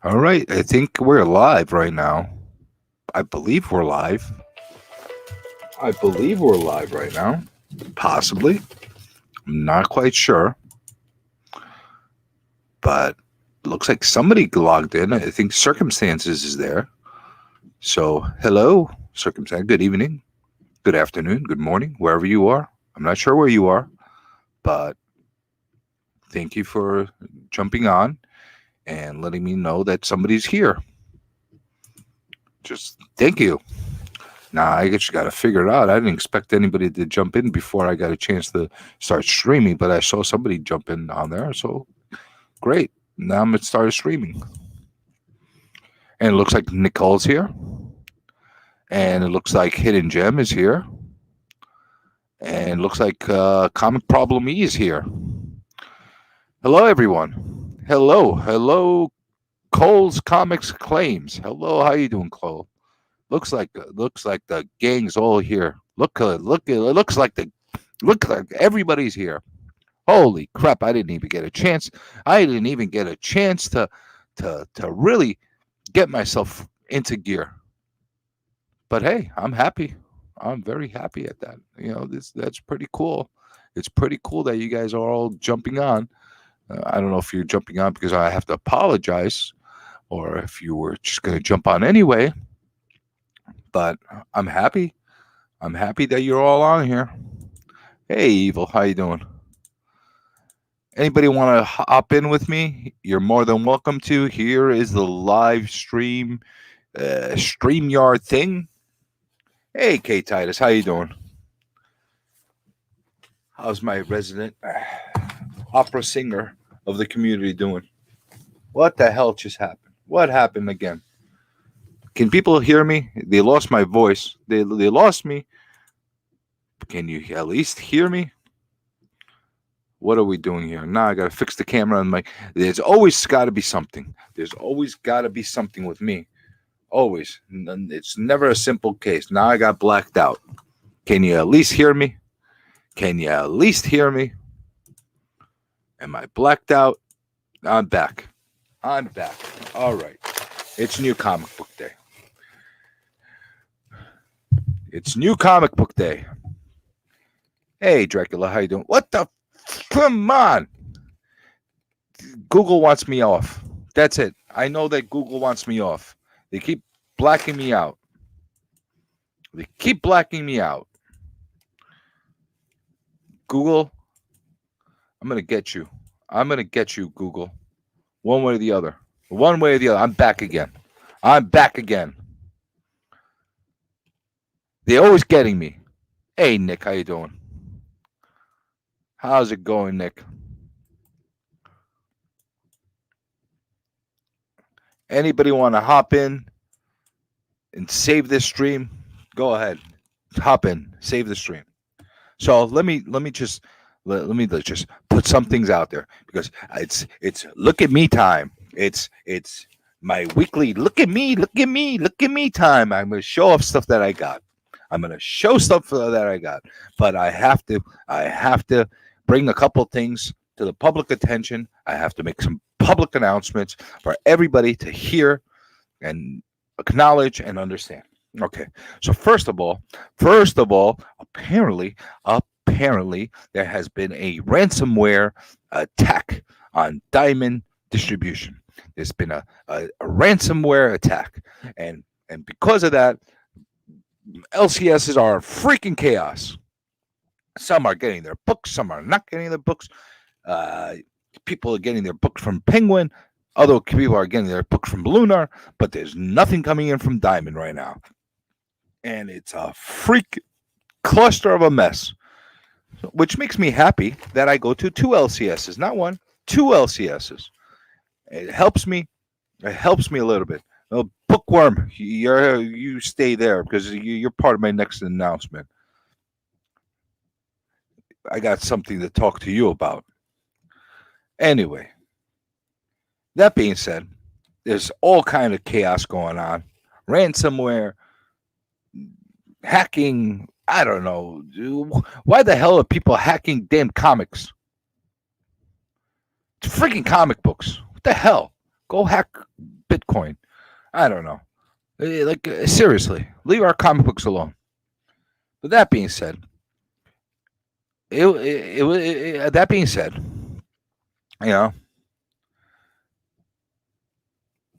All right, I think we're live right now. I believe we're live. I believe we're live right now. Possibly. I'm not quite sure, but looks like somebody logged in. I think Circumstances is there. So, hello, Circumstance. Good evening, good afternoon, good morning, wherever you are. I'm not sure where you are, but thank you for jumping on and letting me know that somebody's here. Just thank you. Now I just got to figure it out. I didn't expect anybody to jump in before I got a chance to start streaming, but I saw somebody jump in on there. So great. Now I'm going to start streaming. And it looks like Nicole's here. And it looks like Hidden Gem is here. And it looks like Comic Problem E is here. Hello, everyone. Hello, Cole's Comics Claims. Hello, how you doing, Cole? Looks like the gang's all here. It looks like everybody's here. Holy crap! I didn't even get a chance. I didn't even get a chance to really get myself into gear. But hey, I'm happy. I'm very happy at that. That's pretty cool. It's pretty cool that you guys are all jumping on. I don't know if you're jumping on because I have to apologize, or if you were just going to jump on anyway. But I'm happy. I'm happy that you're all on here. Hey, Evil, how you doing? Anybody want to hop in with me? You're more than welcome to. Here is the live stream, StreamYard thing. Hey, K Titus, how you doing? How's my resident opera singer of the community doing? What the hell just happened? What happened again? Can people hear me? They lost my voice. They lost me. Can you at least hear me? What are we doing here? Now I got to fix the camera and my. There's always got to be something. There's always got to be something with me. Always. It's never a simple case. Now I got blacked out. Can you at least hear me? Can you at least hear me? Am I blacked out? I'm back. I'm back. All right. It's New Comic Book Day. It's New Comic Book Day. Hey, Dracula, how you doing? What the? Come on. Google wants me off. That's it. I know that Google wants me off. They keep blacking me out. They keep blacking me out. Google, I'm going to get you. I'm going to get you, Google. One way or the other. One way or the other. I'm back again. I'm back again. They're always getting me. Hey, Nick, how you doing? How's it going, Nick? Anybody want to hop in and save this stream? Go ahead. Hop in. Save the stream. So let me just put some things out there because it's look at me time. It's my weekly look at me time. I'm gonna show off stuff that I got. I'm gonna show stuff that I got, but I have to bring a couple things to the public attention. I have to make some public announcements for everybody to hear and acknowledge and understand. Okay, so first of all, apparently there has been a ransomware attack on Diamond Distribution. There's been a ransomware attack, and because of that, LCSs are freaking chaos. Some are getting their books, some are not getting their books. People are getting their books from Penguin. Other people are getting their books from Lunar, but there's nothing coming in from Diamond right now. And it's a freak cluster of a mess, which makes me happy that I go to two LCSs, not one, two LCSs. It helps me. It helps me a little bit. Bookworm, you stay there because you're part of my next announcement. I got something to talk to you about. Anyway, that being said, there's all kind of chaos going on. Ransomware, hacking. I don't know. Why the hell are people hacking damn comics? It's freaking comic books. What the hell? Go hack Bitcoin. I don't know. Seriously, leave our comic books alone. But that being said, that being said, you know,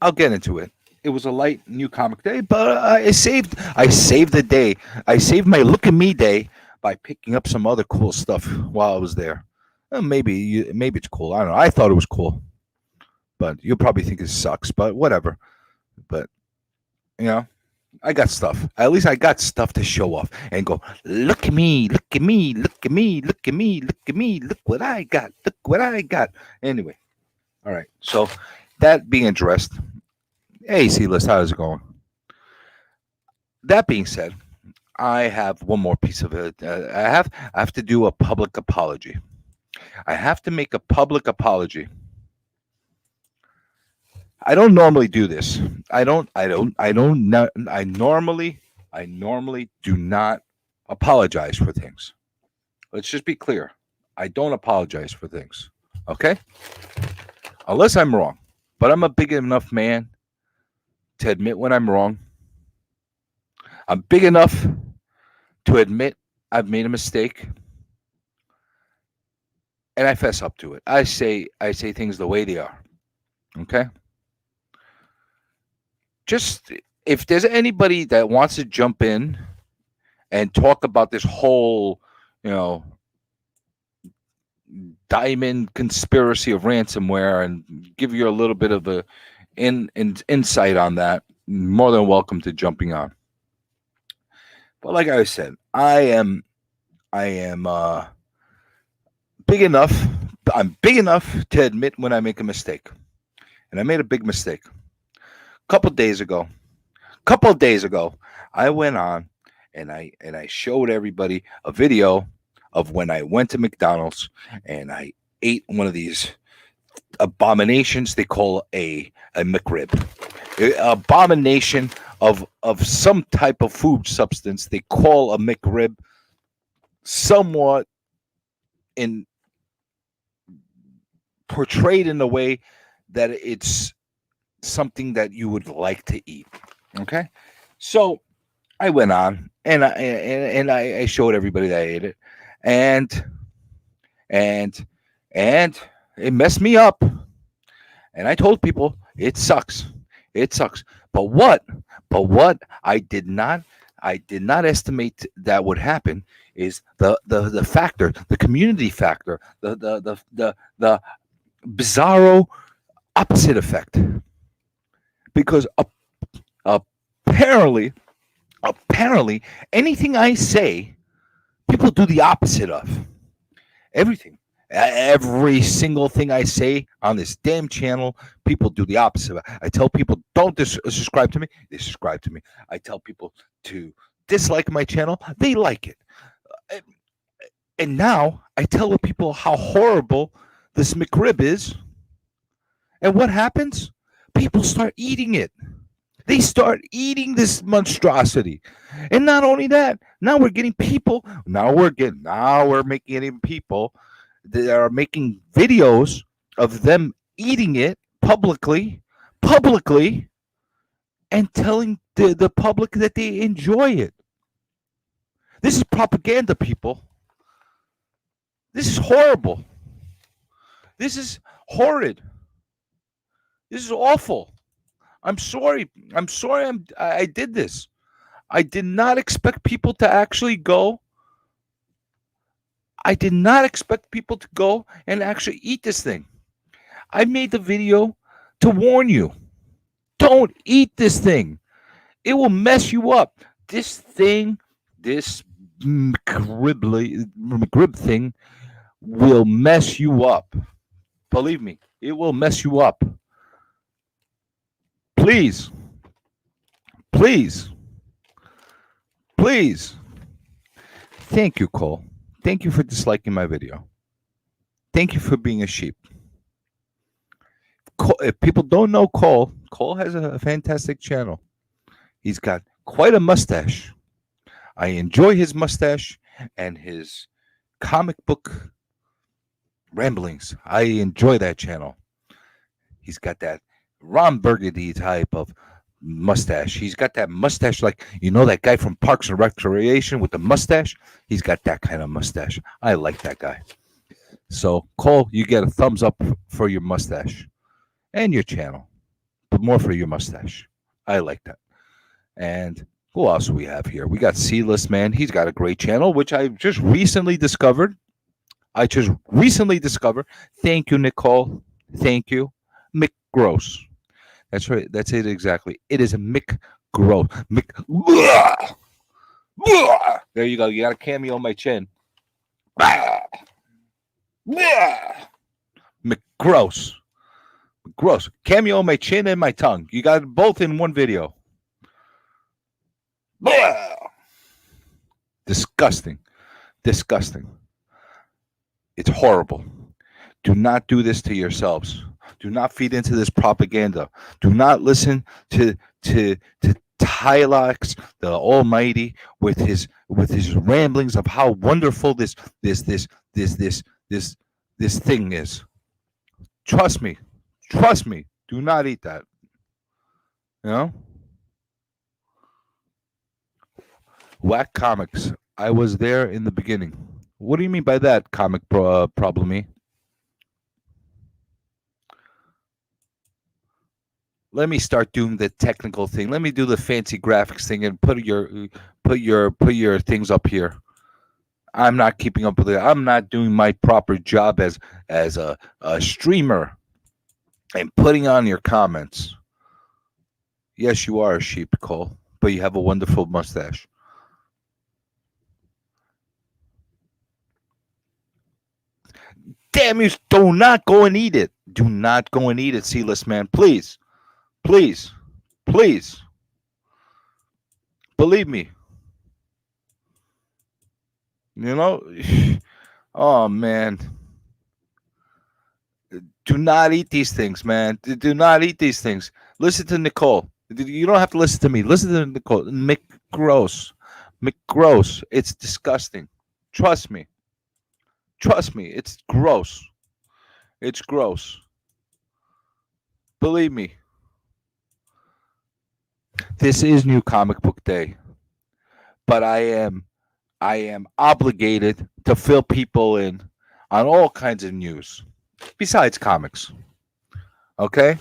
I'll get into it. It was a light new comic day, but I saved the day. I saved my look at me day by picking up some other cool stuff while I was there. Maybe it's cool. I don't know. I thought it was cool, but you'll probably think it sucks. But whatever. But you know, I got stuff. At least I got stuff to show off and go. Look at me! Look at me! Look at me! Look at me! Look at me! Look what I got! Look what I got! Anyway, all right. So that being addressed. Hey, C-List, how is it going? That being said, I have one more piece of it. I have to do a public apology. I have to make a public apology. I don't normally do this. I normally do not apologize for things. Let's just be clear. I don't apologize for things. Okay? Unless I'm wrong. But I'm a big enough man to admit when I'm wrong. I'm big enough to admit I've made a mistake, and I fess up to it. I say things the way they are. Okay? Just if there's anybody that wants to jump in and talk about this whole, diamond conspiracy of ransomware and give you a little bit of a insight on that, more than welcome to jumping on. But like I said, I am big enough. I'm big enough to admit when I make a mistake, and I made a big mistake. A couple days ago, I went on and I showed everybody a video of when I went to McDonald's and I ate one of these abominations they call a McRib. Abomination of some type of food substance they call a McRib, somewhat portrayed in a way that it's something that you would like to eat. Okay, so I went on and I showed everybody that I ate it, and it messed me up. And I told people it sucks. But what I did not estimate that would happen is the factor, the community factor, the bizarro opposite effect. Because apparently anything I say, people do the opposite of. Everything. Every single thing I say on this damn channel, people do the opposite. I tell people don't subscribe to me, they subscribe to me. I tell people to dislike my channel, they like it. And now I tell people how horrible this McRib is. And what happens? People start eating it. They start eating this monstrosity. And not only that, now we're getting people, we're making people that are making videos of them eating it publicly, and telling the public that they enjoy it. This is propaganda, people. This is horrible. This is horrid. This is awful. I'm sorry. I did this. I did not expect people to actually go. I did not expect people to go and actually eat this thing. I made the video to warn you. Don't eat this thing. It will mess you up. This thing, this McRib thing will mess you up. Believe me, it will mess you up. Please. Thank you, Cole. Thank you for disliking my video. Thank you for being a sheep. Cole, if people don't know Cole has a fantastic channel. He's got quite a mustache. I enjoy his mustache and his comic book ramblings. I enjoy that channel. He's got that Ron Burgundy type of mustache. He's got that mustache like, that guy from Parks and Recreation with the mustache? He's got that kind of mustache. I like that guy. So, Cole, you get a thumbs up for your mustache and your channel, but more for your mustache. I like that. And who else do we have here? We got C-List Man. He's got a great channel, which I just recently discovered. Thank you, Nicole. Thank you. Mick Gross. That's right. That's it exactly. It is a Mick Gross. Mick. There you go. You got a cameo on my chin. McGross. Gross. Cameo on my chin and my tongue. You got both in one video. Disgusting. Disgusting. It's horrible. Do not do this to yourselves. Do not feed into this propaganda. Do not listen to Tylox, the Almighty, with his ramblings of how wonderful this thing is. Trust me. Trust me. Do not eat that. You know? Whack Comics. I was there in the beginning. What do you mean by that, comic problemy? Let me start doing the technical thing. Let me do the fancy graphics thing and put your things up here. I'm not keeping up with it. I'm not doing my proper job as a streamer and putting on your comments. Yes, you are a sheep, Cole, but you have a wonderful mustache. Damn you, do not go and eat it. Do not go and eat it, C-List Man. Please. Please. Please. Believe me. You know? Oh, man. Do not eat these things, man. Do not eat these things. Listen to Nicole. You don't have to listen to me. Listen to Nicole. McGross. McGross. It's disgusting. Trust me. Trust me. It's gross. It's gross. Believe me. This is New Comic Book Day. But I am obligated to fill people in on all kinds of news besides comics. Okay?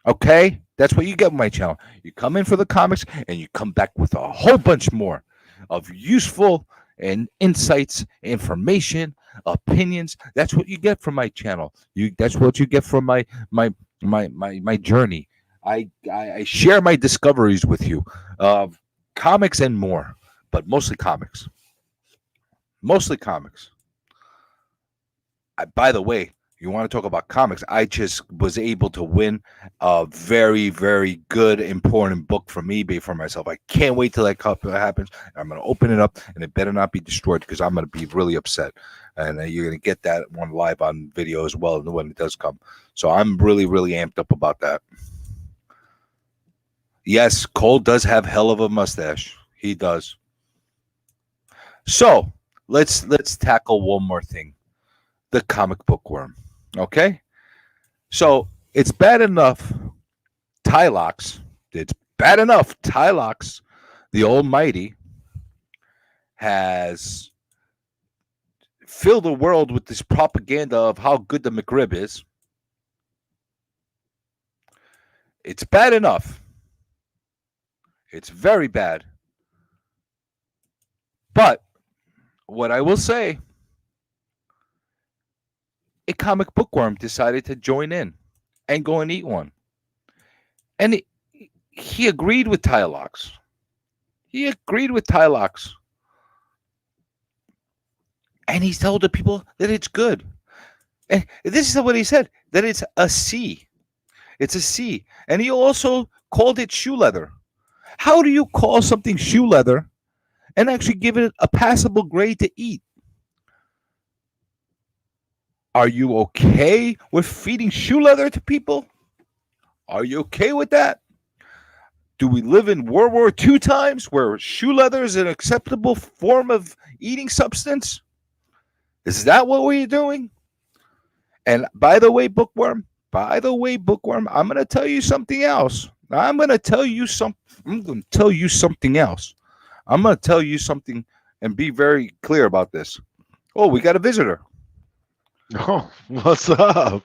Okay? That's what you get with my channel. You come in for the comics and you come back with a whole bunch more of useful and insights, information, opinions. That's what you get from my channel. That's what you get from my journey. I share my discoveries with you. Comics and more, but mostly comics. Mostly comics. By the way, you want to talk about comics? I just was able to win a very, very good, important book from eBay for myself. I can't wait till that happens. I'm going to open it up, and it better not be destroyed because I'm going to be really upset. And you're going to get that one live on video as well when it does come. So I'm really, really amped up about that. Yes, Cole does have hell of a mustache. He does. So let's tackle one more thing. The comic book worm. Okay? So it's bad enough Tylox, the Almighty, has filled the world with this propaganda of how good the McRib is. It's bad enough. It's very bad. But what I will say, a comic bookworm decided to join in and go and eat one. And he agreed with Tylox. And he told the people that it's good. And this is what he said, that it's a C. It's a C. And he also called it shoe leather. How do you call something shoe leather and actually give it a passable grade to eat? Are you okay with feeding shoe leather to people? Are you okay with that? Do we live in World War II times where shoe leather is an acceptable form of eating substance? Is that what we're doing? And by the way, Bookworm, By the way, Bookworm, I'm gonna tell you something else. I'm gonna tell you some. I'm gonna tell you something else. I'm gonna tell you something and be very clear about this. Oh, we got a visitor. Oh, what's up?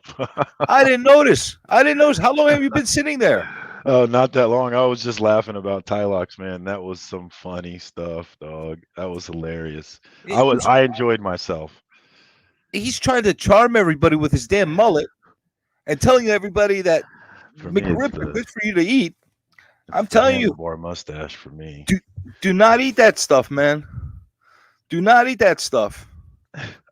I didn't notice. I didn't notice. How long have you been sitting there? Oh, not that long. I was just laughing about Tylox, man. That was some funny stuff, dog. That was hilarious. He's, I enjoyed myself. he's trying to charm everybody with his damn mullet and telling everybody that For me, it's McRib are good for you to eat. I'm the telling you, handlebar mustache for me. do do not eat that stuff, man. Do not eat that stuff.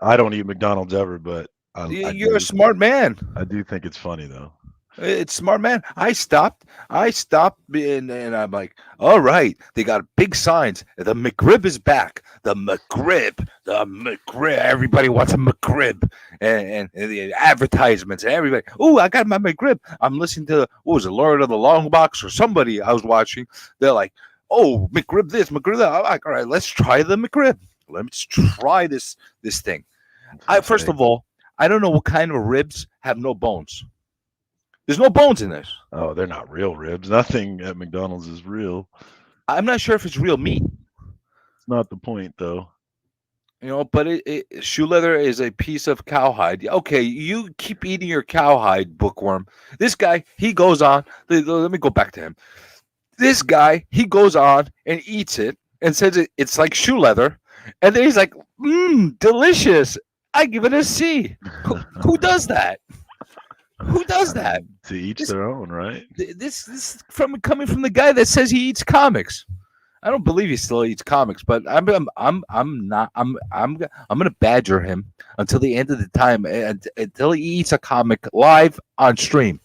I don't eat McDonald's ever, but You're a smart man. I do think it's funny though. It's smart, man. I stopped, and I'm like, all right. They got big signs. The McRib is back. The McRib. The McRib. Everybody wants a McRib, and the advertisements and everybody. Oh, I got my McRib. I'm listening to what was it, Lord of the Long Box or somebody I was watching. They're like, oh, McRib this, McRib that. I'm like, all right, let's try the McRib. Let's try this thing. I It's first insane. of all, I don't know what kind of ribs have no bones. There's no bones in this. Oh, they're not real ribs. Nothing at McDonald's is real. I'm not sure if it's real meat, It's not the point though. but shoe leather is a piece of cowhide. Okay, you keep eating your cowhide, bookworm. This guy, he goes on. Let me go back to him. This guy, he goes on and eats it and says it's like shoe leather, and then he's like, delicious. I give it a C. Who does that? Who does I that? mean, to each This their own, right? this from coming from the guy that says he eats comics. I don't believe he still eats comics, but I'm not I'm gonna badger him until the end of the time until he eats a comic live on stream.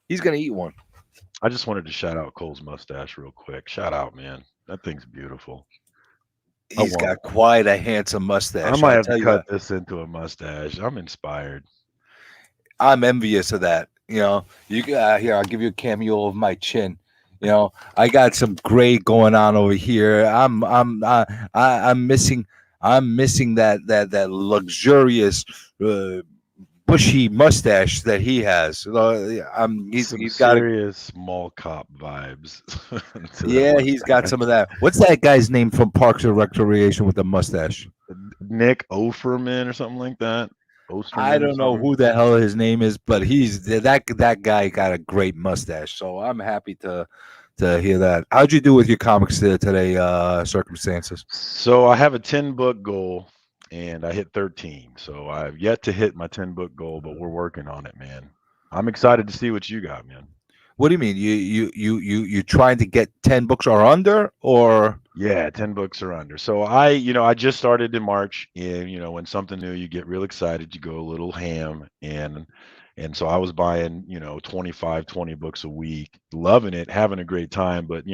He's gonna eat one. I just wanted to shout out Cole's mustache real quick. Shout out, man. That thing's beautiful. I He's want. got quite a handsome I mustache. might I have to tell you, cut this into a mustache. I'm inspired. I'm envious of that. You here. I'll give you a cameo of my chin. I got some gray going on over here. I'm missing. I'm missing that luxurious, uh, bushy mustache that he has. Some He's got a serious mall cop vibes to that yeah. He's got mustache. some of that. What's that guy's name from Parks and Recreation with the mustache? Nick Offerman or something like that. I Osterman or don't know something. who the hell his name is, but he's that guy got a great mustache. So I'm happy to hear that. How'd you do with your comics today? Circumstances. So I have a 10 book goal and I hit 13. So I've yet to hit my 10 book goal, but we're working on it, man. I'm excited to see what you got, man. What do you mean? You trying to get 10 books or under, or Yeah, 10 books or under. So I just started in March and when something new you get real excited, you go a little ham and so I was buying, 25, 20 books a week, loving it, having a great time, but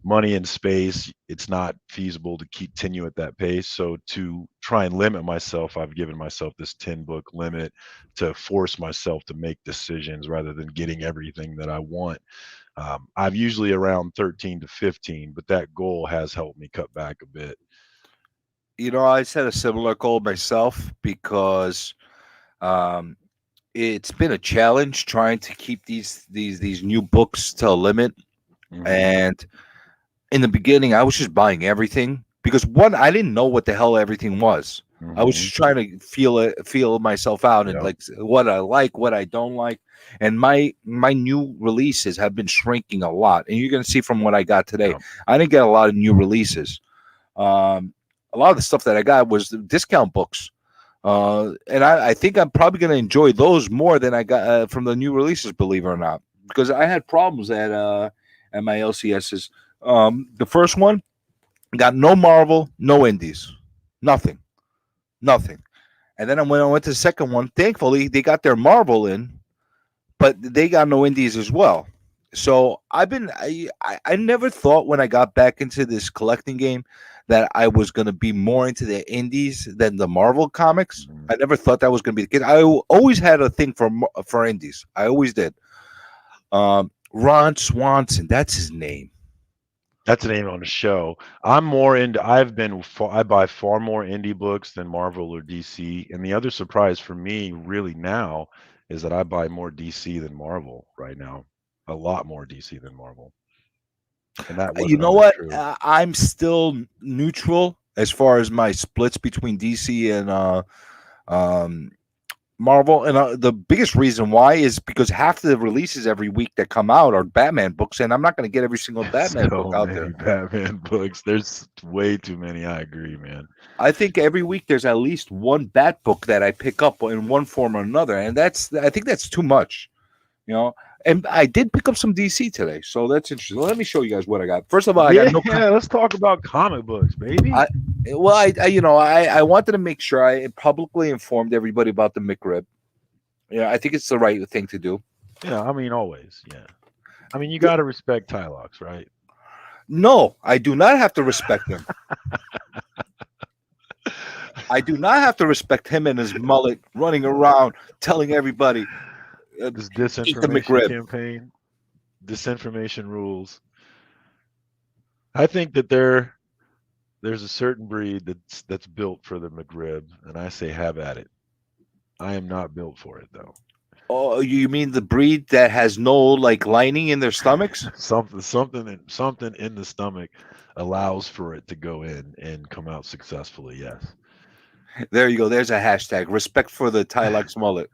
money and space, it's not feasible to continue at that pace. So to try and limit myself, I've given myself this 10 book limit to force myself to make decisions rather than getting everything that I want. I've usually around 13 to 15, but that goal has helped me cut back a bit. I set a similar goal myself because um, it's been a challenge trying to keep these new books to a limit. Hmm. And in the beginning, I was just buying everything because one, I didn't know what the hell everything was. I was Hmm. just trying to feel myself out and Yep. like what I like, what I don't like. And my new releases have been shrinking a lot. And you're gonna see from what I got today. Yep. I didn't get a lot of new releases. A lot of the stuff that I got was the discount books. And I think I'm probably gonna enjoy those more than I got from the new releases, believe it or not. Because I had problems at my LCSs. The first one got no Marvel, no Indies, nothing, nothing. And then when I went to the second one, thankfully they got their Marvel in, but they got no Indies as well. So I never thought when I got back into this collecting game that I was going to be more into the Indies than the Marvel comics. Mhm. I never thought that was going to be the case. I always had a thing for Indies. I always did. Ron Swanson, that's his name. That's the name on the show. I'm more into. I buy far more indie books than Marvel or DC. And the other surprise for me, really now, is that I buy more DC than Marvel right now, a lot more DC than Marvel, and that You wasn't know always what? true. I'm still neutral as far as my splits between DC and um, Marvel, and the biggest reason why is because half the releases every week that come out are Batman books, and I'm not going to get every single Batman book So out many there. Batman books. There's way too many. I agree, man. I think every week there's at least one Bat book that I pick up in one form or another, and I think that's too much, you know. And I did pick up some DC today, so that's interesting. Let me show you guys what I got. First of all, I got no. Let's talk about comic books, baby. Well, I wanted to make sure I publicly informed everybody about the McRib. Yeah, I think it's the right thing to do. Yeah, I mean, always. Yeah, I mean, you got to respect Tylox, right? No, I do not have to respect him. I do not have to respect him and his mullet running around telling everybody This eat the disinformation McRib. campaign, disinformation rules. I think that there's a certain breed that's built for the McRib, and I say have at it. I am not built for it though. Oh, you mean the breed that has no like lining in their stomachs? Something in the stomach allows for it to go in and come out successfully. Yes. There you go. There's a hashtag. Respect for the Tylex mullet.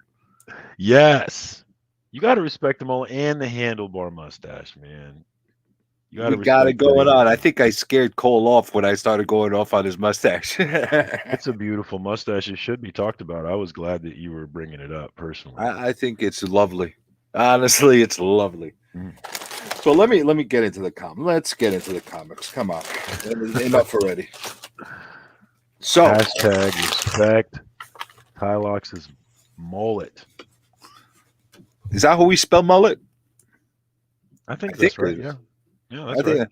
Yes. You got to respect them all and the handlebar mustache, man. You got to We got it respect going that. on. I think I scared Cole off when I started going off on his mustache. It's a beautiful mustache. It should be talked about. I was glad that you were bringing it up personally. I think it's lovely. Honestly, it's lovely. So let me get into the comics. Let's get into the comics. Come on, enough already. So Hashtag respect Tylox's mullet. is that how we spell mullet? I think I that's think right. it Yeah. is. Yeah, I that's right.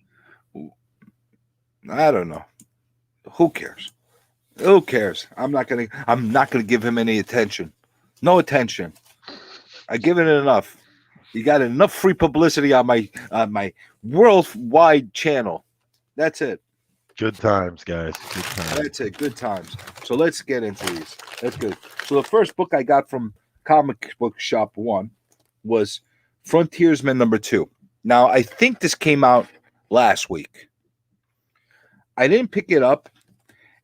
think. I don't know. Who cares? Who cares? I'm not gonna give him any attention. No attention. I given it enough. You got enough free publicity on my worldwide channel. That's it. Good times, guys. Good times. That's it. Good times. So let's get into these. That's good. So the first book I got from Comic Book Shop 1 was Frontiersman #2. Now I think this came out last week. I didn't pick it up,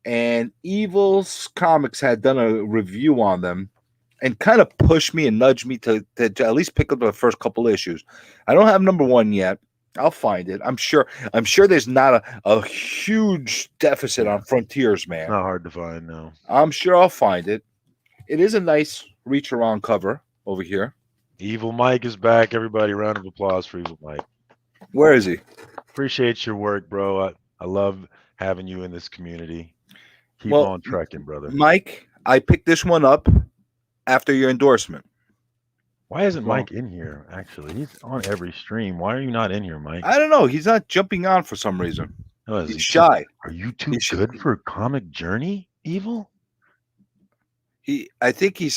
and Evil's Comics had done a review on them and kind of pushed me and nudged me to at least pick up the first couple issues. I don't have #1 yet. I'll find it. I'm sure there's not a huge deficit on Frontiersman. Not hard to find, no. I'm sure I'll find it. It is a nice reach around cover over here. Evil Mike is back. Everybody, round of applause for Evil Mike. Where is he? Appreciate your work, bro. I love having you in this community. Keep Well, on trekking, brother. Mike, I picked this one up after your endorsement. Why isn't Mike in here, actually? He's on every stream. Why are you not in here, Mike? I don't know. He's not jumping on for some reason. Oh, is He's he shy. Are you too good for Comic Journey, Evil? I think he's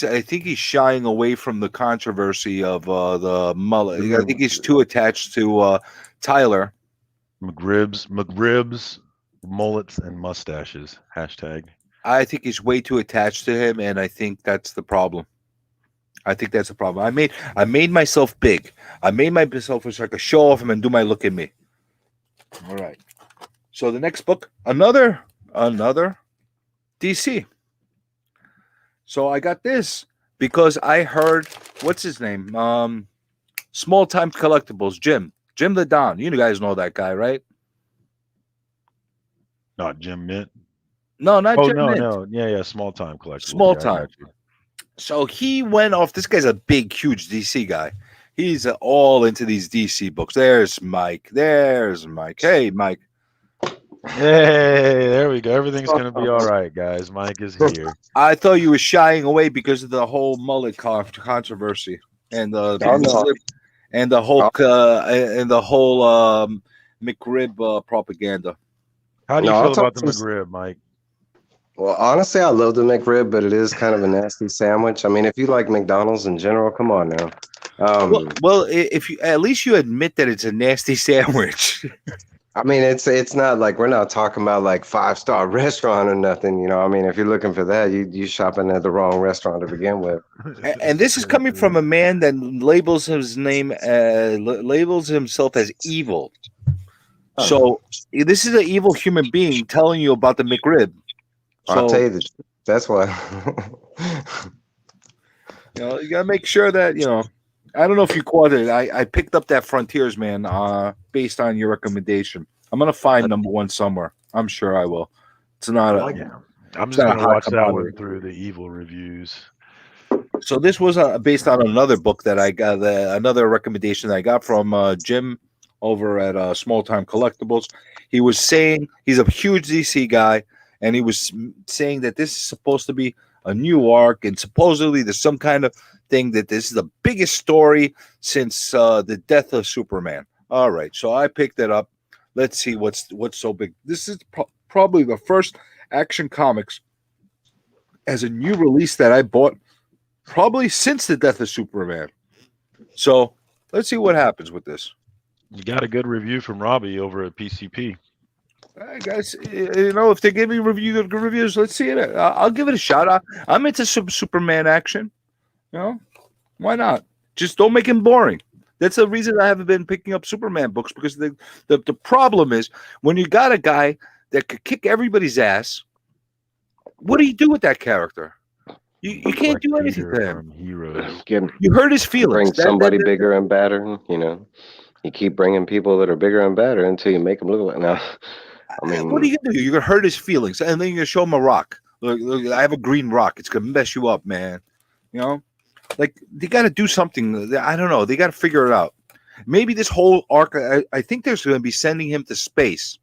shying away from the controversy of the mullet. I think he's too attached to Tyler. McRibs, mullets, and mustaches. Hashtag. I think he's way too attached to him, and I think that's the problem. I made myself big. I made myself so I could show off him and do my look at me. All right. So the next book, another DC. So I got this because I heard, what's his name? Small Time Collectibles, Jim the Don. You guys know that guy, right? Not Jim Mint. No, not Jim Mint. No. Yeah, Small Time Collectibles. Small Time. So he went off. This guy's a big, huge DC guy. He's all into these DC books. There's Mike. Hey, Mike. Hey, there we go. Everything's going to be all right, guys. Mike is here. I thought you were shying away because of the whole mullet controversy and the whole McRib propaganda. How do you feel about the McRib, Mike? Well, honestly, I love the McRib, but it is kind of a nasty sandwich. I mean, if you like McDonald's in general, come on now. Well, if you at least you admit that it's a nasty sandwich. I mean, it's not like we're not talking about like 5-star restaurant or nothing, you know. I mean, if you're looking for that, you shopping at the wrong restaurant to begin with. And this is coming from a man that labels his name, labels himself as evil. Oh. So this is an evil human being telling you about the McRib. I'll tell So you that that's why. you gotta make sure that I don't know if you caught it. I picked up that Frontiers Man based on your recommendation. I'm gonna find number one somewhere. I'm sure I will. It's not a, Yeah. I'm It's just not a gonna hot watch that commodity. one through the evil reviews. So this was based on another book that I got, another recommendation that I got from Jim over at Small Time Collectibles. He was saying he's a huge DC guy, and he was saying that this is supposed to be a new arc, and supposedly there's some kind of thing that this is the biggest story since the death of Superman. All right, so I picked it up. Let's see what's so big. This is probably the first Action Comics as a new release that I bought probably since the death of Superman. So let's see what happens with this. You got a good review from Robbie over at PCP. Guys, if they give me good reviews, let's see it. I'll give it a shot. I'm into some Superman action. Why not? Just don't make him boring. That's the reason I haven't been picking up Superman books, because the problem is when you got a guy that could kick everybody's ass, what do you do with that character? You can't do anything to him. Heroes. You hurt his feelings. Bring somebody bigger and badder, You keep bringing people that are bigger and badder until you make them look like. Now, I mean, what are you gonna do? You're gonna hurt his feelings, and then you're gonna show him a rock. Look, I have a green rock. It's gonna mess you up, man. Like they got to do something. I don't know. They got to figure it out. Maybe this whole arc. I think there's going to be sending him to space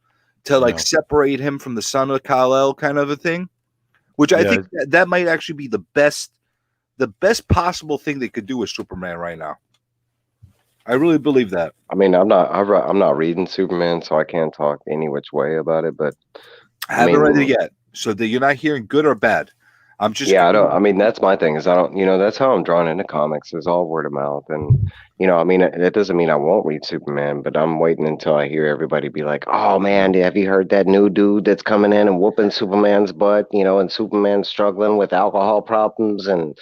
to separate him from the son of Kal-El, kind of a thing. Which I think that might actually be the best possible thing they could do with Superman right now. I really believe that. I mean, I'm not reading Superman, so I can't talk any which way about it. But I haven't read it yet, so that you're not hearing good or bad. I'm just I don't. I mean, that's my thing. Is I don't. That's how I'm drawn into comics. Is all word of mouth, and I mean, it doesn't mean I won't read Superman, but I'm waiting until I hear everybody be like, "Oh man, have you heard that new dude that's coming in and whooping Superman's butt?" And Superman's struggling with alcohol problems, and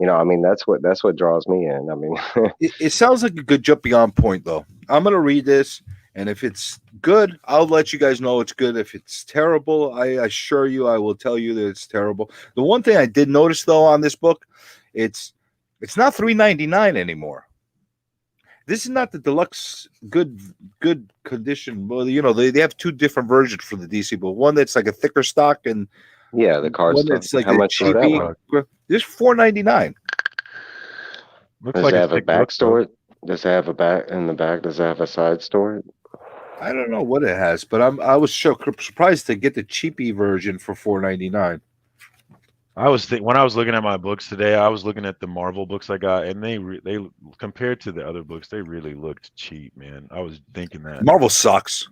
I mean, that's what draws me in. I mean, it sounds like a good jumping on point, though. I'm gonna read this, and if it's good, I'll let you guys know it's good. If it's terrible, I assure you, I will tell you that it's terrible. The one thing I did notice, though, on this book, it's not $3.99 anymore. This is not the deluxe good condition. Well, they have two different versions for the DC, but one that's like a thicker stock, and the card one stuff. that's like how much is that one? This $4.99. Does it have a back store? Does it have a back in the back? Does it have a side store? I don't know what it has, but I was surprised to get the cheapy version for $4.99. I was when I was looking at my books today, I was looking at the Marvel books I got, and they compared to the other books, they really looked cheap, man. I was thinking that Marvel sucks.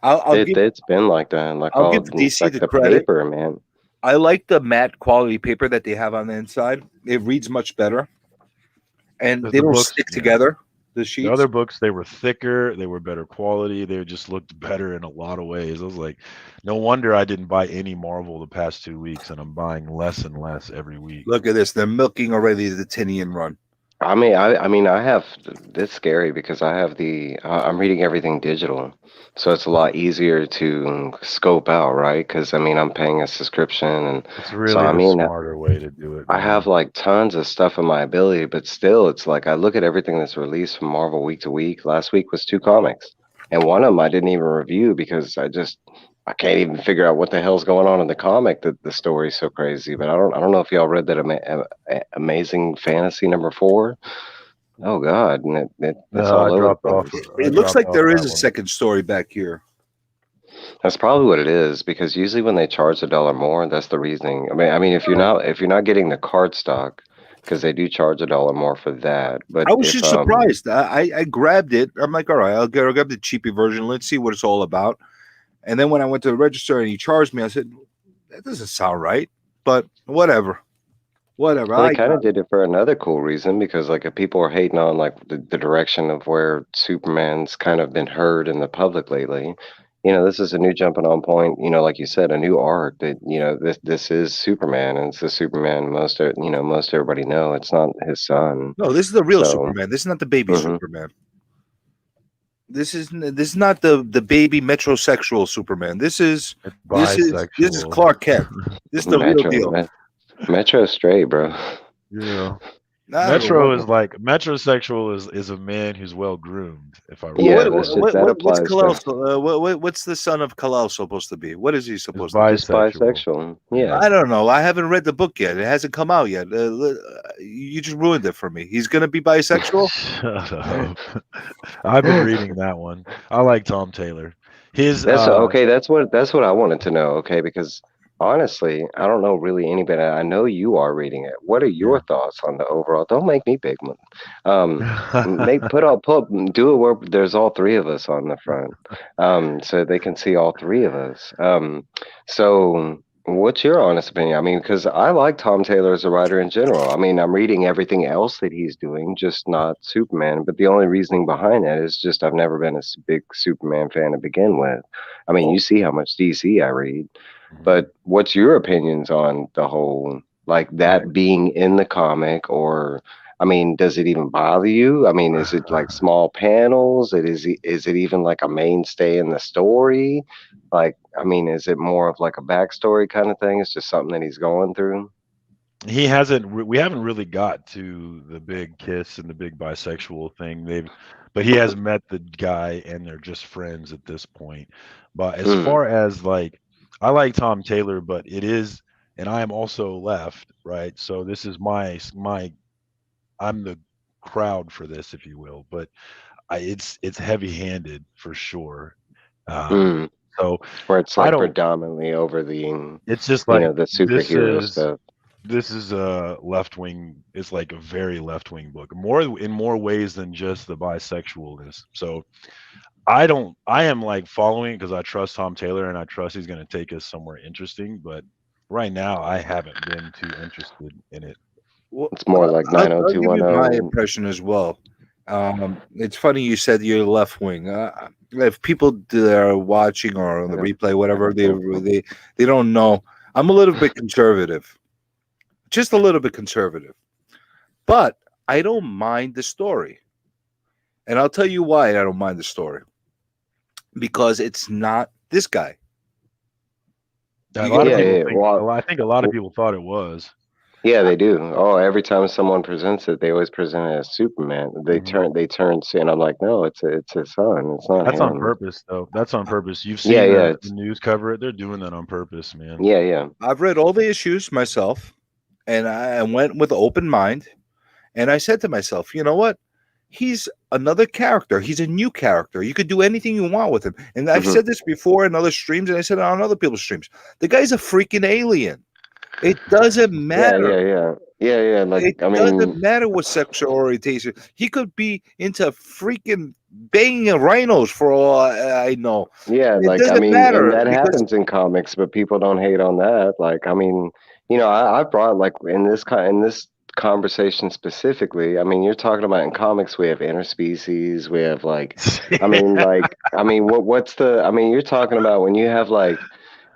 It's been like that. Like I'll give DC like the credit. Paper, man. I like the matte quality paper that they have on the inside. It reads much better, and they don't stick together. The sheets. The other books, they were thicker, they were better quality, they just looked better in a lot of ways. I was like, no wonder I didn't buy any Marvel the past 2 weeks, and I'm buying less and less every week. Look at this. They're milking already the Tinian run. I mean, I have. It's scary because I have I'm reading everything digital, so it's a lot easier to scope out, right? Because I'm paying a subscription, and it's really a smarter way to do it. I have like tons of stuff in my ability, but still, it's like I look at everything that's released from Marvel week to week. Last week was 2 comics, and one of them I didn't even review because I can't even figure out what the hell's going on in the comic. That the story's so crazy. But I don't know if y'all read that Amazing Fantasy #4. Oh God, and it's all over. It looks like there is a second story back here. That's probably what it is, because usually when they charge $1 more, that's the reasoning. I mean, if you're not getting the card stock, because they do charge $1 more for that. But I was just surprised. I grabbed it. I'm like, all right, I'll grab the cheapy version. Let's see what it's all about. And then when I went to the register and he charged me, I said, that doesn't sound right. But whatever. Well, they kind of did it for another cool reason, because like if people are hating on like the direction of where Superman's kind of been heard in the public lately, this is a new jumping on point. Like you said, a new arc that this is Superman, and it's the Superman most everybody know. It's not his son. No, this is the real So, Superman. This is not the baby Mhm. Superman. This is not the baby metrosexual Superman. This is Bisexual. Clark Kent. This is the real deal. Metro straight, bro. Yeah. I don't Metro know. is like metrosexual is a man who's well groomed. If I Yeah, remember. that's right. that what's applies to- Kal-El? What's the son of Kal-El supposed to be? What is he supposed to be? It's bisexual. Yeah. I don't know. I haven't read the book yet. It hasn't come out yet. You just ruined it for me. He's gonna be bisexual. Shut up. I've been reading that one. I like Tom Taylor. His That's okay. That's what I wanted to know. Okay, because honestly, I don't know really anybody. I know you are reading it. What are your thoughts on the overall? Don't make me big one. Do it where there's all three of us on the front, so they can see all three of us. So what's your honest opinion? I mean, because I like Tom Taylor as a writer in general. I mean, I'm reading everything else that he's doing, just not Superman. But the only reasoning behind that is just I've never been a big Superman fan to begin with. I mean, you see how much DC I read. But what's your opinions on the whole, like that being in the comic, or I mean, does it even bother you? I mean, is it like small panels? Is it even like a mainstay in the story? Like, I mean, is it more of like a backstory kind of thing? It's just something that he's going through. We haven't really got to the big kiss and the big bisexual thing. But he has met the guy and they're just friends at this point. But as far as like, I like Tom Taylor, but it is, and I am also left, right? So this is I'm the crowd for this, if you will, but it's heavy-handed for sure. So where it's like predominantly over it's just like the superhero stuff. This is a left-wing. It's like a very left-wing book, in more ways than just the bisexualness. So I am like following because I trust Tom Taylor and I trust he's going to take us somewhere interesting. But right now, I haven't been too interested in it. Well, it's more like 90210. I'll give you my impression as well. It's funny you said you're left wing. If people that are watching or on the replay, whatever, they don't know. I'm a little bit conservative, just a little bit conservative, but I don't mind the story, and I'll tell you why I don't mind the story. Because it's not this guy. I think a lot of people thought it was. Yeah, they do. Oh, every time someone presents it, they always present it as Superman. They turn, and I'm like, no, it's his son. It's not. That's him. on purpose, though. That's on purpose. You've seen the news cover it. They're doing that on purpose, man. Yeah. I've read all the issues myself, and I went with an open mind, and I said to myself, you know what? He's another character. He's a new character. You could do anything you want with him. And I've said this before in other streams, and I said it on other people's streams. The guy's a freaking alien. It doesn't matter. Yeah. Like, doesn't matter what sexual orientation. He could be into freaking banging rhinos for all I know. Yeah, like matter and that happens in comics, but people don't hate on that. Like, I mean, I brought like in this conversation specifically, I mean, you're talking about in comics we have interspecies, we have like you're talking about when you have like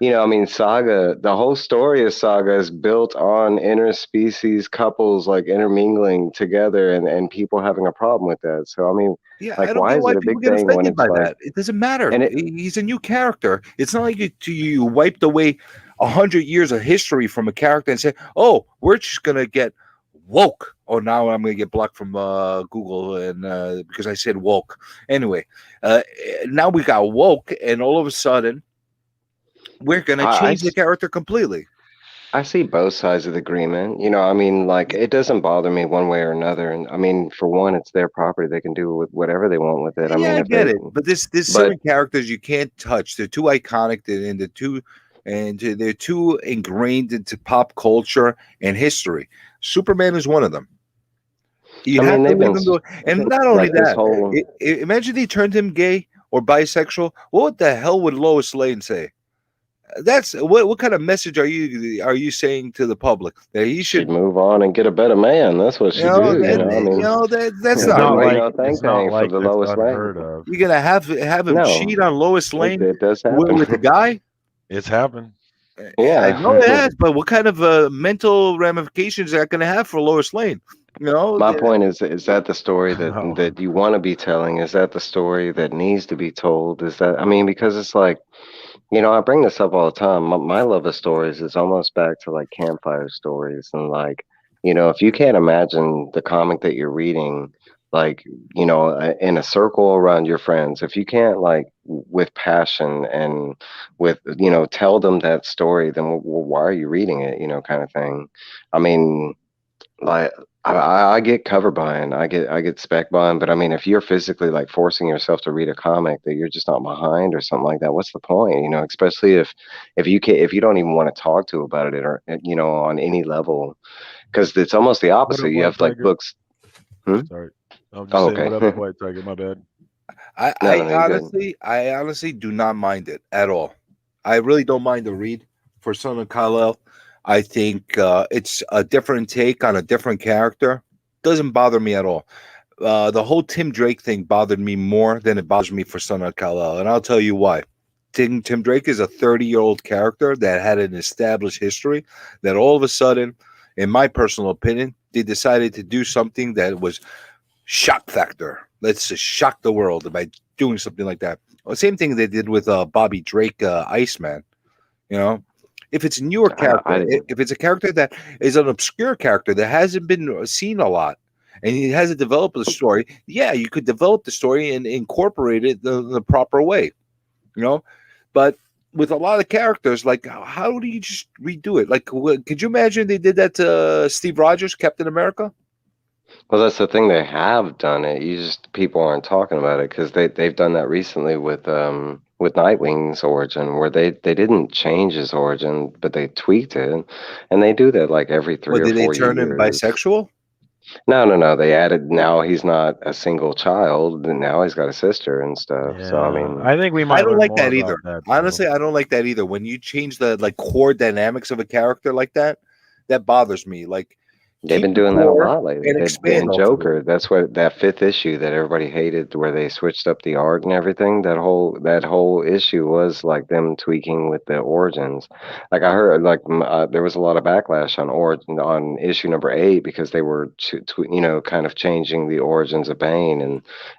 Saga, the whole story of Saga is built on interspecies couples like intermingling together and people having a problem with that. So I mean, why is it a big thing when it's like that? It doesn't matter. And he's a new character. It's not like you wiped away 100 years of history from a character and say, oh, we're just gonna get woke. Oh, now I'm going to get blocked from Google and because I said woke. Anyway, now we got woke, and all of a sudden, we're going to change the character completely. I see both sides of the agreement. I mean, like, it doesn't bother me one way or another. And I mean, for one, it's their property; they can do with whatever they want with it. I get it, but there's certain characters you can't touch. They're too iconic, and they're too ingrained into pop culture and history. Superman is one of them. And not only that, imagine they turned him gay or bisexual. What the hell would Lois Lane say? That's what kind of message are you saying to the public that he She'd should, move on and get a better man. That's what you she'd know, do. You that know, I mean, that's It's not not ain't right. like no thing it's not thing for like the that's Lois Lane. unheard of. You're gonna have him No, cheat on Lois Lane it does with, happen. with the guy. It's happened. I Yeah. know it has, but what kind of mental ramifications is that going to have for Lois Lane? You know, My point is that the story that Oh. that you want to be telling? Is that the story that needs to be told? Is that, I mean, because it's like, I bring this up all the time. My love of stories is almost back to like campfire stories. And like, if you can't imagine the comic that you're reading, like, in a circle around your friends, if you can't, like, with passion and with, tell them that story, then why are you reading it, kind of thing. I mean, like, I get cover buying, I get spec buying, but I mean, if you're physically like forcing yourself to read a comic that you're just not behind or something like that, what's the point? Especially if you don't even want to talk to about it, or on any level, because it's almost the What opposite. up, You White have like Tiger? books. Hmm? Sorry. I'm just Oh, saying what okay. up, White Tiger. My bad. I, No, I no, you're good. I honestly do not mind it at all. I really don't mind the read for Son of Kal-El. I think it's a different take on a different character. Doesn't bother me at all. The whole Tim Drake thing bothered me more than it bothers me for Son of Kal-El, and I'll tell you why. Tim Drake is a 30-year-old character that had an established history. That all of a sudden, in my personal opinion, they decided to do something that was shock factor. Let's just shock the world by doing something like that. Well, same thing they did with Bobby Drake, Iceman. You know, if it's a newer I character, didn't. if it's a character that is an obscure character that hasn't been seen a lot, and he hasn't developed the story, yeah, you could develop the story and incorporate it the proper way. You know, but with a lot of characters, like how do you just redo it? Like, could you imagine they did that to Steve Rogers, Captain America? Well, that's the thing. They have done it. You just, people aren't talking about it because they've done that recently with Nightwing's origin, where they didn't change his origin, but they tweaked it, and they do that like every three What or did they four turn him years. bisexual? No, no, no. They added, now he's not a single child, and now he's got a sister and stuff. So I Yeah, mean, I think we I might don't learn like more that either. about that though. Honestly, I don't like that either. When you change the like core dynamics of a character like that, that bothers me. Like they've keep been the doing that a core lot lately. and expand In off of it. Joker, that's what, that fifth issue that everybody hated, where they switched up the art and everything. That whole issue was like them tweaking with the origins. Like I heard, like there was a lot of backlash on origin on issue number 8 because they were kind of changing the origins of Bane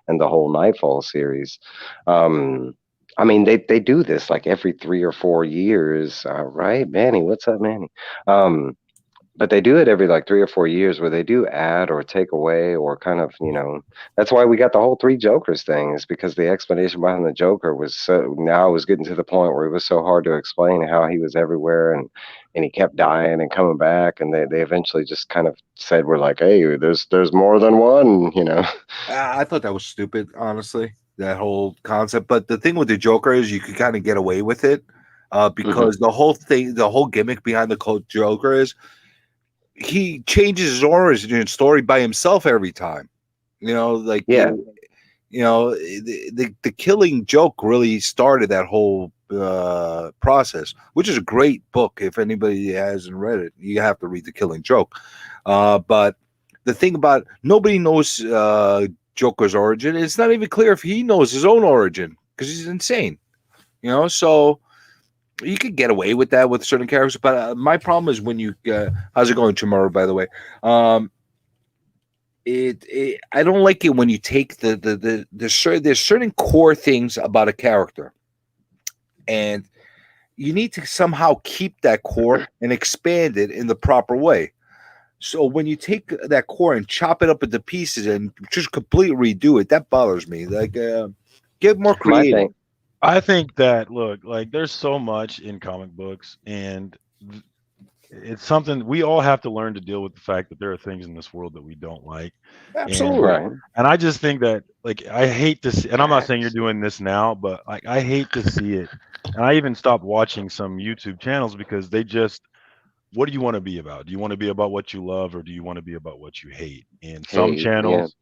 and the whole Nightfall series. I mean, they do this like every 3 or 4 years, right, Manny? What's up, Manny? Um, but they do it every like 3 or 4 years, where they do add or take away or kind of, that's why we got the whole three Jokers thing, is because the explanation behind the Joker was so, now it was getting to the point where it was so hard to explain how he was everywhere, and he kept dying and coming back, and they eventually just kind of said, we're like, hey, there's more than one. I thought that was stupid, honestly, that whole concept. But the thing with the Joker is you could kind of get away with it because the whole thing, the whole gimmick behind the Joker is he changes his origin story by himself every time. Like Yeah. the Killing Joke really started that whole process, which is a great book. If anybody hasn't read it, you have to read The Killing Joke. But the thing about, nobody knows Joker's origin. It's not even clear if he knows his own origin because he's insane. So you could get away with that with certain characters, but my problem is when you how's it going tomorrow, by the way? I don't like it when you take there's certain core things about a character, and you need to somehow keep that core and expand it in the proper way. So when you take that core and chop it up into pieces and just completely redo it, that bothers me. Like get more My creative. thing. I think that, look, like there's so much in comic books, and it's something we all have to learn to deal with, the fact that there are things in this world that we don't like. Absolutely. Right. And I just think that, like, I hate to see, and I'm not saying you're doing this now, but like I hate to see it. And I even stopped watching some YouTube channels because they just, what do you want to be about? Do you want to be about what you love, or do you want to be about what you hate? And some Hate, yeah. channels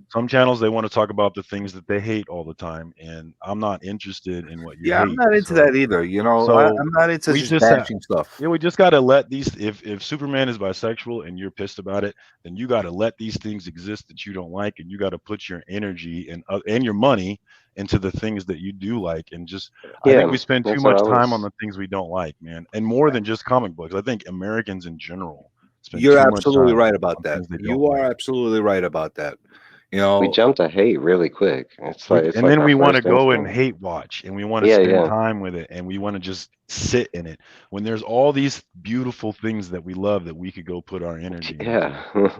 Some channels they want to talk about the things that they hate all the time, and I'm not interested in what you Yeah, hate. I'm not into So, that either. You know, so I'm not into we just just have, bashing stuff. yeah, we just got to let these. If Superman is bisexual and you're pissed about it, then you got to let these things exist that you don't like, and you got to put your energy and your money into the things that you do like. And just, I think Yeah, we spend too that's what much I time on was. the things we don't like, man. And more than just comic books, I think Americans in general spend You're too much absolutely time right about on that. things they don't You are like. absolutely right about that. You We know, jump to hate really quick. It's And like then our we want to first go and instinct. hate watch, and we want to Yeah, spend yeah, time with it, and we want to just sit in it when there's all these beautiful things that we love that we could go put our energy into. yeah.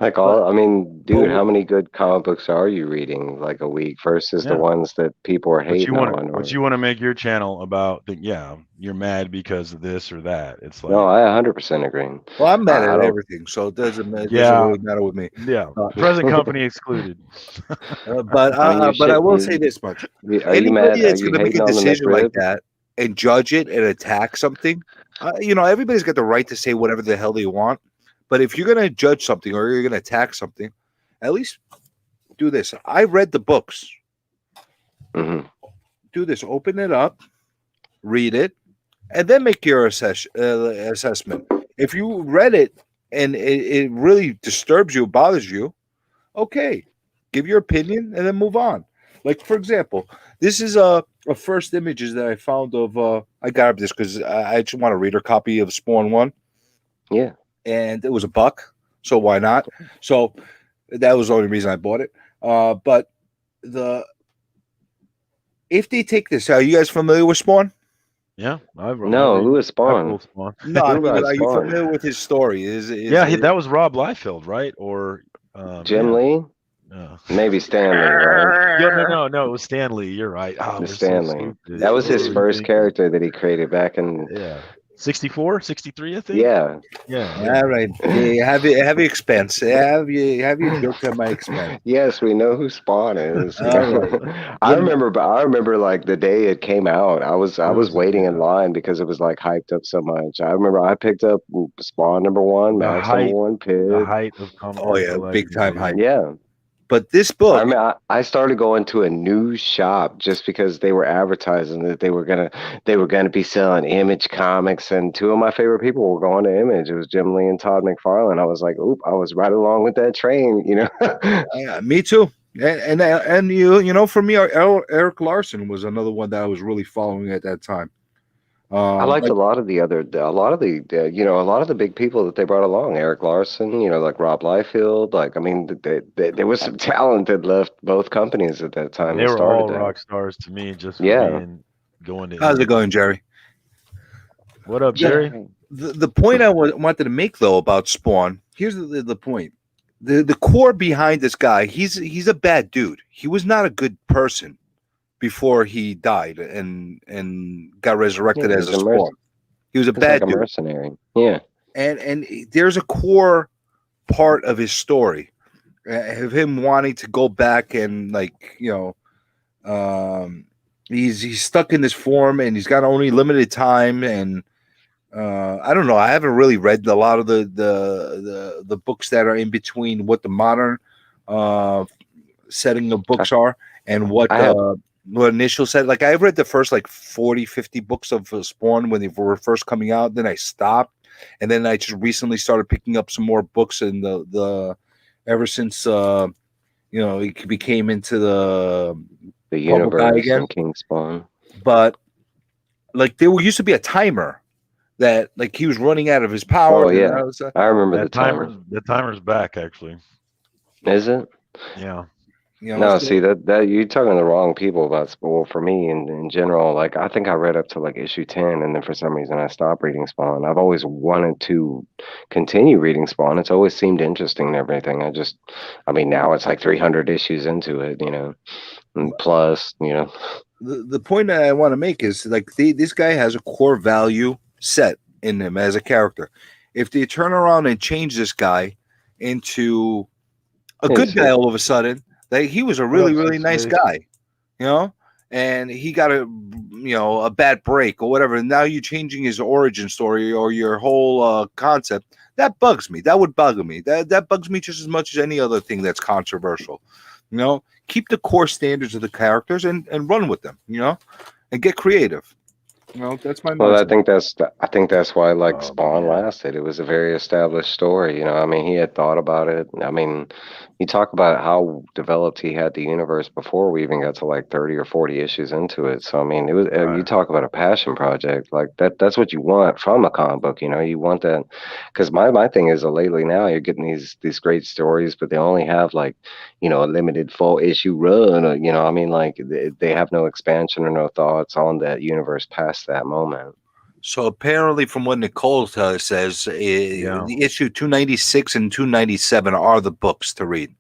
Like but all, I mean, dude, but how many good comic books are you reading like a week versus the Yeah. ones that people are But you hating want to, on? but Or you want to make your channel about the, yeah, you're mad because of this or that. It's no, like, I 100% agree. well, I'm mad I at don't. everything, so it doesn't yeah, really matter with me. yeah, Uh, present company excluded. I mean, you but I shit. will say this much: Are you mad? anybody Are that's you going to make a hating on the decision like McRib? that and judge it and attack something, you know, everybody's got the right to say whatever the hell they want. But if you're going to judge something or you're going to attack something, at least do this. I read the books. Hmm. Do this. Open it up, read it, and then make your assessment. If you read it and it really disturbs you, bothers you, okay, give your opinion and then move on. Like for example, this is a first images that I found of. I grabbed this because I just want a reader copy of Spawn One, Yeah. and it was $1, so why not? So that was the only reason I bought it. But the if they take this, are you guys familiar with Spawn? Yeah, I No, who is I Spawn? pulled Spawn. No, I Who mean, got are you Spawn? familiar with his story? Yeah, that was Rob Liefeld, right? Or Jim yeah. Lee? Maybe Stanley, right? Yo, no, it was Stanley. You're right. Oh, The we're so Stanley. stupid. That was What were his we first thinking? character that he created back in. Yeah. 64, 63, I think. Yeah. Yeah. All right. Yeah, have your expense. Have your joke at my expense. Yes, we know who Spawn is. You All right. know, I Yeah, remember, but I remember like the day it came out. I It was was, waiting in yeah, line because it was like hyped up so much. I remember I picked up Spawn #1, the Max #1, Pid. height of comic oh book yeah, big collecting, time dude. hype. Yeah. But this I book, mean, I started going to a new shop just because they were advertising that they were gonna be selling Image comics, and two of my favorite people were going to Image. It was Jim Lee and Todd McFarlane. I was like, oop, I was right along with that train, you know. me too. And you know, for me, Eric Larson was another one that I was really following at that time. I liked Like a lot of you know, a lot of the big people that they brought along. Eric Larson, you know, like Rob Liefeld. Like, I mean, there was some talent that left both companies at that time They and were started all that. rock stars to me just for Yeah. going to how's it Image. going, Jerry? What up, Yeah. Jerry? The point I wanted to make though about Spawn, here's the point. The core behind this guy, he's a bad dude. He was not a good person before he died and got resurrected Yeah, as he's a a Spawn. He was a he's like bad a dude. mercenary. Yeah. And there's a core part of his story of him wanting to go back and like he's stuck in this form and he's got only limited time and I don't know, I haven't really read a lot of the books that are in between what the modern setting of books are and I have what initial set. Like I read the first like 40-50 books of Spawn when they were first coming out, then I stopped, and then I just recently started picking up some more books in the ever since he became into the public eye universe again. and King Spawn. But like there used to be a timer that like he was running out of his power. Oh and yeah, I was, I remember the timer. The timer's back actually. Is it? Yeah. No, so- see that you're talking to the wrong people about well, for me in general, like I think I read up to like issue 10 and then for some reason I stopped reading Spawn. I've always wanted to continue reading Spawn. It's always seemed interesting and everything. I mean now it's like 300 issues into it, you know. And plus, you know. the point that I want to make is like this guy has a core value set in him as a character. If they turn around and change this guy into a good guy all of a sudden, like he was a really nice guy, you know, and he got a bad break or whatever. And now you're changing his origin story or your whole concept. that bugs me. That would bug me. That bugs me just as much as any other thing that's controversial. You know, keep the core standards of the characters and run with them. You know, and get creative. You know, that's my Well, mindset. I think that's why like Oh, Spawn man. lasted. It was a very established story, you know. I mean, he had thought about it. I mean, you talk about how developed he had the universe before we even got to like 30 or 40 issues into it. So I mean, it was you Right. talk about a passion project like that's what you want from a comic book, you know. You want that because my thing is lately now you're getting these great stories, but they only have like, you know, a limited full issue run, or, you know, I mean, like they have no expansion or no thoughts on that universe past that moment. So apparently, from what Nicole says, Yeah. the issue 296 and 297 are the books to read.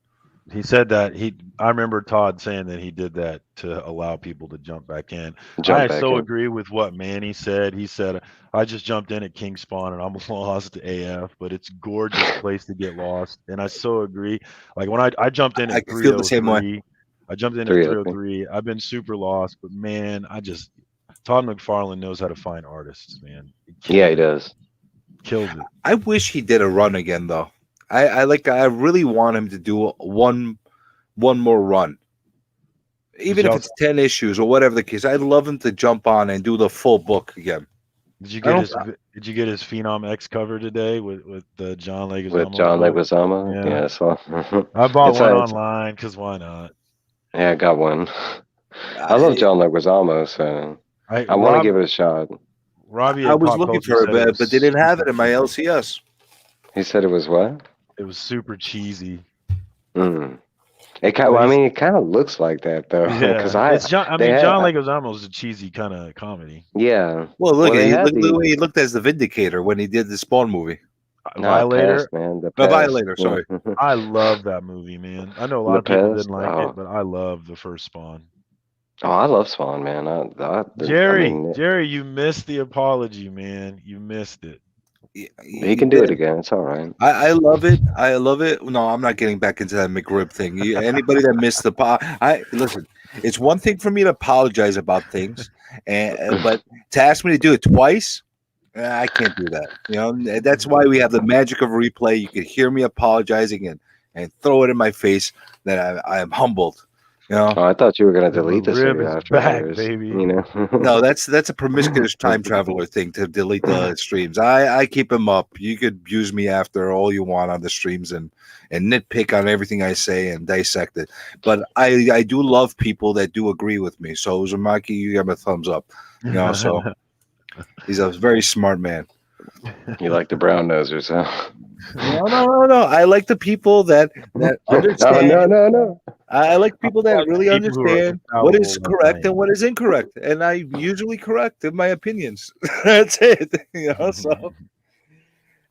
He said that I remember Todd saying that he did that to allow people to jump back in. Jump I back so in. agree with what Manny said. He said, I just jumped in at King Spawn and I'm lost AF, but it's a gorgeous place to get lost. And I so agree. Like when I jumped in I at can feel the same way. 303, I jumped in at 303. 303. I've been super lost, but man, Todd McFarlane knows how to find artists, man. Yeah, he does. Kills it. I wish he did a run again, though. I really want him to do one more run, even if y'all- it's 10 issues or whatever the case. I'd love him to jump on and do the full book again. Did you I get don't- did you get his Phenom X cover today with the John Leguizamo? With John book? Leguizamo. Yeah. Yeah, so I bought It's one a- online because why not? yeah, I got one. I love John Leguizamo, so I want to give it a shot. Robbie. I at was Pop looking Culture for said it, was but they didn't have it super in my cheesy. LCS. He said it was what? It was super cheesy. Mm. It kind. I mean, it kind of looks like that though, because Yeah, it's John. I they mean, had- John Leguizamo is a cheesy kind of comedy. yeah. Well, look, they had look the the way he looked as the Vindicator when he did the Spawn movie. Violator. Pest, man. The No, Pest. Violator, sorry. I love that movie, man. I know a lot The of people Pest, didn't like oh. it, but I love the first Spawn. Oh, I love Spawn, man. I Jerry, mean, Jerry, you missed the apology, man. You missed it. he can do it again. It's all right. I love it. I love it. No, I'm not getting back into that McRib thing. Anybody that missed the listen. It's one thing for me to apologize about things, but to ask me to do it twice, I can't do that. You know, that's why we have the magic of replay. You could hear me apologizing and throw it in my face that I am humbled. You know, Oh, I thought you were gonna delete the McRib series is afterwards. back, baby. You know. no, that's a promiscuous time traveler thing to delete the streams. I keep them up. You could use me after all you want on the streams and nitpick on everything I say and dissect it. But I do love people that do agree with me. So Uzumaki, you give him a thumbs up. You know, so he's a very smart man. You like the brown nosers, huh? No. I like the people that understand. No. I like people that really People who are understand what is infallible correct and and what is incorrect, and I usually correct in my opinions. That's it. You know. So,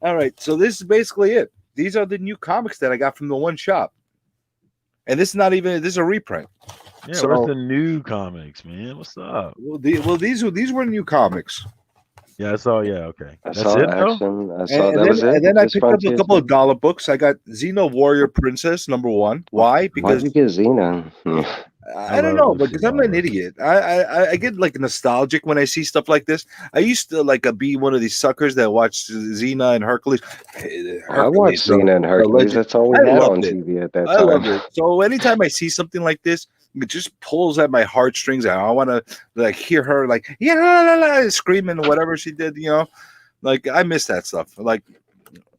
all right. So this is basically it. These are the new comics that I got from the one shop, and this is not even. This is a reprint. Yeah, So- where's the new comics, man? What's up? Well, these were new comics, Yeah, I saw. Yeah, okay. I That's saw it, though? action. I and, saw and that then, was it. and then I Just picked up a Frontiers, couple man. of dollar books. I got Xena Warrior Princess #1. Why? Why'd Because you get Xena? I don't love know, the because I'm an Xena. idiot. I get like nostalgic when I see stuff like this. I used to like be one of these suckers that watched Xena and Hercules. I watched Xena and Hercules. legend. That's all we I had on loved it. TV at that I time. love it. So anytime I see something like this, it just pulls at my heartstrings. I want to like hear her like yeah la, la, la, screaming whatever she did. You know, like I miss that stuff. Like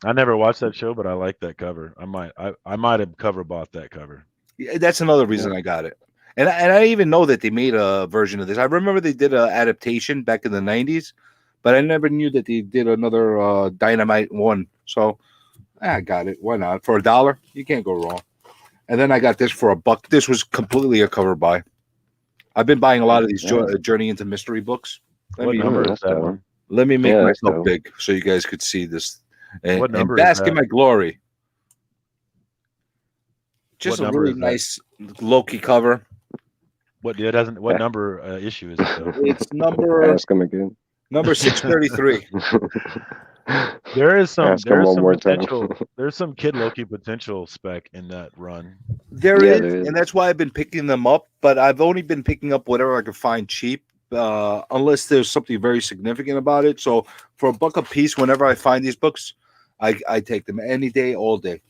I never watched that show, but I like that cover. I might have cover bought that cover. that's another reason I got it. And I even know that they made a version of this. I remember they did an adaptation back in the 90s, but I never knew that they did another Dynamite one. So I got it. Why not? For $1, you can't go wrong. And then I got this for $1. This was completely a cover buy. I've been buying a lot of these Journey into Mystery books. What number is that's that dope. one? Let me make Yeah, that's myself dope. big so you guys could see this and, What number and is bask in that? my glory. Just What a number really is that? nice Loki cover. What it doesn't? What number issue is it though? It's number Ask him again. 633. There is some. Ask him There's one some more time. potential. There's some Kid Loki potential spec in that run. There Yeah, is, there is. and that's why I've been picking them up. But I've only been picking up whatever I can find cheap, unless there's something very significant about it. So for $1 a piece, whenever I find these books, I take them any day, all day.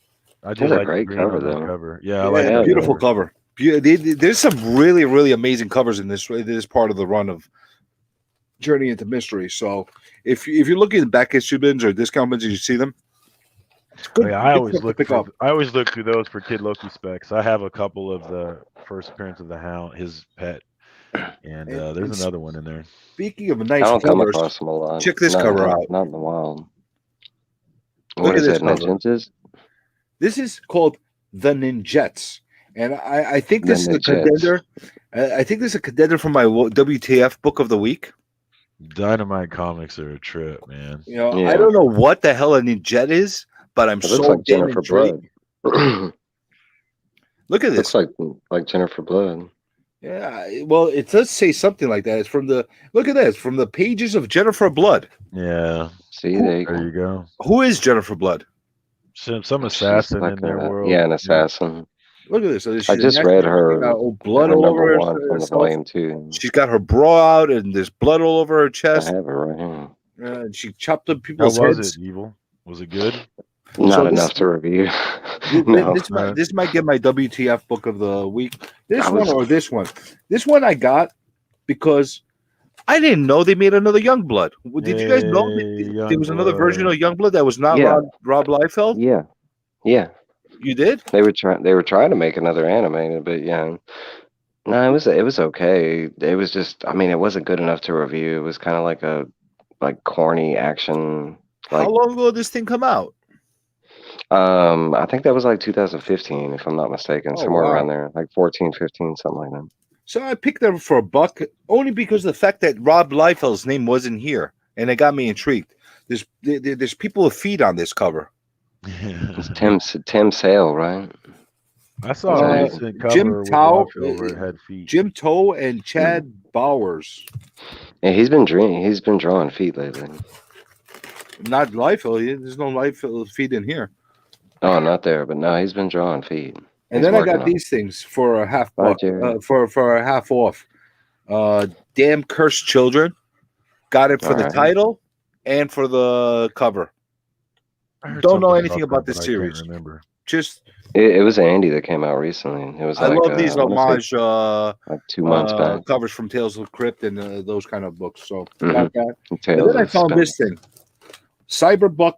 I do That's a like the great green cover, on that though. cover. Yeah, I Yeah, like that beautiful cover. cover. There's some really, really amazing covers in this part of the run of Journey into Mystery. So if you're looking at back issue bins or discount bins and you see them, it's good. Yeah, I good always stuff to look pick for up. I always look through those for Kid Loki specs. I have a couple of the first appearance of the Hound, his pet, and And there's another one in there. speaking of I nice don't come covers, across them a lot. check this Not, cover not, out. not in the wild. Look What at is this it? cover. Ninjas? This is called the Ninjets, and I think this The is a Ninjets. contender. I think this is a contender for my WTF book of the week. Dynamite comics are a trip, man. You know, I Yeah. don't know what the hell a Ninjet is, but I'm It looks so like damn Jennifer intrigued. Blood. Look at this. Looks like Jennifer Blood. Yeah, well, it does say something like that. It's from the look at this from the pages of Jennifer Blood. Yeah, See, there you there go. you go. Who is Jennifer Blood? Some She's assassin like in their world. yeah, an assassin. Look at this. So I she's just an read actress, her, got old blood her all number over one from the herself. volume 2. She's got her bra out, and there's blood all over her I chest. have it right here. And she chopped up How people's was heads. it, Evil? Was it good? Not So this- enough to review. Th- No. This might get my WTF book of the week. This I one was- or this one. This one I got because I didn't know they made another Youngblood. Did you guys know that there was another version of Youngblood that was not Yeah. Rob Liefeld? Yeah. You did? They were trying to make another animated, but yeah. No, it was okay. It was just, I mean, it wasn't good enough to review. It was kind of like a corny action. How long ago did this thing come out? I think that was like 2015, if I'm not mistaken, Oh, somewhere wow. around there, like 14, 15, something like that. So I picked them for $1 only because of the fact that Rob Liefeld's name wasn't here, and it got me intrigued. There's people with feet on this cover. It's Tim Sale, right? I saw a Uh, recent cover Jim with Tao- Liefeld where it had feet. Jim Toe and Chad Bowers. Yeah, he's been drawing feet lately. Not Liefeld. There's no Liefeld feet in here. Oh, not there, but no, he's been drawing feet. And He's then I working got on it. these things for a half Bye, buck, Jerry. for a half off. Damn Cursed Children. Got it for the Alright. title and for the cover. I heard Don't know something anything that, about this but I series. can't remember. Just It was Andy that came out recently. It was I like love these I wanna say homage like 2 months back. covers from Tales of the Crypt and those kind of books. So Mhm. got that. And Tales then I of found Spec- this thing, Cyberbuck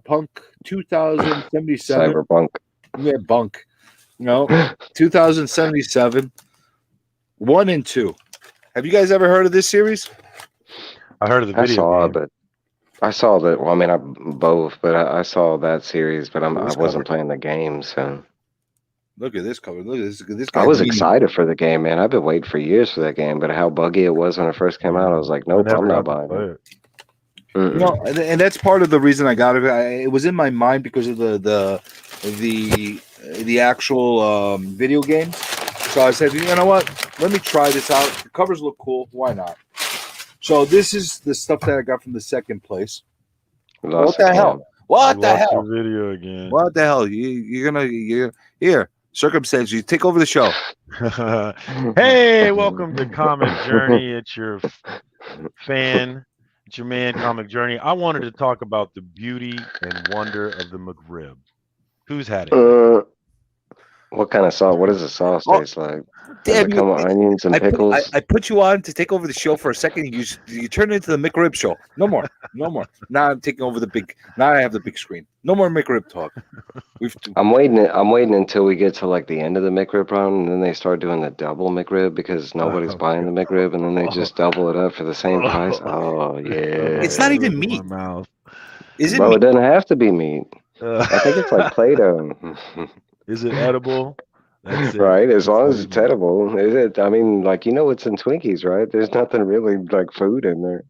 Punk 2077. Cyberpunk. Yeah, bunk. No, 2077. 1 and 2. Have you guys ever heard of this series? I heard of the I video saw game. it, but I saw that. Well, I mean, both, but I saw that series, but I This wasn't cover. playing the game, so Look at this cover. Look at this guy. I was beating- excited for the game, man. I've been waiting for years for that game, but how buggy it was when it first came out, I was like, I nope, never I'm not got to buying play it. it. Mm-mm. You know, and that's part of the reason I got it. It was in my mind because of the actual video game. So I said, you know what? Let me try this out. The covers look cool. Why not? So this is the stuff that I got from the second place. Lost What the it, hell? man. What I the lost hell? your video again. What the hell? You're here. Circumstance. You take over the show. Hey, welcome to Comic Journey. It's your fan. It's your man, Comic Journey. I wanted to talk about the beauty and wonder of the McRib. Who's had it? What kind of sauce? What does the sauce Oh, taste like? Damn Does it come with onions and pickles? I put you on to take over the show for a second. You turn it into the McRib show. No more. Now I'm taking over the big. Now I have the big screen. No more McRib talk. I'm waiting until we get to like the end of the McRib run, and then they start doing the double McRib because nobody's buying the McRib, and then they just double it up for the same price. Oh yeah, It's not even In meat. my mouth. Is it? bro. meat? It doesn't have to be meat. I think it's like Play-Doh, Is it edible? That's it. right? As long as It's it's edible. Is it? I mean, like what's in Twinkies, right? There's nothing really like food in there.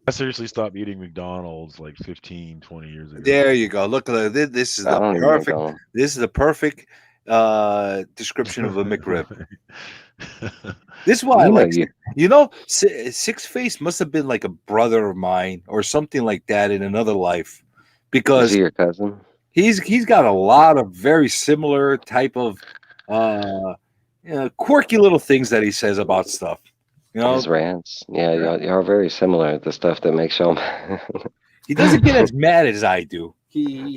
I seriously stopped eating McDonald's like 15, 20 years ago. There you go. Look at that. This is I the don't even perfect. know. This is the perfect description of a McRib. This is why I You know, like. You know, Six Face must have been like a brother of mine or something like that in another life, Is because he your cousin? he's got a lot of very similar type of quirky little things that he says about stuff. You know, His rants. Yeah, y'all are very similar. The stuff that makes y'all. he doesn't get as mad as I do.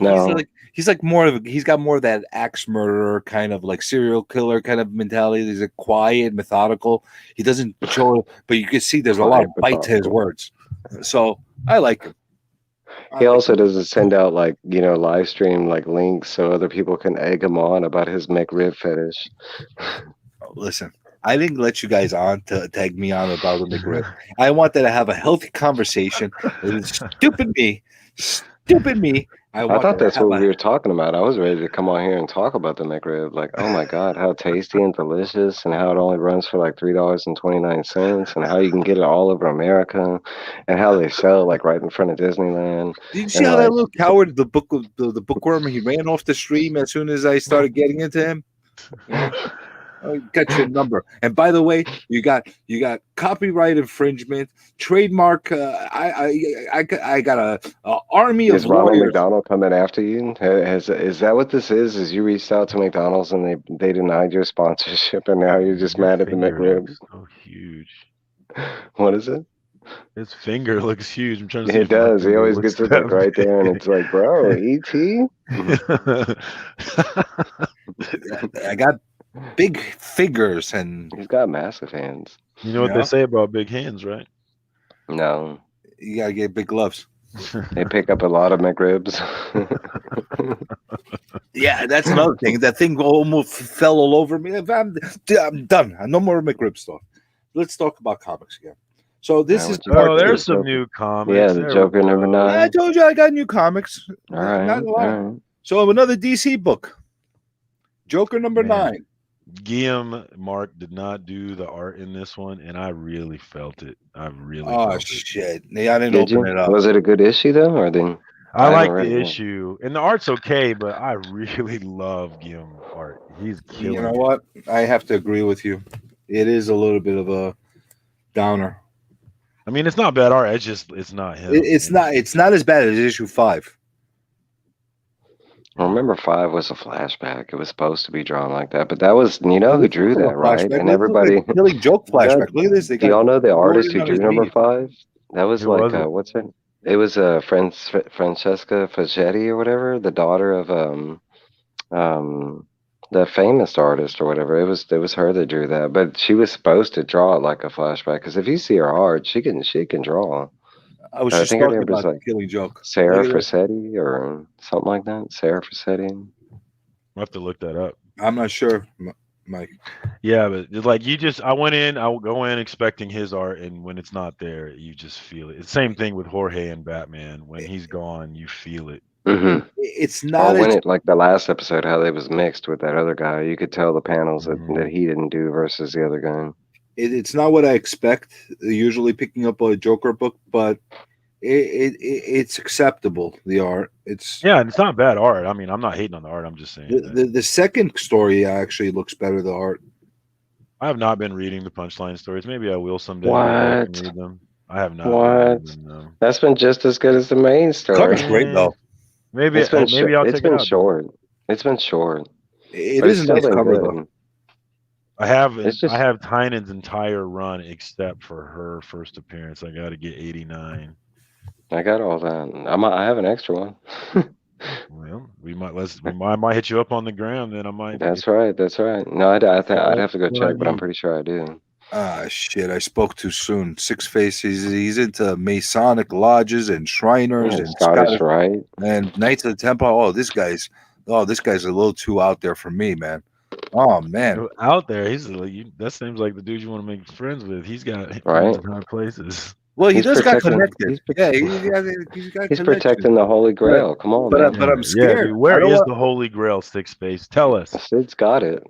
No. He's like more of he's got more of that axe murderer kind of like serial killer kind of mentality. He's a quiet, methodical. He doesn't show, but you can see there's a lot of Quiet, bite to his methodical. words. So I like him. He also doesn't send out like, live stream like links so other people can egg him on about his McRib fetish. Listen. I didn't let you guys on to tag me on about the McRib. I wanted to have a healthy conversation. Stupid me. I thought that's what we were talking about. I was ready to come on here and talk about the McRib. Like, oh my God, how tasty and delicious, and how it only runs for like $3.29, and how you can get it all over America, and how they sell it like right in front of Disneyland. Did you see how that little coward, the bookworm, he ran off the stream as soon as I started getting into him? I got your number. And by the way, you got copyright infringement, trademark. I got a army Is of Ronald lawyers. McDonald coming after you? Is that what this is? Is you reached out to McDonald's and they denied your sponsorship, and now you're just mad at the McRib? So huge. What is it? His finger looks huge. I'm trying to see. It does. He always gets it like right there, and it's like, bro, ET. I got big fingers, and He's got massive hands. You know what they say about big hands, right? No, you gotta get big gloves. they pick up a lot of McRibs. Yeah, that's another thing. That thing almost fell all over me. I'm done. No more McRib stuff. Let's talk about comics again. So this is oh, there's some new comics. Yeah, the Joker number 9. I told you I got new comics. All right, Not a lot. all right. So another DC book, Joker number 9. Guillaume Mark did not do the art in this one, and I really felt it. I really. Oh felt shit! Yeah, I didn't Did open you? it up. Was it a good issue though, or then? I I like haven't the read it. issue, and the art's okay, but I really love Guillaume art. He's killing. You know what? I have to agree with you. It is a little bit of a downer. I mean, it's not bad art. It's not him. It's not as bad as issue 5. I remember 5 was a flashback. It was supposed to be drawn like that, but that was who drew that, right? And everybody. Killing Joke flashback. Look at this. Do y'all know the artist who on drew his number knee. 5? That was Who like was it? what's her? It was Francesca Fagetti or whatever, the daughter of the famous artist or whatever. It was her that drew that, but she was supposed to draw it like a flashback. Because if you see her art, she can draw. I was I just think her talking name was about like Killing Joke. Sarah Look at this. Frasetti or something like that. Sarah Frasetti. I have to look that up. I'm not sure, Mike. Yeah, but it's like I will go in expecting his art, and when it's not there, you just feel it. It's the same thing with Jorge and Batman. When he's gone, you feel it. Mm-hmm. It's Or not when as it like the last episode, how they was mixed with that other guy, you could tell the panels Mhm. that he didn't do versus the other guy. it's not what I expect. Usually picking up a Joker book, but it's acceptable. The art. It's Yeah, and it's not bad art. I mean, I'm not hating on the art. I'm just saying. the second story actually looks better. The art. I have not been reading the Punchline stories. Maybe I will someday. What? I can read them. I have not. been What? reading them. That's been just as good as the main story. Cover's great though. Maybe It's been maybe I'll it's take been it out. short. It's been short. It But is it's a nice still been cover good. though. I have It's just- I have Tynan's entire run except for her first appearance. I got to get 89. I got all that. I have an extra one. Well, I might hit you up on the gram. Then I might. That's right. That's right. No, I'd have to go What I check, but I'm need. pretty sure I do. Ah, shit! I spoke too soon. Six Face. He's into Masonic lodges and Shriners Yeah, and Scottish Rite. and Knights of the Temple. Oh, this guy's a little too out there for me, man. Oh man, Out there, that seems like the dude you want to make friends with. He's got Right. friends in high places. well, he He's does got protecting- connected. he's Yeah, he's got He's connections. protecting the Holy Grail. Come on, But, man. but I'm Yeah, scared. dude, where I don't is want- the Holy Grail, Six Space? Tell us. Sid's got it.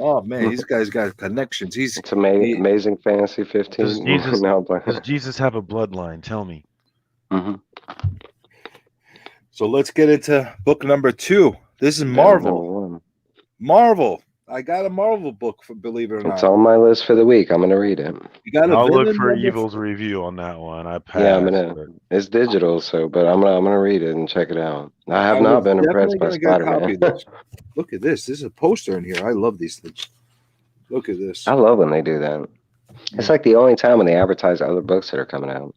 Oh man, these guys got connections. He's It's amazing Fantasy 15. Does Jesus- No, but- Does Jesus have a bloodline? Tell me. Mhm. so. Let's get into book number 2. This is Number Marvel. 1. Marvel. I got a Marvel book, believe it or It's not. on my list for the week. I'm gonna read it. You got a I'll look villain for number- Evil's review on that one. I passed. Yeah, I'm gonna. It's digital, so but I'm gonna read it and check it out. I have I not was been impressed definitely by gonna get a copy Spider-Man. of this. Look at this. This is a poster in here. I love these things. Look at this. I love when they do that. It's like the only time when they advertise other books that are coming out.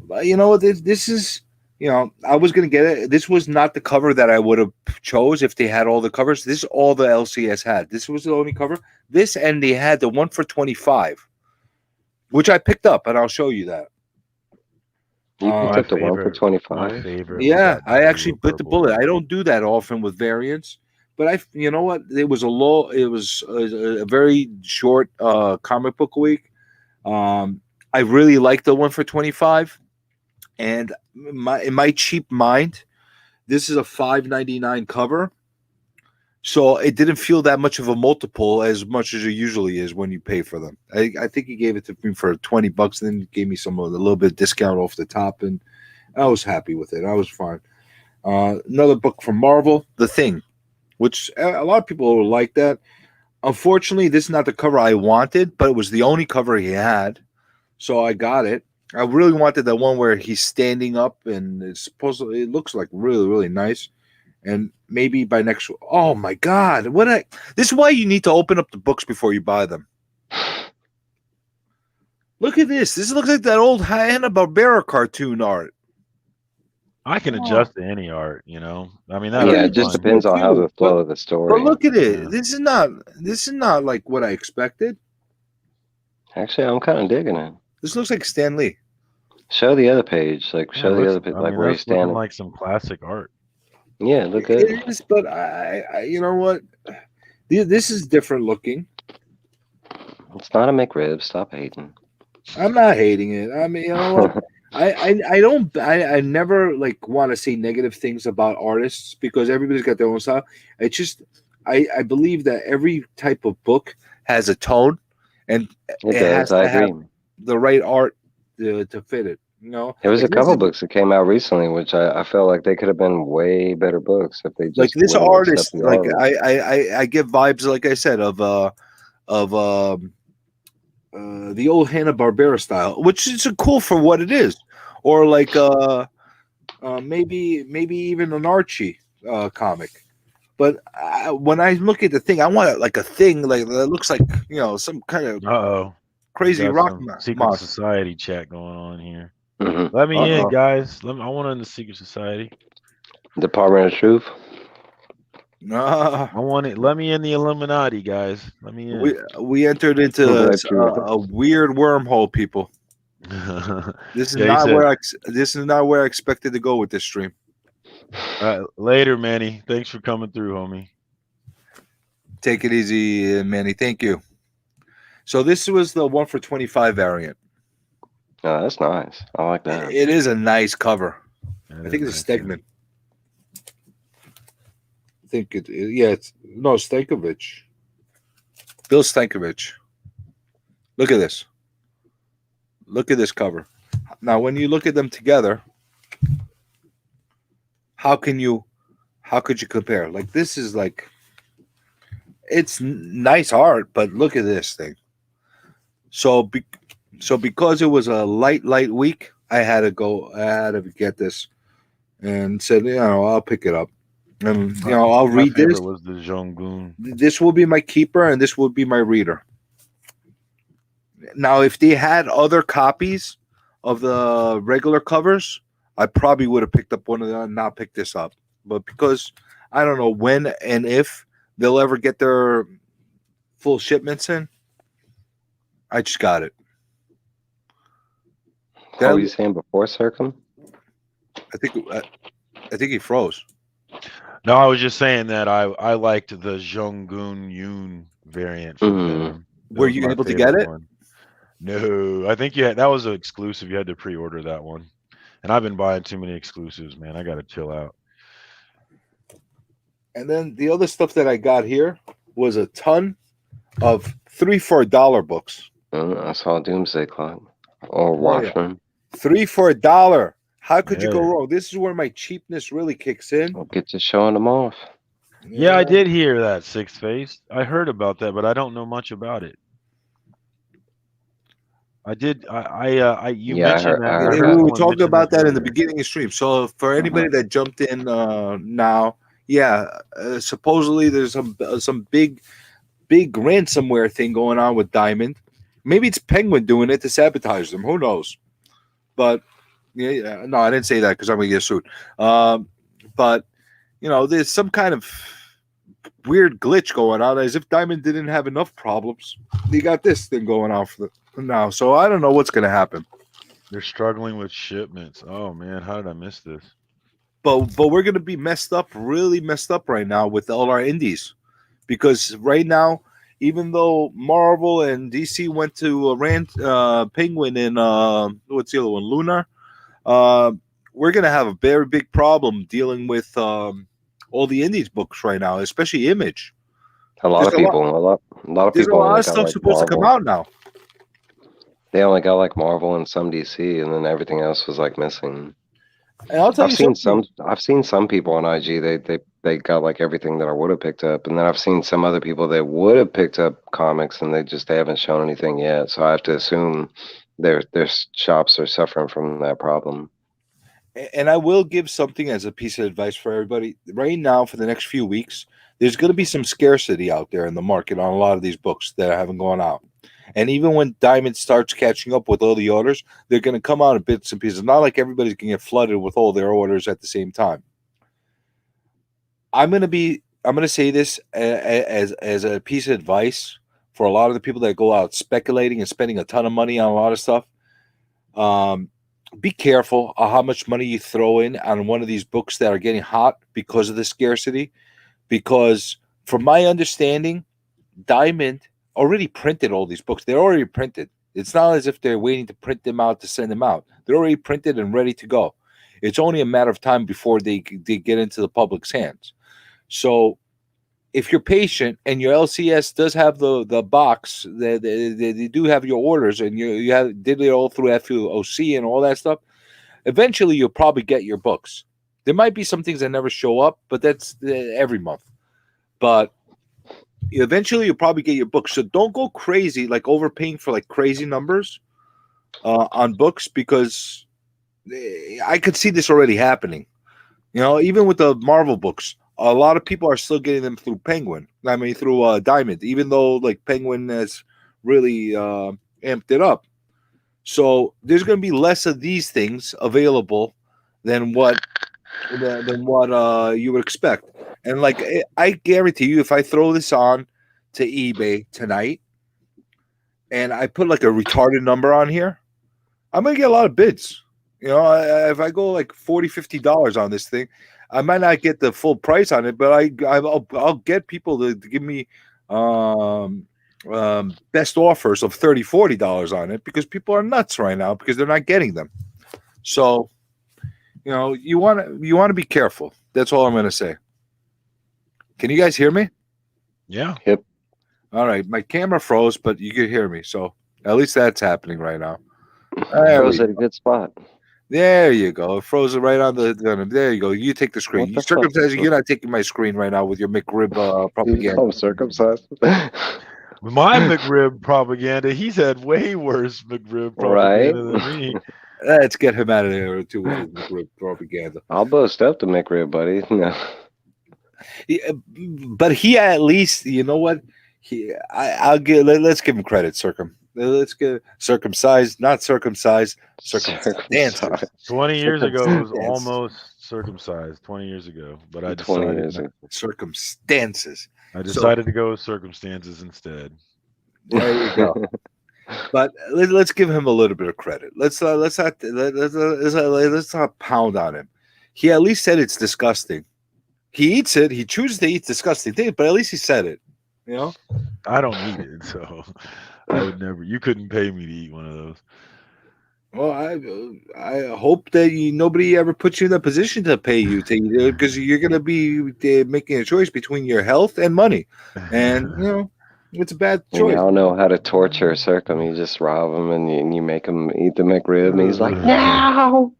But you know what? This is you know, I was gonna get it. This was not the cover that I would have chose if they had all the covers. This is all the LCS had. This was the only cover. This, and they had the one for 25, which I picked up, and I'll show you that. You picked My up the one for favorite. 25. My favorite. was Yeah, that I actually blue bit the purple. bullet. I don't do that often with variants, but you know what? It was a very short comic book week. I really liked the one for 25, and in my cheap mind, this is a $5.99 cover, so it didn't feel that much of a multiple as much as it usually is when you pay for them. I think he gave it to me for $20, and then gave me a little bit of discount off the top, and I was happy with it. I was fine. Another book from Marvel, The Thing, which a lot of people like that. Unfortunately, this is not the cover I wanted, but it was the only cover he had, so I got it. I really wanted the one where he's standing up, and it looks like really, really nice. And maybe by next, oh my God, this is why you need to open up the books before you buy them. Look at this. This looks like that old Hanna-Barbera cartoon art. I can adjust to any art, you know. I mean, Yeah, that Yeah, is it just fine. depends on how too, the flow of the story. But look at it. Yeah. This is not like what I expected. Actually, I'm kind of digging it. This looks like Stan Lee. Show the other page, like Yeah, show the looks- other page, I like mean, where he's that's looking standing. like some classic art. Yeah, look good. It is, but I you know what? This is different looking. It's not a McRib. Stop hating. I'm not hating it. I mean, you know what? I never like want to say negative things about artists because everybody's got their own style. It's just I believe that every type of book has a tone, and It has does. I to have agree. the right art to fit it. You know, There was a Like, this couple is- books that came out recently, which I felt like they could have been way better books if they just like this wouldn't accept artist. the Like art. I give vibes, like I said, of the old Hanna-Barbera style, which is cool for what it is, or like maybe even an Archie comic. But when I look at the thing, I want like a thing like that looks like some kind of Uh-oh. crazy Got rock some mo- secret monster. society chat going on here. Mhm. Let me in, Uh-oh. guys. I want in the secret society. Department of Truth. Nah, I want it. Let me in the Illuminati, guys. Let me in. we entered into Right, true. a weird wormhole, people. This is Yeah, he not said- where this is not where I expected to go with this stream. Later, Manny. Thanks for coming through, homie. Take it easy, Manny. Thank you. So this was the one for 25 variant. Oh, that's nice. I like that. It is a nice cover. That I think is it's a nice, yeah. Stegman. I think it's Stankovic. Bill Stankovic. Look at this. Look at this cover. Now, when you look at them together, how could you compare? Like this is like it's nice art, but look at this thing. So because it was a light week, I had to get this and said, I'll pick it up. And I'll My read favorite this. was the Jong-gun. This will be my keeper and this will be my reader. Now, if they had other copies of the regular covers, I probably would have picked up one of them and not picked this up. But because I don't know when and if they'll ever get their full shipments in, I just got it. What were you saying before, Circum? I think he froze. No, I was just saying that I liked the Jong-gun Yoon variant. From Mhm. Venom. That Were was you my able to favorite get it? one. No, I think that was an exclusive. You had to pre-order that one. And I've been buying too many exclusives, man. I got to chill out. And then the other stuff that I got here was a ton of 3 for $1 books. I saw Doomsday Clock or Oh, yeah. Watchmen. 3 for $1. How could you go Yeah. wrong? This is where my cheapness really kicks in. I'll get to showing them off. Yeah, I did hear that, Six Face. I heard about that, but I don't know much about it. I did. You Yeah, I mentioned heard- that. I I heard We heard about were someone talking mention about this that in the earlier. beginning of stream. So for anybody that jumped in now, yeah, supposedly there's some big ransomware thing going on with Diamond. Maybe it's Penguin doing it to sabotage them. Who knows? But Yeah, no, I didn't say that because I'm gonna get sued. But there's some kind of weird glitch going on, as if Diamond didn't have enough problems. They got this thing going on for now, so I don't know what's gonna happen. They're struggling with shipments. Oh man, how did I miss this? But we're gonna be really messed up right now with all our indies, because right now, even though Marvel and DC went to Penguin and what's the other one, Lunar, we're gonna have a very big problem dealing with all the indies books right now, especially Image. A lot of people, a lot of There's a people lot only of got stuff like supposed to come Marvel. out now. They only got like Marvel and some DC, and then everything else was like missing. And I'll tell I've you seen something. I've seen some people on IG. They got like everything that I would have picked up, and then I've seen some other people that would have picked up comics, and they haven't shown anything yet. So I have to assume their shops are suffering from that problem. And I will give something as a piece of advice for everybody. Right now, for the next few weeks, there's going to be some scarcity out there in the market on a lot of these books that haven't gone out. And even when Diamond starts catching up with all the orders, they're going to come out in bits and pieces. Not like everybody's going to get flooded with all their orders at the same time. I'm going to say this as a piece of advice for a lot of the people that go out speculating and spending a ton of money on a lot of stuff. Be careful of how much money you throw in on one of these books that are getting hot because of the scarcity. Because from my understanding, Diamond already printed all these books. They're already printed. It's not as if they're waiting to print them out to send them out. They're already printed and ready to go. It's only a matter of time before they get into the public's hands. So if you're patient and your LCS does have the box, they do have your orders, and you did it all through FOC and all that stuff, eventually you'll probably get your books. There might be some things that never show up, but that's every month. But eventually you'll probably get your books. So don't go crazy, like overpaying for like crazy numbers on books, because I could see this already happening. Even with the Marvel books, a lot of people are still getting them through Penguin. I mean, through Diamond, even though like Penguin has really amped it up. So there's going to be less of these things available than what you would expect. And like I guarantee you, if I throw this on to eBay tonight and I put like a retarded number on here, I'm going to get a lot of bids. If I go like $40-$50 on this thing, I might not get the full price on it, but I'll get people to give me best offers of $30-$40 on it, because people are nuts right now because they're not getting them. So you want to be careful. That's all I'm going to say. Can you guys hear me? Yeah. Yep. All right. My camera froze, but you can hear me. So at least that's happening right now. Froze at a good spot. There you go. It froze it right on the. There you go. You take the screen. What the Circumcised. fuck? You're not taking my screen right now with your McRib propaganda. I'm circumcised. My McRib propaganda, he's had way worse McRib propaganda than me. Let's get him out of there too with his McRib propaganda. I'll bust up the McRib, buddy. No. But he at least, you know what? I'll give. Let's give him credit, Let's get circumcised, not circumcised, circumcised. 20 years ago, it was almost circumcised. 20 years ago, but I decided circumstances. I decided to go with circumstances instead. There you go. But let's give him a little bit of credit. Let's not pound on him. He at least said it's disgusting. He eats it. He chooses to eat disgusting things, but at least he said it. I don't eat it, so I would never. You couldn't pay me to eat one of those. Well, I hope that nobody ever puts you in the position to pay you to eat it, because you're going to be making a choice between your health and money, and it's a bad choice. Y'all know how to torture Circum. You just rob him and you make him eat the McRib, and he's like, no.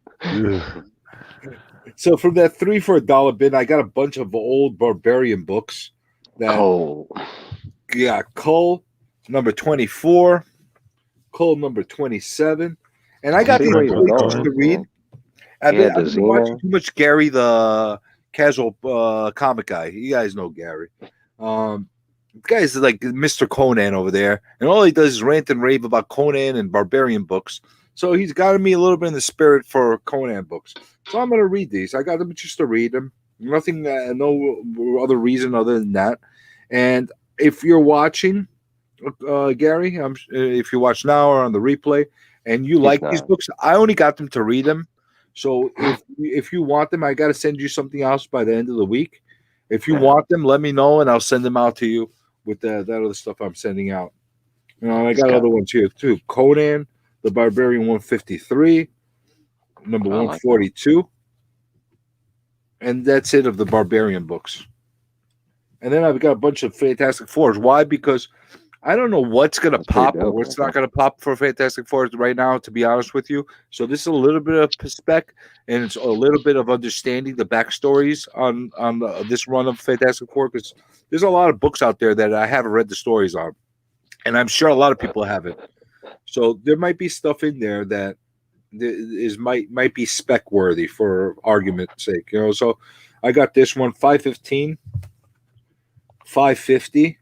So from that 3 for $1 bin, I got a bunch of old Barbarian books. Yeah, Cull number 24, Cull number 27, and I got these books to read. I've been watching too much Gary, the casual comic guy. You guys know Gary. The guy's like Mr. Conan over there, and all he does is rant and rave about Conan and Barbarian books. So he's gotten me a little bit in the spirit for Conan books. So I'm gonna read these. I got them just to read them. Nothing, no other reason other than that. And if you're watching, Gary, if you watch now or on the replay, and you like these not. books, I only got them to read them. So if you want them, I got to send you something else by the end of the week. If you Yeah. want them, let me know, and I'll send them out to you with that other stuff I'm sending out. You know, and I got Scott. other ones here too. Conan, the Barbarian 153, number I like 142. And that's it of the Barbarian books. And then I've got a bunch of Fantastic Fours. Why? Because I don't know what's going to That's pretty pop or dope, what's man. not going to pop for Fantastic Fours right now, to be honest with you. So this is a little bit of spec, and it's a little bit of understanding the backstories on this run of Fantastic Four, because there's a lot of books out there that I haven't read the stories on, and I'm sure a lot of people haven't. So there might be stuff in there that might be spec worthy for argument's sake, you know. So I got this one 515, 550,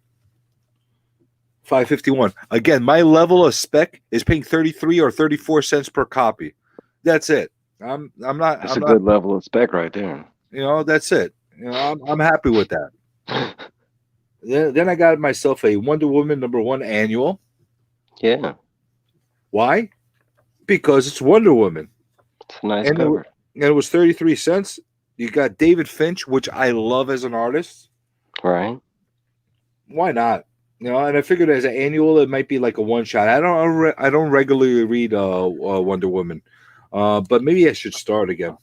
551. Again, my level of spec is paying 33 or 34 cents per copy. That's it. I'm not. That's I'm a not. good level of spec right there. You know, that's it. You know, I'm happy with that. Then I got myself a Wonder Woman #1 annual. Yeah, Why? Because it's Wonder Woman. it's a nice And it, cover. and it was 33 cents. You got David Finch, which I love as an artist. Right? Why not? You know, and I figured as an annual, it might be like a one shot. I don't regularly read Wonder Woman, but maybe I should start again.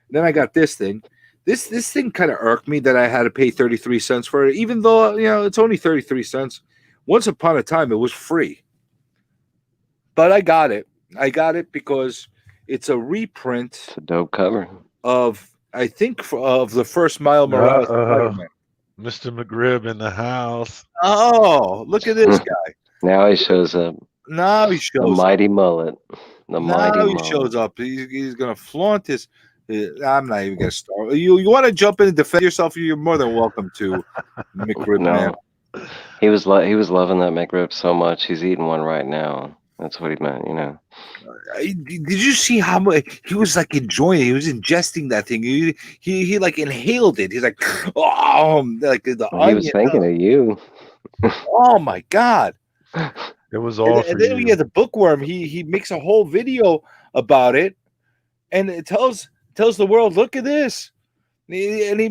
Then I got this thing. This thing kind of irked me that I had to pay 33 cents for it, even though it's only 33 cents. Once upon a time, it was free, but I got it. I got it because it's a reprint It's a dope cover. of, I think, of the first Miles Morales Spider-Man. Mr. McGrib in the house. Oh, look at this guy. Now he shows up. Now he The shows up. mighty mullet. The mighty Now he mullet. shows up. He's gonna flaunt his. I'm not even gonna start. You want to jump in and defend yourself? You're more than welcome to, McRib man. No, he was loving that McRib so much. He's eating one right now. That's what he meant, you know. Did you see how much he was like enjoying it? He was ingesting that thing. He like inhaled it. He's like, oh, like the Well, he was onion. thinking of you. Oh my god! It was all for And then you. we had the bookworm. He makes a whole video about it, and it tells the world, look at this. And he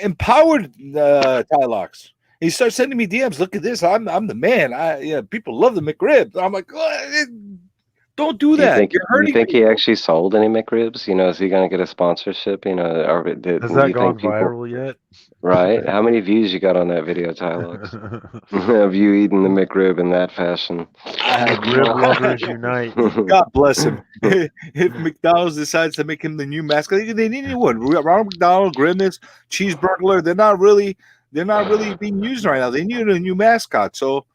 empowered Tylox. He starts sending me DMs. Look at this. I'm the man. People love the McRib. I'm like, don't do that. Do You're hurting you think me. he actually sold any McRibs? You know, is he going to get a sponsorship? You know, or Has do that you gone think people, viral yet? right? How many views you got on that video, Tylox? Of you eating the McRib in that fashion? McRib lovers unite. God bless him. If McDonald's decides to make him the new mascot, they need anyone. Ronald McDonald, Grimace, Cheeseburglar, they're not really being used right now. They need a new mascot. So,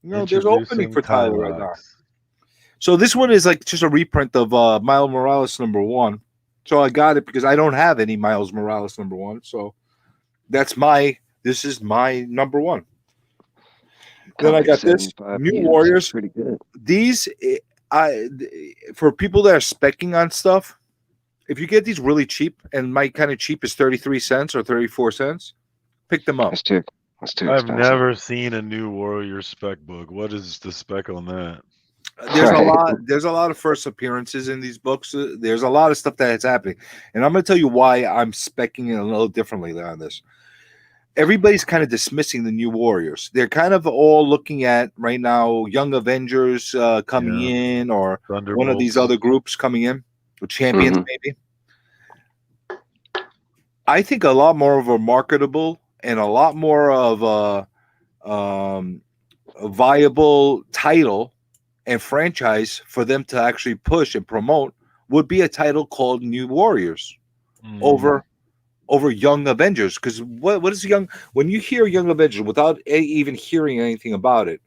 there's opening for Tyler right now. So this one is like just a reprint of Miles Morales #1. So I got it because I don't have any Miles Morales #1. So this is my #1. Then I got this 75 New views. Warriors. Pretty good. These, for people that are specking on stuff, if you get these really cheap, and my kind of cheap is 33 cents or 34 cents, pick them up. That's too I've expensive. never seen a New Warrior spec book. What is the spec on that? There's a lot of first appearances in these books. There's a lot of stuff that's happening, and I'm going to tell you why I'm specking it a little differently on this. Everybody's kind of dismissing the New Warriors. They're kind of all looking at right now Young Avengers coming in, or one of these Thunderbolts. other groups coming in, or Champions maybe. I think a lot more of a marketable and a lot more of a viable title and franchise for them to actually push and promote would be a title called New Warriors over Young Avengers. Because what is when you hear Young Avengers without even hearing anything about it,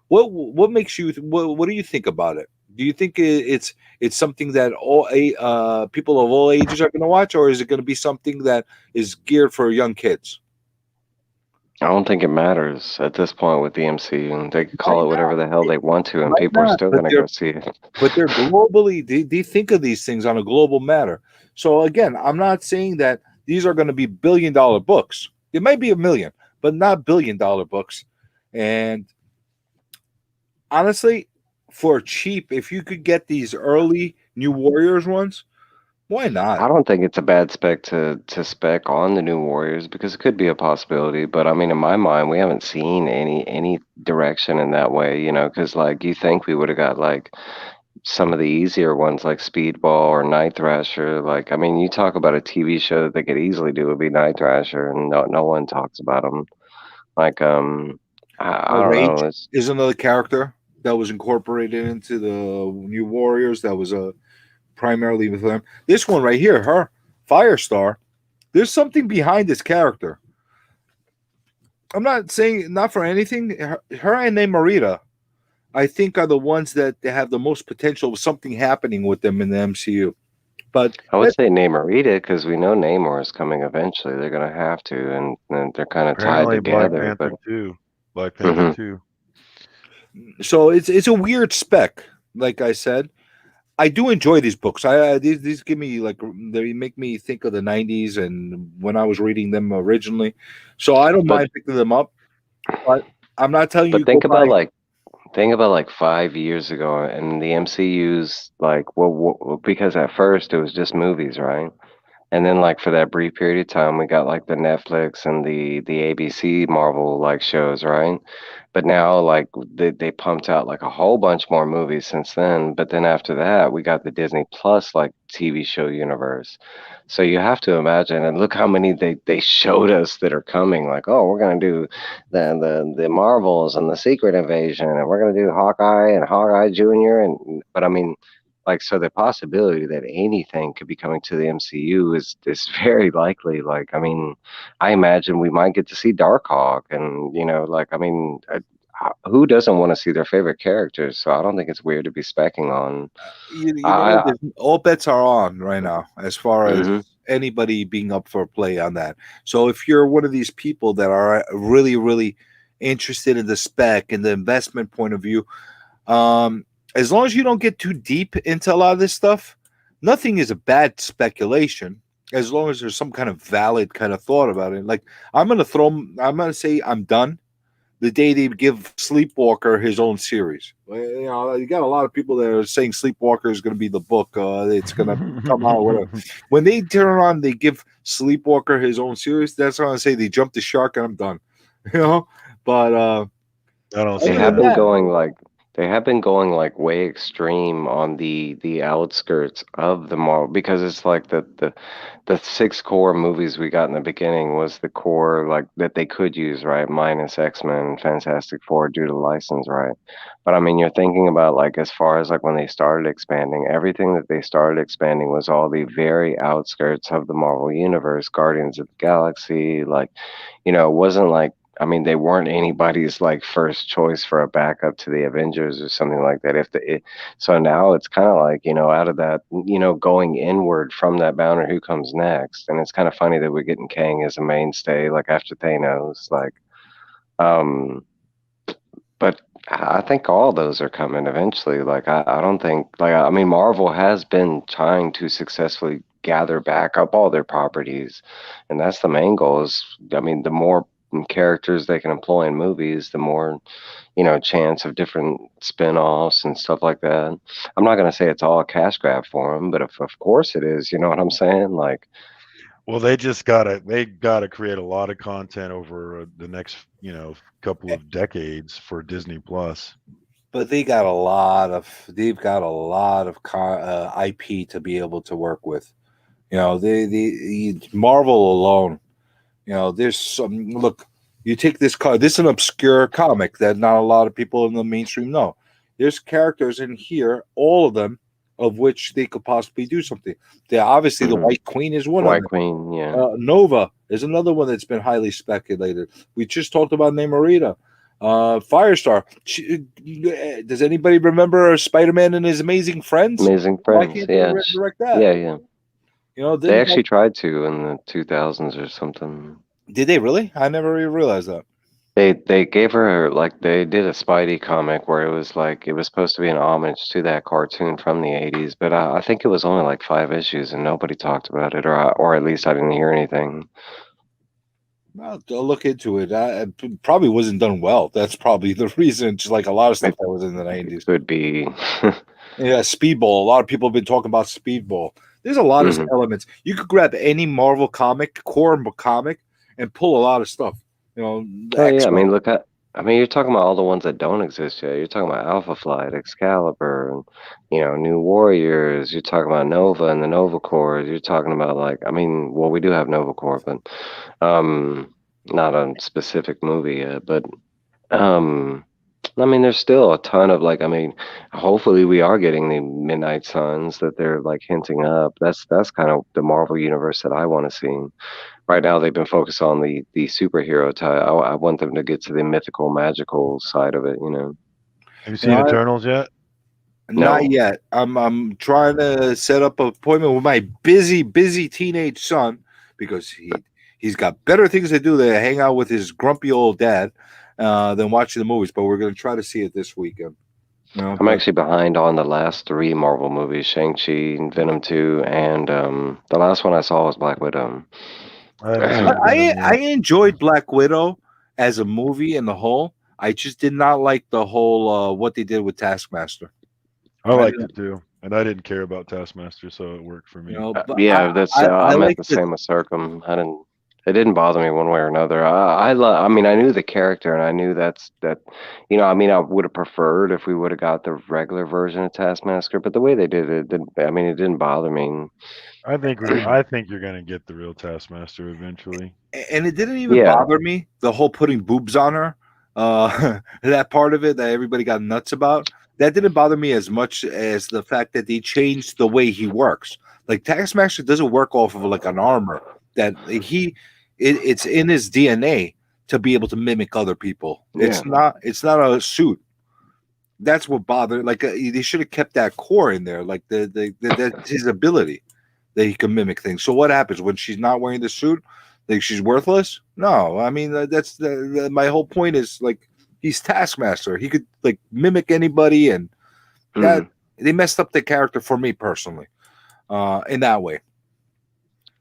what makes you what do you think about it? Do you think it's something that all people of all ages are going to watch, or is it going to be something that is geared for young kids? I don't think it matters at this point with the MCU. They could call Might it whatever the hell they want to, and Might people are not, still but going to go see it. they're globally. They think of these things on a global matter. So again, I'm not saying that these are going to be $1 billion books. It might be a million, but not $1 billion books. And honestly, for cheap, if you could get these early New Warriors ones, why not? I don't think it's a bad spec to spec on the New Warriors because it could be a possibility. But I mean, in my mind, we haven't seen any direction in that way, you know, because like you think we would have got like some of the easier ones like Speedball or Night Thrasher. Like, I mean, you talk about a TV show that they could easily do would be Night Thrasher, and no one talks about them. Like, I don't Rage know. It's is another character that was incorporated into the New Warriors. That was primarily with them. This one right here, her Firestar. There's something behind this character. I'm not saying not for anything. Her and Namorita, I think, are the ones that they have the most potential of something happening with them in the MCU. But I would say Namorita because we know Namor is coming eventually. They're gonna have to, and they're kind of tied Apparently, Black together. Panther But 2. Black Panther Mhm. 2. so it's a weird spec. Like I said, I do enjoy these books. These give me like they make me think of the '90s and when I was reading them originally. So I don't But- mind picking them up. But I'm not telling you. but think go about buy- like think about like 5 years ago and the MCU's like well because at first it was just movies, right? And then like for that brief period of time we got like the Netflix and the ABC Marvel like shows, right? But now like they pumped out like a whole bunch more movies since then. But then after that we got the Disney Plus like TV show universe. So you have to imagine and look how many they showed us that are coming. Like, oh, we're gonna do the Marvels and the Secret Invasion, and we're gonna do Hawkeye and Hawkeye Jr. And but I mean, like, so the possibility that anything could be coming to the MCU is very likely. Like, I mean, I imagine we might get to see Darkhawk, and you know, like, I mean, who doesn't want to see their favorite characters? So I don't think it's weird to be specking on. you know, I- all bets are on right now as far as Mhm. anybody being up for a play on that. So if you're one of these people that are really, really interested in the spec and the investment point of view, as long as you don't get too deep into a lot of this stuff, nothing is a bad speculation. As long as there's some kind of valid kind of thought about it. Like I'm gonna say I'm done the day they give Sleepwalker his own series. Well, you know, you got a lot of people that are saying Sleepwalker is going to be the book. It's going to come out, whatever. When they turn on, they give Sleepwalker his own series. That's when I say they jumped the shark and I'm done. You know, but I don't see They Other have than been that- going like they have been going like way extreme on the outskirts of the Marvel because it's like the 6 core movies we got in the beginning was the core like that they could use, right? Minus X-Men and Fantastic Four due to license, right? But I mean you're thinking about like as far as like when they started expanding, everything that they started expanding was all the very outskirts of the Marvel universe, Guardians of the Galaxy, like you know, it wasn't like I mean, they weren't anybody's like first choice for a backup to the Avengers or something like that. So now it's kind of like you know, out of that, you know, going inward from that boundary, who comes next? And it's kind of funny that we're getting Kang as a mainstay, like after Thanos, like, but I think all those are coming eventually. Like, I don't think like I mean, Marvel has been trying to successfully gather back up all their properties, and that's the main goal. Is I mean, the more characters they can employ in movies, the more, you know, chance of different spin-offs and stuff like that. I'm not going to say it's all a cash grab for them, but of course it is. You know what I'm saying? Like, Well, they gotta create a lot of content over the next, you know, couple of decades for Disney Plus. but they've got a lot of IP to be able to work with. You know, Marvel alone. You know, there's some look. You take this this is an obscure comic that not a lot of people in the mainstream know. There's characters in here, all of them, of which they could possibly do something. Obviously, the Mhm. White Queen is one of White them. Queen, yeah. Nova is another one that's been highly speculated. We just talked about Namorita. Firestar. Does anybody remember Spider-Man and his Amazing Friends? Amazing Why Friends, can't they yeah. resurrect that? Yeah. You know, They actually tried to in the 2000s or something. did they really? I never even realized that. They gave her like they did a Spidey comic where it was like it was supposed to be an homage to that cartoon from the 80s, but I think it was only like 5 issues and nobody talked about it, or at least I didn't hear anything. I'll look into it. It probably wasn't done well. That's probably the reason. Just like a lot of stuff It that was in the 90s. could be. Yeah, Speedball. A lot of people have been talking about Speedball. There's a lot of Mhm. elements. You could grab any Marvel comic, core comic, and pull a lot of stuff. You know, the Oh yeah, I X-Men. mean, look at. I mean, you're talking about all the ones that don't exist yet. You're talking about Alpha Flight, Excalibur, and New Warriors. You're talking about Nova and the Nova Corps. You're talking about like, I mean, well, we do have Nova Corps, but not a specific movie yet. But I mean, there's still a ton of like, I mean, hopefully we are getting the Midnight Suns that they're like hinting up. That's kind of the Marvel universe that I want to see. Right now they've been focused on the superhero type. I want them to get to the mythical, magical side of it. Have you You seen know, Eternals yet? Not No. yet. I'm trying to set up an appointment with my busy teenage son because he's got better things to do than hang out with his grumpy old dad than watching the movies. But we're gonna try to see it this weekend. I'm But actually behind on the last three Marvel movies: Shang-Chi, Venom 2, and the last one I saw was Black Widow. I haven't I- seen I Venom I yet. enjoyed Black Widow as a movie in the whole. I just did not like the whole what they did with Taskmaster. I liked didn't- it too, and I didn't care about Taskmaster, so it worked for me. You know, but Yeah, that's I I'm at like the same with Circum. I didn't. It didn't bother me one way or another. I mean, I knew the character, and I knew that. I mean, I would have preferred if we would have got the regular version of Taskmaster, but the way they did it, I mean, it didn't bother me. I think you're gonna get the real Taskmaster eventually. and it didn't even Yeah. bother me the whole putting boobs on her that part of it that everybody got nuts about. That didn't bother me as much as the fact that they changed the way he works. Like Taskmaster doesn't work off of like an armor that it's in his DNA to be able to mimic other people. It's not a suit. That's what bothered. Like they should have kept that core in there. Like that's his ability that he can mimic things. So what happens when she's not wearing the suit? Like she's worthless? No, I mean that's my whole point is like he's Taskmaster. He could like mimic anybody, and that they messed up the character for me personally, in that way.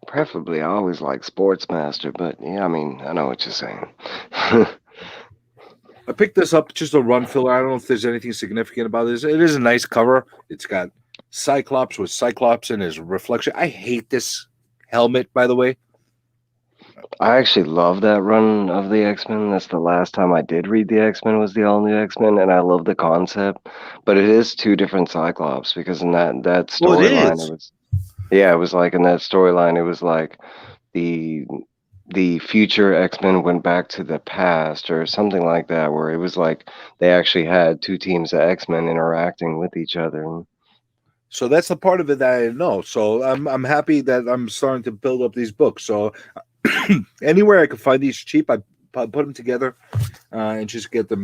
Preferably, I always like Sportsmaster, but yeah, I mean, I know what you're saying. I picked this up just a run filler. I don't know if there's anything significant about this. It is a nice cover. It's got Cyclops with Cyclops in his reflection. I hate this helmet, by the way. I actually love that run of the X-Men. That's the last time I did read the X-Men was the all new X-Men, and I love the concept. But it is two different Cyclops because in that Well, it storyline is. it was it was like in that storyline it was like the future X-Men went back to the past or something like that, where it was like they actually had two teams of X-Men interacting with each other. So that's the part of it that I didn't know. So I'm happy that I'm starting to build up these books. So anywhere I can find these cheap, I put them together and just get them.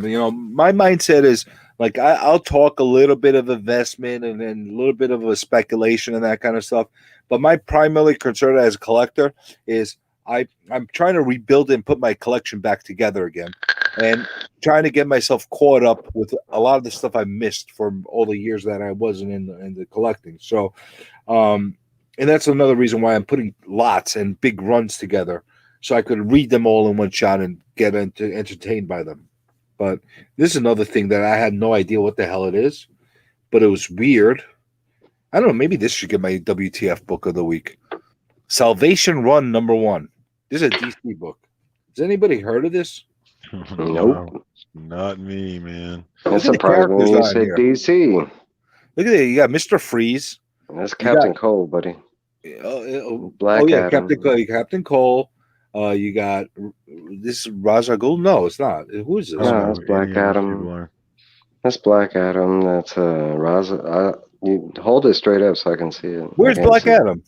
My mindset is like I'll talk a little bit of investment and then a little bit of a speculation and that kind of stuff. But my primary concern as a collector is I'm trying to rebuild and put my collection back together again, and trying to get myself caught up with a lot of the stuff I missed from all the years that I wasn't in the collecting. So, and that's another reason why I'm putting lots and big runs together, so I could read them all in one shot and get entertained by them. But this is another thing that I had no idea what the hell it is, but it was weird. I don't know. Maybe this should get my WTF book of the week. Salvation Run #1. This is a DC book. Has anybody heard of this? Nope. No, not me, man. It Look at the surprised me when you characters on said here. DC. Look at that. You got Mr. Freeze. That's Captain Cole, buddy. Black Adam. Captain Cole. You got this is Ra's al Ghul. No, it's not. Who is this? I don't No, know that's who Black any of these Adam. people are. That's Black Adam. That's Raza. You hold it straight up so I can see it. Where's I can't Black see it. Adam?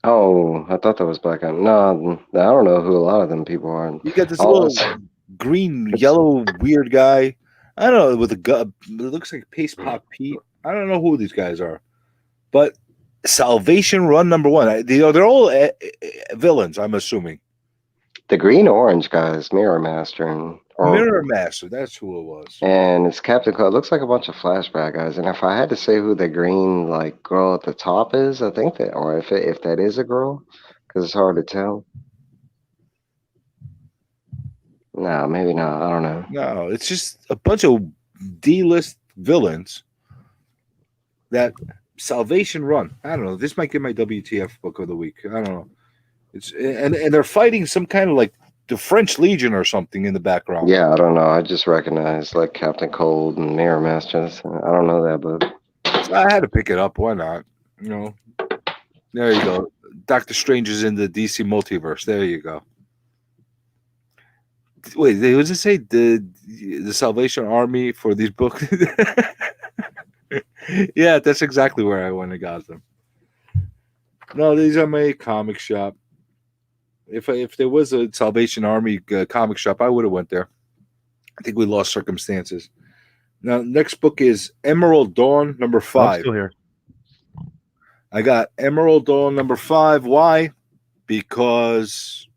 Oh, I thought that was Black Adam. No, I don't know who a lot of them people are. You got this All little green, yellow, weird guy. I don't know with a gun. It looks like Pace Pop Pete. I don't know who these guys are, but Salvation Run #1. They're all villains. I'm assuming. The green orange guy is Mirror Master, Mirror Master, that's who it was. and it's Captain Cold. It looks like a bunch of flashback guys. And if I had to say who the green like girl at the top is, I think that, or if that is a girl, because it's hard to tell. No, maybe not. I don't know. No, it's just a bunch of D-list villains that Salvation Run. I don't know. This might get my WTF book of the week. I don't know. It's and they're fighting some kind of like the French Legion or something in the background. Yeah, I don't know. I just recognize like Captain Cold and Mirror Masters. I don't know that book. So I had to pick it up. Why not? You know. There you go. Doctor Strange is in the DC multiverse. There you go. Wait, what does it say? The Salvation Army for these books? Yeah, that's exactly where I went and got them. No, these are my comic shop. If there was a Salvation Army comic shop, I would have went there. I think we lost circumstances. Now, next book is Emerald Dawn number 5. I'm still here. I got Emerald Dawn number 5. Why? Because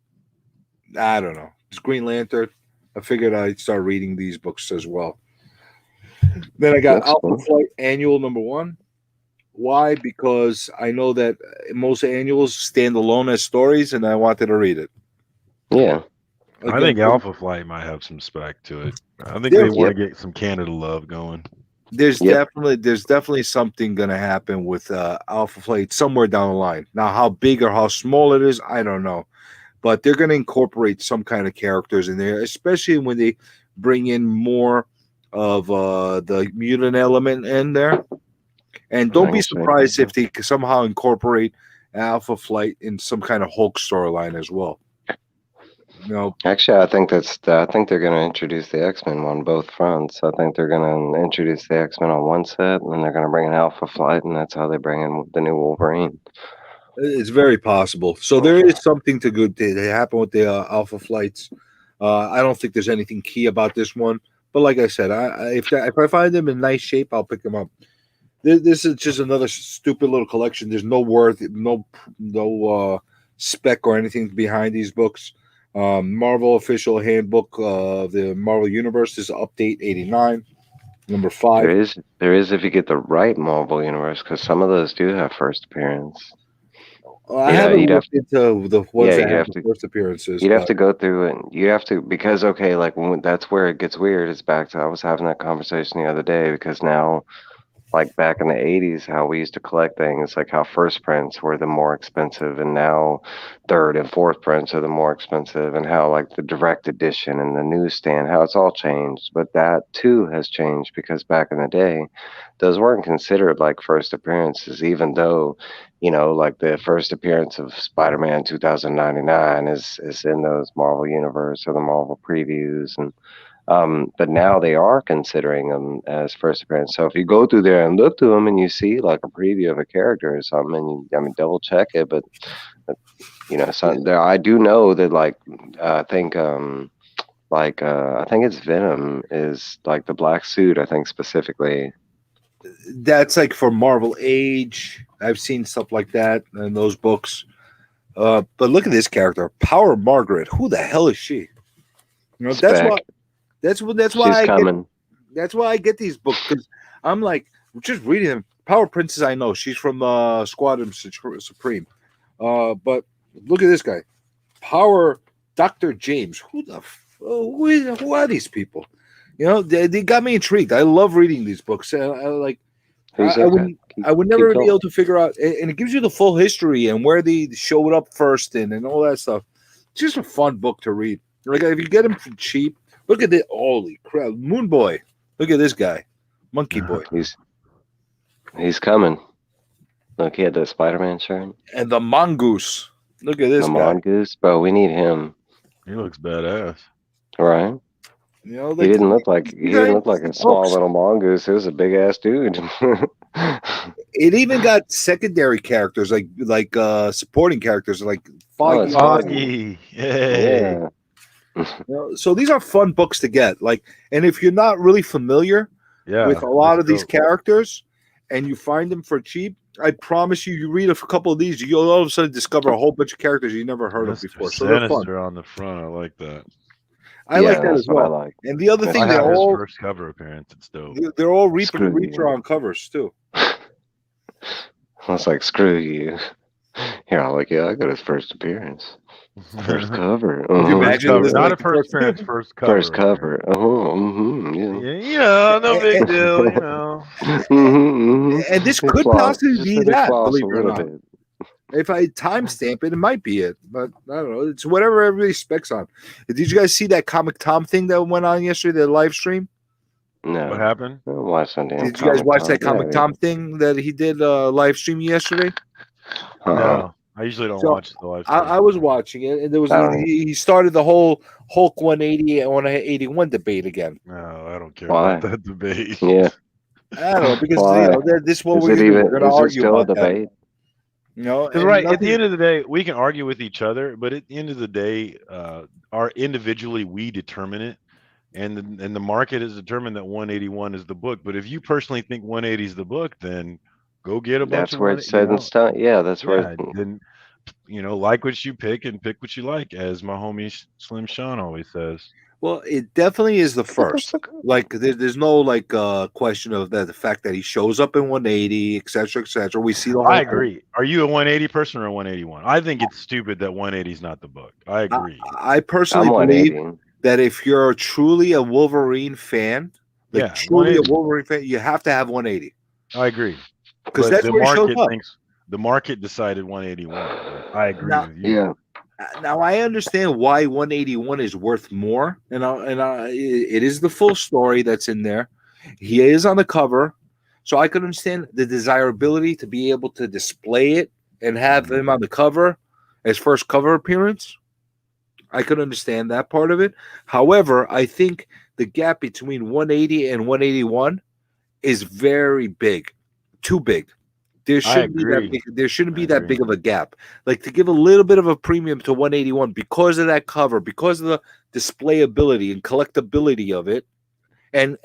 I don't know. It's Green Lantern. I figured I'd start reading these books as well. Then I got That's Alpha cool. Flight Annual number 1. Why? Because I know that most annuals stand alone as stories, and I wanted to read it. Yeah. I think Alpha Flight might have some spec to it. I think Yeah, they want to get some Canada love going. There's Yep. definitely something going to happen with Alpha Flight somewhere down the line. Now, how big or how small it is, I don't know, but they're going to incorporate some kind of characters in there, especially when they bring in more of the mutant element in there. And don't be Nice, right. surprised if they somehow incorporate Alpha Flight in some kind of Hulk storyline as well. You know, Actually, I think I think they're going to introduce the X-Men on both fronts. I think they're going to introduce the X-Men on one set, and then they're going to bring in Alpha Flight, and that's how they bring in the new Wolverine. it's very possible. So there is something to happen with the Alpha Flights. I don't think there's anything key about this one, but like I said, if I find them in nice shape, I'll pick them up. This is just another stupid little collection. There's no worth, no spec or anything behind these books. Marvel official handbook of the Marvel Universe is update 89, number 5. There is if you get the right Marvel Universe, because some of those do have first appearance. I Yeah, haven't you'd looked into the ones Yeah, that you'd have have the to- first appearances. You'd have but- to go through it. You have to, because okay, like that's where it gets weird. It's back to I was having that conversation the other day, because now, like back in the 80s, how we used to collect things, like how first prints were the more expensive, and now third and fourth prints are the more expensive, and how like the direct edition and the newsstand, how it's all changed. But that too has changed, because back in the day, those weren't considered like first appearances, even though, you know, like the first appearance of Spider-Man 2099 is in those Marvel Universe or the Marvel previews, and but now they are considering them as first appearance. So if you go through there and look to them and you see like a preview of a character or something, and double check it. But you know, there I do know that like I think I think it's Venom is like the black suit. I think specifically. That's like for Marvel Age. I've seen stuff like that in those books. But look at this character, Power Margaret. Who the hell is she? You know, that's Spec. why. That's She's why coming. that's why I get these books, because I'm like just reading them. Power Princess, I know she's from Squadron Supreme. But look at this guy, Power Dr. James. Who are these people? You know, they got me intrigued. I love reading these books. I like. Who's I that wouldn't. guy? I would never be going. able to figure out, and it gives you the full history and where they showed up first and all that stuff. It's just a fun book to read. Like if you get them for cheap, look at it. Holy crap, Moon Boy! Look at this guy, Monkey Boy, He's coming. Look, he had the Spider-Man shirt. and the Mongoose. Look at this The guy. Mongoose, bro. We need him, He looks badass. right? You know, He like, didn't look like a Folks. small little mongoose. It was a big ass dude. it even got secondary characters, like supporting characters, like Foggy. it's Foggy. Hey. yeah. You know, so these are fun books to get. Like, and if you're not really familiar Yeah. with a lot of these cool. characters, and you find them for cheap, I promise you, you read a couple of these, you'll all of a sudden discover a whole bunch of characters you never heard of Mr. before. So they're fun. Sinister on the front. I like that. I like that that's as what I well. like. And the other I thing, I they're have his all first cover appearance. It's dope. they're all Reaper Screw you. on covers too. I was like, screw you. Here, I'm like, yeah, I got his first appearance. First cover. Could you Uh-huh. imagine cover. this, Not like, a first appearance, first cover. First cover. Yeah. Yeah, you know, no big deal, you know. And this It could flops, possibly just be a bit that, flops believe a it or little not. bit. If I timestamp it, it might be it, but I don't know. It's whatever everybody specs on. Did you guys see that Comic Tom thing that went on yesterday, the live stream? No. What happened? I watched that damn Did you guys Comic watch Con. that Comic Yeah, Tom thing that he did live stream yesterday? Uh-uh. No, I usually don't So, watch the live. I was watching it, and there was I don't he started the whole Hulk 180 and 181 debate again. No, I don't care Why? about that debate. Yeah. I don't know because Why? this is what Is we're it gonna do. even? We're gonna Is it argue still a about that. debate? You know, Because and right at nothing- the end of the day, we can argue with each other, but at the end of the day, our individually we determine it, and the market has determined that 181 is the book. But if you personally think 180 is the book, then go get a bunch That's of where it's set in stone. Yeah, that's where. then like what you pick and pick what you like, as my homie Slim Sean always says. well, it definitely is the first. Like there's no like question of that the fact that he shows up in 180, etc., etc. We see the whole I agree. Are you a 180 person or a 181? I think it's stupid that 180 is not the book. I agree. I I'm personally believe 180. that if you're truly a Wolverine fan, like Yeah, truly a 180. Wolverine fan, you have to have 180 I agree. because But that's the where he shows market up. thinks the market decided 181. I agree Now- with you. Yeah. Now I understand why 181 is worth more, and it is the full story that's in there. He is on the cover, so I could understand the desirability to be able to display it and have him on the cover as first cover appearance. I could understand that part of it. However, I think the gap between 180 and 181 is very big, too big. There shouldn't be that agree. big, there shouldn't be I that agree. big of a gap. Like to give a little bit of a premium to 181 because of that cover, because of the displayability and collectability of it, and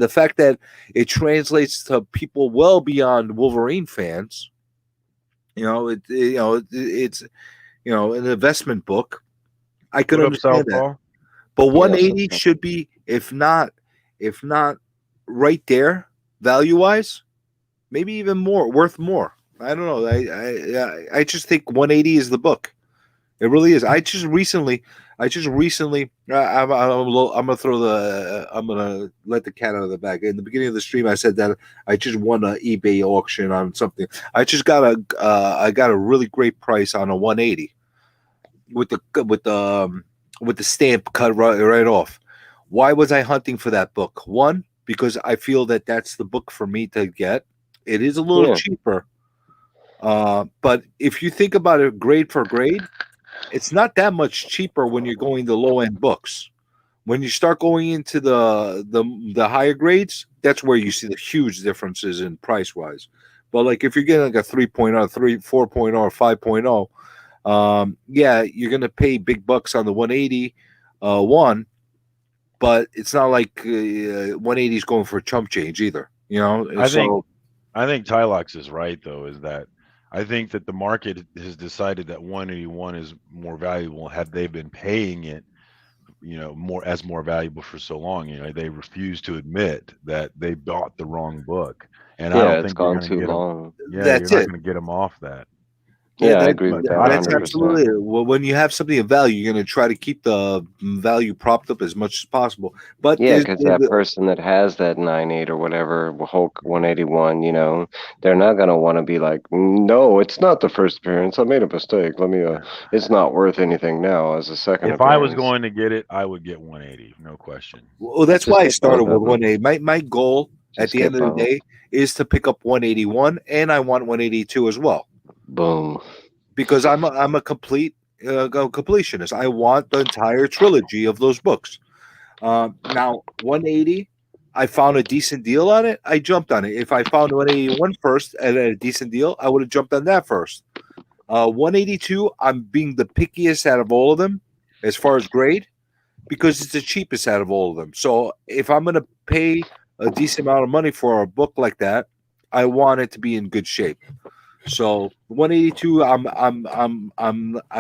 the fact that it translates to people well beyond Wolverine fans. It's an investment book. I could What up, understand that. Southpaw? But Yeah, 180 so- should be, if not right there, value wise, maybe even more, worth more. I don't know. I just think 180 is the book. It really is. I'm gonna let the cat out of the bag. In the beginning of the stream, I said that I just won an eBay auction on something. I just got I got a really great price on a 180 with the stamp cut right off. Why was I hunting for that book? One, because I feel that that's the book for me to get. It is a little Yeah. cheaper, but if you think about it grade for grade, it's not that much cheaper when you're going to low end books. When you start going into the higher grades, that's where you see the huge differences in price wise. But like if you're getting like a 3.0, 4.0, or 5.0, yeah, you're gonna pay big bucks on the 180 one, but it's not like 180 is going for a chump change either. I think Tylox is right though, is that I think that the market has decided that 181 is more valuable. Have they been paying it, more valuable for so long? They refuse to admit that they bought the wrong book, and I Yeah, don't it's think you're gone gonna too get 'em- long. Yeah, That's you're not it. going to get them off that. Yeah, I that- agree with that. That's 100%. absolutely it. Well, when you have something of value, you're going to try to keep the value propped up as much as possible. But Yeah, there's- because there's that the- person that has that 98 or whatever Hulk 181, they're not gonna want to be like, no, it's not the first appearance. I made a mistake. Let me. It's not worth anything now as a second. If I was appearance. going to get it, I would get 180, no question. well, that's Just why I get started both with of them. 180. My goal at Just the end get of the both. day is to pick up 181, and I want 182 as well Boom. because I'm a complete completionist. I want the entire trilogy of those books. Now 180, I found a decent deal on it. I jumped on it. If I found 181 first at a decent deal, I would have jumped on that first. 182, I'm being the pickiest out of all of them as far as grade because it's the cheapest out of all of them. So if I'm going to pay a decent amount of money for a book like that, I want it to be in good shape. So 182,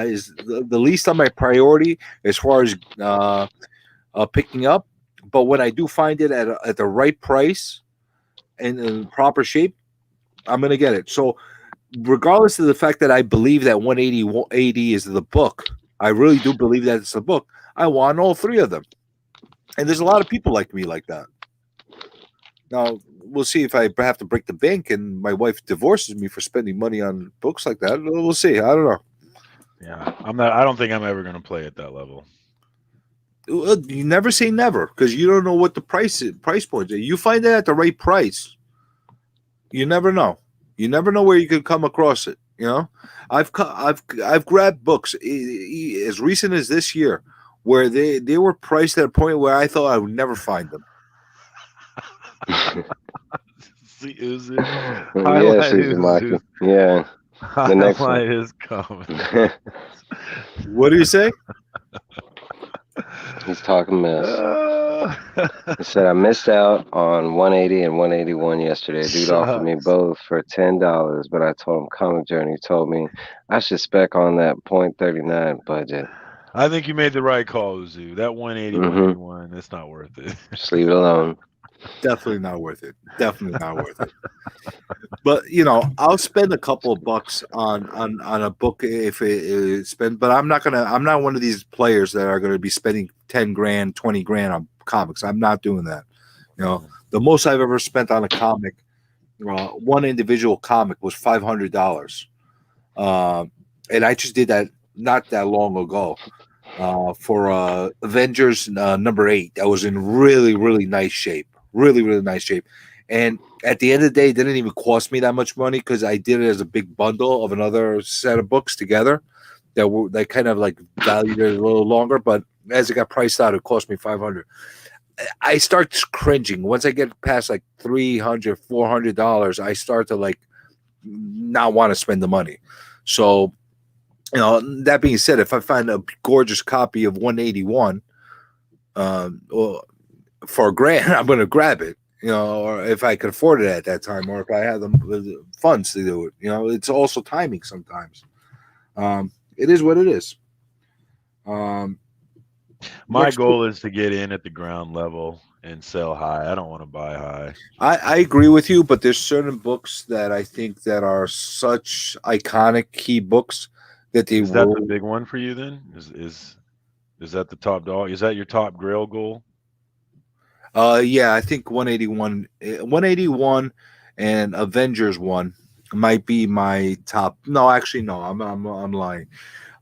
is the least on my priority as far as picking up. But when I do find it at the right price and in proper shape, I'm gonna get it. So regardless of the fact that I believe that 180 is the book, I really do believe that it's the book. I want all three of them, and there's a lot of people like me like that. Now we'll see if I have to break the bank and my wife divorces me for spending money on books like that. We'll see. I don't know. Yeah, I'm not. I don't think I'm ever going to play at that level. You never say never because you don't know what the price point is. You find it at the right price. You never know. You never know where you could come across it. You know, I've grabbed books as recent as this year where they were priced at a point where I thought I would never find them. See, Uzu. Yeah, Highlight Susan Maki. Uzu. Yeah. The next one. Highlight is coming. What do you say? He's talking mess. He said, I missed out on 180 and 181 yesterday. Dude offered me both for $10, but I told him Comic Journey told me I should spec on that .39 budget. I think you made the right call, Uzu. That 180, 181, it's not worth it. Just leave it alone. Definitely not worth it. Definitely not worth it. But you know, I'll spend a couple of bucks on a book if it spend. But I'm not one of these players that are gonna be spending 10 grand, 20 grand on comics. I'm not doing that. You know, the most I've ever spent on a comic, one individual comic, was $500, and I just did that not that long ago. For Avengers number 8, that was in really, really nice shape. Really, really nice shape. And at the end of the day, it didn't even cost me that much money because I did it as a big bundle of another set of books together that kind of like valued it a little longer. But as it got priced out, it cost me $500. I start cringing once I get past like $300, $400. I start to like not want to spend the money. So, you know, that being said, if I find a gorgeous copy of 181 for $1,000, I'm going to grab it. You know, or if I could afford it at that time, or if I had the funds to do it. You know, it's also timing sometimes. It is what it is. My goal is to get in at the ground level and sell high. I don't want to buy high. I agree with you, but there's certain books that I think that are such iconic key books that they Is that the big one for you then? Is that the top dog? Is that your top grail goal? Yeah, I think 181 and Avengers 1 might be my top. No, actually, no, I'm lying.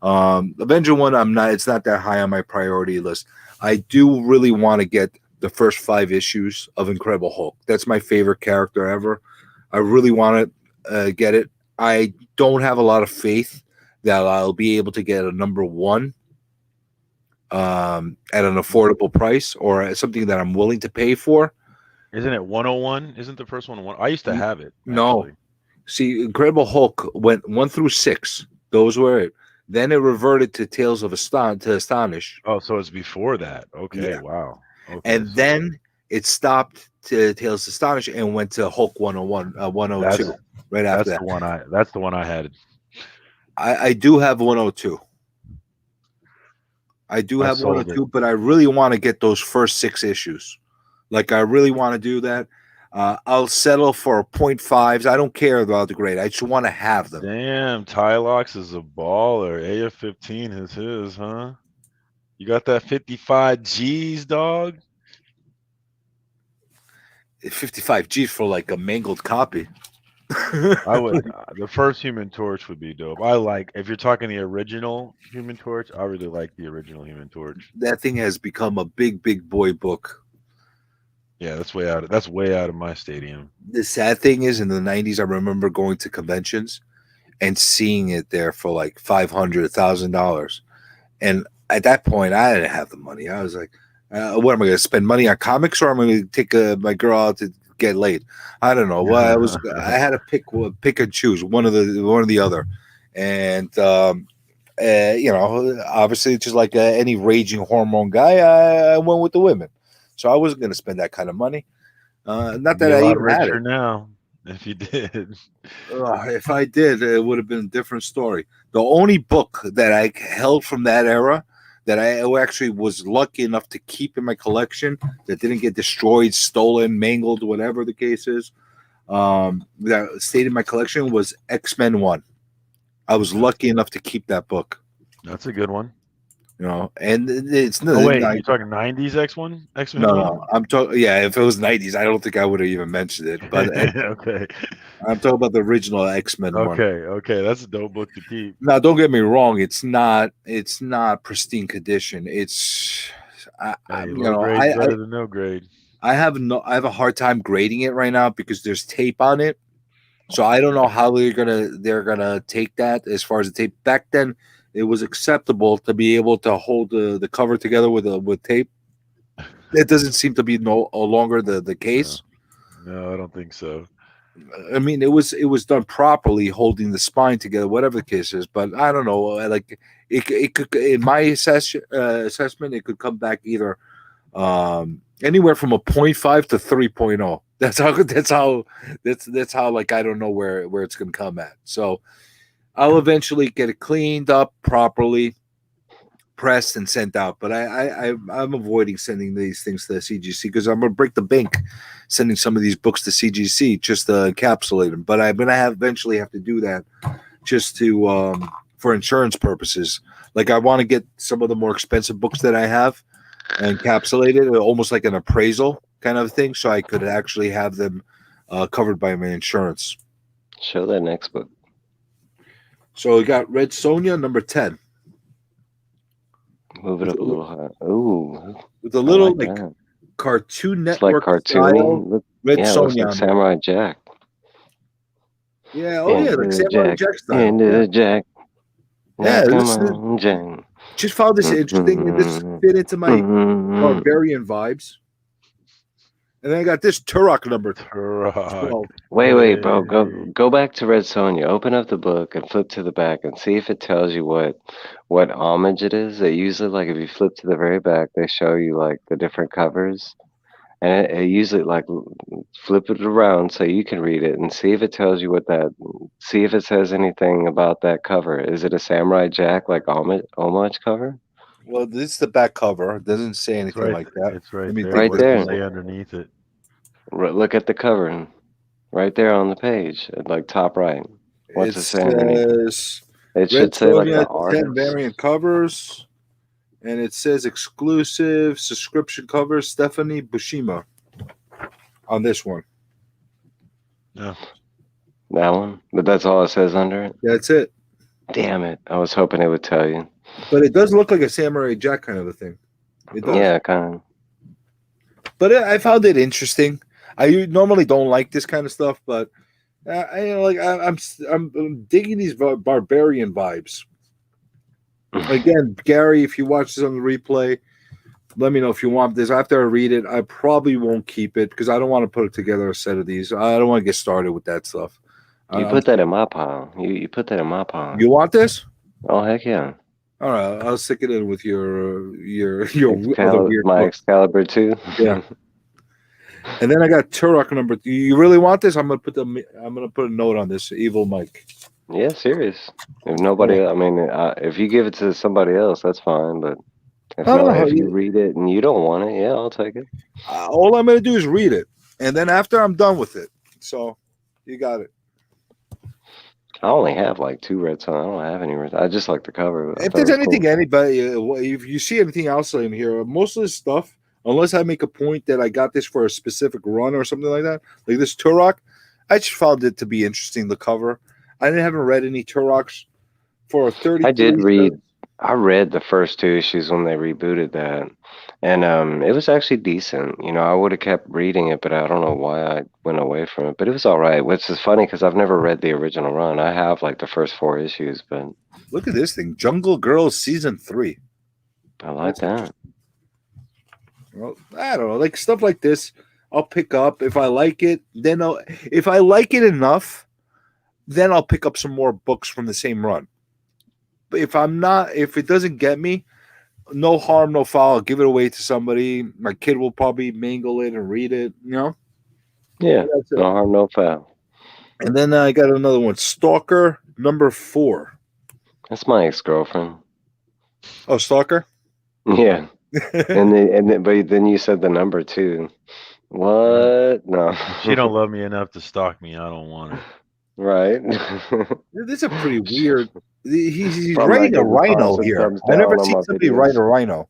Avenger 1, I'm not. It's not that high on my priority list. I do really want to get the first 5 issues of Incredible Hulk. That's my favorite character ever. I really want to get it. I don't have a lot of faith that I'll be able to get a number 1 at an affordable price or something that I'm willing to pay for. Isn't it 101? Isn't the first one? I used to have it. No. Actually. See, Incredible Hulk went 1 through 6. Those were it. Then it reverted to Tales of Astonish. Oh, so it's before that. Okay, Yeah. wow. Okay, And then it stopped to Tales of Astonish and went to Hulk 101, 102. Right after that. That's the one I had. I do have 102. I do have sold 102, but I really want to get those first 6 issues. Like, I really want to do that. I'll settle for 0.5s. I don't care about the grade. I just want to have them. Damn, Tylox is a baller. AF-15 is his, huh? You got that 55 G's, dog? 55 G's for like a mangled copy. I would. The first Human Torch would be dope. If you're talking the original Human Torch, I really like the original Human Torch. That thing has become a big boy book. Yeah, that's way out. That's way out of my stadium. The sad thing is, in the 90s, I remember going to conventions and seeing it there for like $500, $1,000. And at that point, I didn't have the money. I was like, what am I going to spend money on comics, or am I going to take my girl out to get laid? I don't know. Well, I had to pick and choose one or the other. And, you know, obviously, just like any raging hormone guy, I went with the women. So I wasn't going to spend that kind of money. Not that I even had it. Now. if you did. If I did, it would have been a different story. The only book that I held from that era that I actually was lucky enough to keep in my collection that didn't get destroyed, stolen, mangled, whatever the case is, that stayed in my collection was X-Men 1. I was lucky enough to keep that book. That's a good one. You know, and it's no. Oh wait, you're talking 90s X1? X-Men No, 1? no, I'm talking. Yeah, if it was 90s, I don't think I would have even mentioned it. But okay. I'm talking about the original X-Men one. Okay, that's a dope book to keep. Now, don't get me wrong. It's not pristine condition. It's Hey, you low know, grade better than no grade. I have a hard time grading it right now because there's tape on it. So I don't know how they're gonna take that as far as the tape. Back then, it was acceptable to be able to hold the cover together with tape. It doesn't seem to be no longer the case. No, I don't think so. I mean, it was done properly, holding the spine together, whatever the case is. But I don't know. Like it could, in my assessment, it could come back either anywhere from a 0.5 to 3.0. That's how like I don't know where it's gonna come at. So I'll eventually get it cleaned up properly, pressed and sent out. But I'm avoiding sending these things to the CGC because I'm gonna break the bank sending some of these books to CGC just to encapsulate them. But I'm gonna eventually have to do that just to for insurance purposes. Like I want to get some of the more expensive books that I have encapsulated, almost like an appraisal kind of thing, so I could actually have them covered by my insurance. Show that next book. So we got Red Sonja number 10. Move it up a little higher. Ooh, With a I little like like that. Cartoon It's like Network style cartoony. Look, Red yeah, it looks Sonja. like on it. Samurai Jack. Yeah, oh yeah, like Into Samurai Jack. Jack style. Into Yeah. Jack. Yeah, Now come this is- on, Jack. Just found this interesting, and this fit into my Mhm. barbarian vibes. And then I got this Turok number 12. Wait, bro. Hey. Go back to Red Sonja. Open up the book and flip to the back and see if it tells you what homage it is. They usually like if you flip to the very back, they show you like the different covers, and it usually like flip it around so you can read it and see if it tells you what that. See if it says anything about that cover. Is it a Samurai Jack like homage cover? Well, this is the back cover. It doesn't say It's anything right, like that. it's right Let me there. take Right What does it there. say underneath it? Look at the cover, right there on the page, at like top right. What's it say underneath? Says It Red should say like the Sonja 10 artist. variant covers, and it says exclusive subscription covers Stephanie Bushima on this one. No. That one, but that's all it says under it. That's it. Damn it! I was hoping it would tell you. But it does look like a Samurai Jack kind of a thing. It does. Yeah, kind of. But I found it interesting. I normally don't like this kind of stuff, but I'm digging these barbarian vibes. Again, Gary, if you watch this on the replay, let me know if you want this. After I read it, I probably won't keep it because I don't want to put together a set of these. I don't want to get started with that stuff. You put that in my pile. You put that in my pile. You want this? Oh heck yeah! All right, I'll stick it in with your other weird my book. Excalibur too. Yeah. And then I got Turok number. You really want this? I'm gonna put a note on this. Evil Mike. Yeah, serious. If nobody, I mean, if you give it to somebody else, that's fine. But if you read it and you don't want it, yeah, I'll take it. All I'm gonna do is read it, and then after I'm done with it. So you got it. I only have like 2 Red Sonja. I don't have any Red. I just like the cover. If there's anything, if you see anything else in here, most of this stuff, unless I make a point that I got this for a specific run or something like that, like this Turok, I just found it to be interesting. The cover. I haven't read any Turoks for 30. I did read. I read the first 2 issues when they rebooted that, and it was actually decent. You know, I would have kept reading it, but I don't know why I went away from it. But it was all right, which is funny because I've never read the original run. I have like the first 4 issues, but look at this thing, Jungle Girls season 3. I like that. Well, I don't know, like stuff like this, I'll pick up if I like it. Then if I like it enough, then I'll pick up some more books from the same run. But if it doesn't get me, no harm, no foul. I'll give it away to somebody. My kid will probably mangle it and read it. You know? Yeah, That's it. no harm, no foul. And then I got another one, Stalker number 4. That's my ex-girlfriend. Oh, Stalker. Yeah. But then you said the number too. What? No. She don't love me enough to stalk me. I don't want her. Right. This is a pretty weird. He's From writing like a a rhino positive here. thumbs I never down on seen my somebody videos. write a rhino.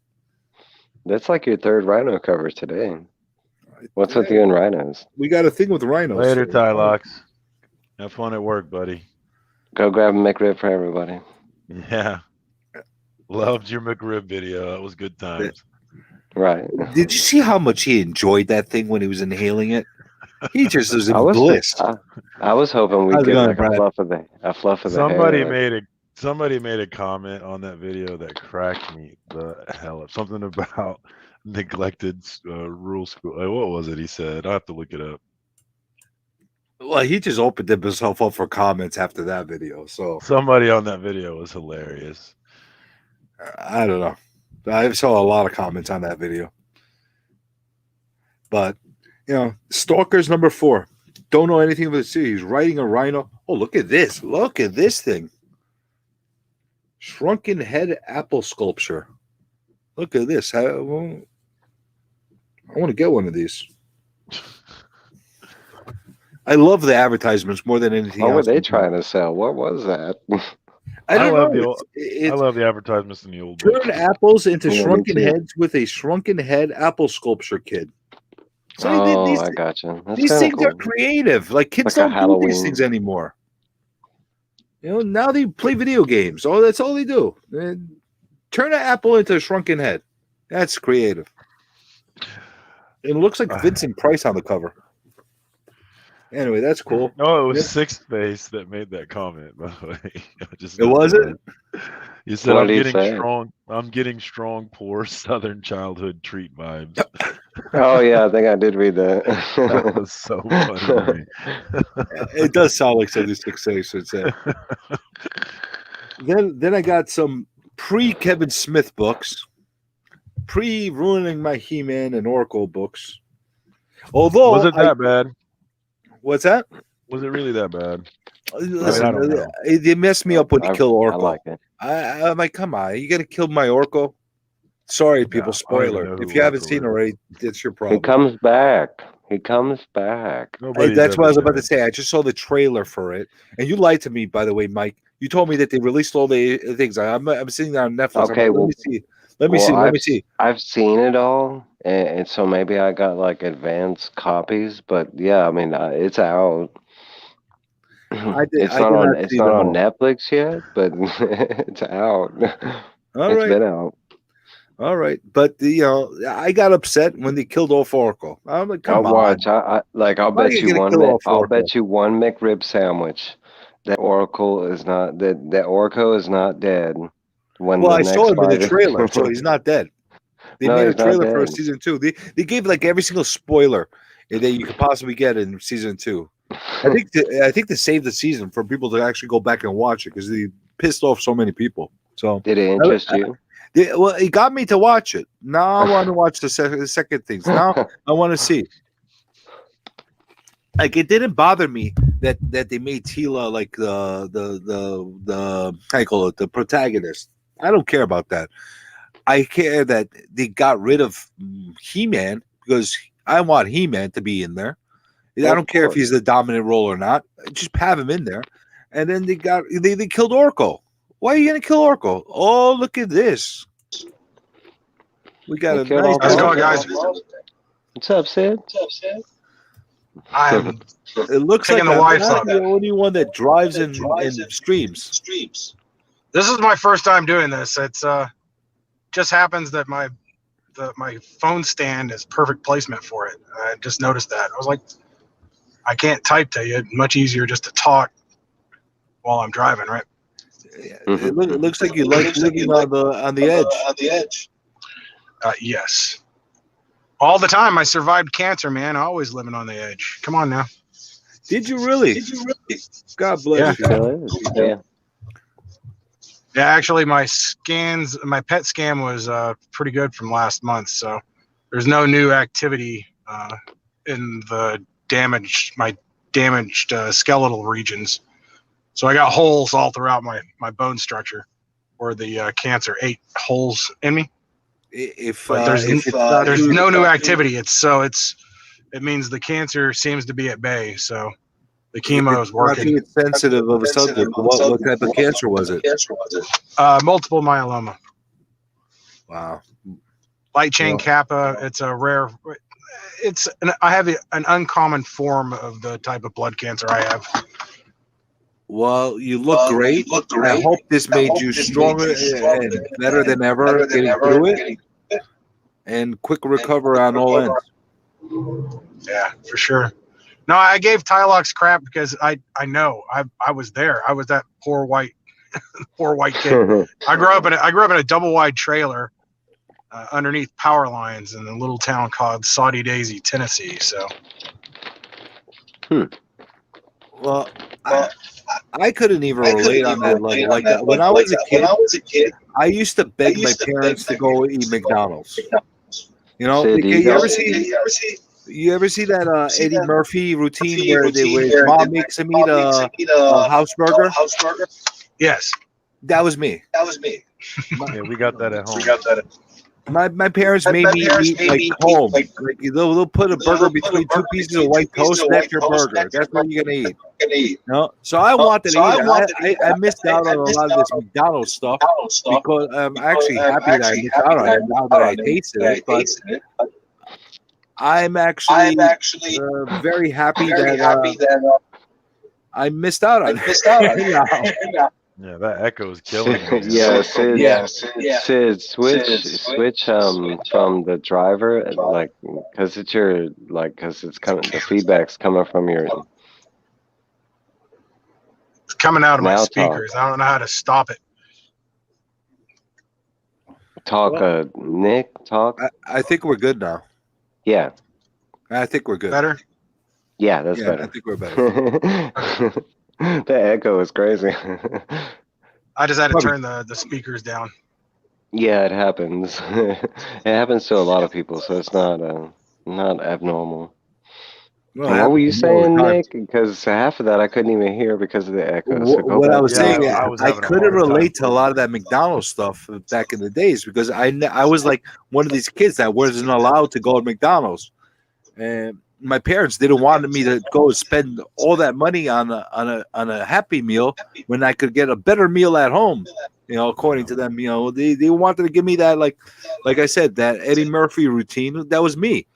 That's like your third rhino cover today. What's with you and rhinos? We got a thing with rhinos. Later, Tylox. Have fun at work, buddy. Go grab a McRib for everybody. Yeah. Loved your McRib video. That was good times. Right. Did you see how much he enjoyed that thing when he was inhaling it? He just was in I was bliss. I was hoping we'd How's it get going, like Brad? a fluff of the Somebody hair. made a comment on that video that cracked me the hell up. Something about neglected rural school. What was it he said? I have to look it up. Well, he just opened himself up for comments after that video. So Somebody on that video was hilarious. I don't know. I saw a lot of comments on that video. But, Stalker's number 4. Don't know anything about the series. He's writing a rhino. Oh, look at this. Look at this thing. Shrunken head apple sculpture. Look at this. I want to get one of these. I love the advertisements more than anything What were else. they trying to sell? What was that? I don't love know. I love the advertisements in the old Turn books. apples into Yeah, me shrunken too. heads with a shrunken head apple sculpture kid. So Oh, I gotcha. That's these kinda things are cool. creative. Like kids Like a don't do these Halloween. things anymore. Now they play video games. Oh, that's all they do. Turn an apple into a shrunken head. That's creative. It looks like Vincent Price on the cover. Anyway, that's cool. No, it was Yep. Sixth Base that made that comment, by the way. It was it? You said What I'm did he getting say? strong. I'm getting strong, poor Southern childhood treat vibes. Oh yeah, I think I did read That that. was so funny to me. It does sound like 76 should say. Then I got some pre-Kevin Smith books, pre-ruining my He-Man and Oracle books. Although Was it that bad? what's that? Was it really that bad? Listen, I don't know. they messed me up when you kill I Oracle. like it. I'm like, come on, you gotta kill my Oracle. Sorry, people. Yeah, I don't even Spoiler. know who If you haven't Oracle seen is. already, it's your He problem. comes back. He comes back. Nobody's That's what I was ever about to dead. say. I just saw the trailer for it, and you lied to me, by the way, Mike. You told me that they released all the things. I'm sitting there on Netflix. Okay, I'm like, well- let me see. I've seen it all, and so maybe I got like advanced copies. But yeah, I mean, it's out. It's I not did on. not It's see not them on all. Netflix yet, but it's out. All It's right, been out. all right. But I got upset when they killed off Oracle. I'm like, come I'll on. watch. I'll Why are bet you you gonna one. kill off I'll Oracle? bet you one McRib sandwich that Oracle is not that Oracle is not dead. When Well, the I saw next him in the fight- trailer, so he's not dead. They No, made a he's not trailer for dead. season 2. They gave like every single spoiler that you could possibly get in season 2. I think to save the season for people to actually go back and watch it because they pissed off so many people. So Did it interest you? well, it got me to watch it. Now I want to watch the second things. Now I want to see. Like it didn't bother me that they made Tila like the how you call it, the protagonist. I don't care about that. I care that they got rid of He-Man because I want He-Man to be in there. I Of don't care if course. he's the dominant role or not. Just have him in there. And then they killed Oracle. Why are you gonna kill Oracle? Oh, look at this. We got They a killed nice. all How's it going, Oracle. guys? What's up, Sid? I'm It looks like taking the I'm wife not out. the only one that drives and streams. This is my first time doing this. It's just happens that my phone stand is perfect placement for it. I just noticed that. I was like, I can't type to you. Much easier just to talk while I'm driving, right? It looks like you like living on the edge. Yes. All the time. I survived cancer, man. Always living on the edge. Come on now. Did you really? God bless Yeah. you. Still is. Yeah. Yeah, actually, my PET scan was pretty good from last month. So there's no new activity in the damage. My damaged skeletal regions. So I got holes all throughout my bone structure where the cancer ate holes in me. If But there's no new activity. It means the cancer seems to be at bay. So the chemo is working. It's sensitive of a subject. What type of cancer was it? Multiple myeloma, Wow. light chain Yeah. kappa. It's a rare. I have an uncommon form of the type of blood cancer I have. Well, you look great. I hope this made you stronger and better than ever getting through it. And quick recover on all ends. Yeah, for sure. No, I gave Tylox crap because I know I was there. I was that poor white kid. I grew up in a double wide trailer underneath power lines in a little town called Saudi Daisy, Tennessee. So, Well, I couldn't even relate on that level. Like when I was a kid, I used to beg my parents to go eat McDonald's. You know, Sid, do you you ever see that Eddie Murphy routine where his mom makes him eat a house burger? yes. That was me. Yeah, we got that at home. My parents made me eat like home. Like they'll put a burger between two pieces of white toast. That's your burger. That's what you're gonna eat. No, so I wanted to eat it. I missed out on a lot of this McDonald's stuff because I'm actually happy that I missed out on it now that I tasted it. But I'm actually very happy that I missed out on it. Yeah, that echo is killing me. Yeah, Sid, switch from the driver, like, cause it's coming, the feedback's coming from your. It's coming out of my Now speakers. I don't know how to stop it. Nick, talk. I think we're good now. Yeah, I think we're good. Better? yeah, that's I better. think we're better. The echo is crazy. I just had to turn the speakers down. Yeah, it happens. It happens to a lot of people, so it's not abnormal. What were you saying, Nick? Because half of that I couldn't even hear because of the echo. So go What back. I was saying, I was I having a couldn't hard time relate to a lot of that McDonald's stuff back in the days because I was like one of these kids that wasn't allowed to go to McDonald's, and my parents didn't want me to go spend all that money on a Happy Meal when I could get a better meal at home. You know, according to them, you know, they wanted to give me that like I said, that Eddie Murphy routine. That was me.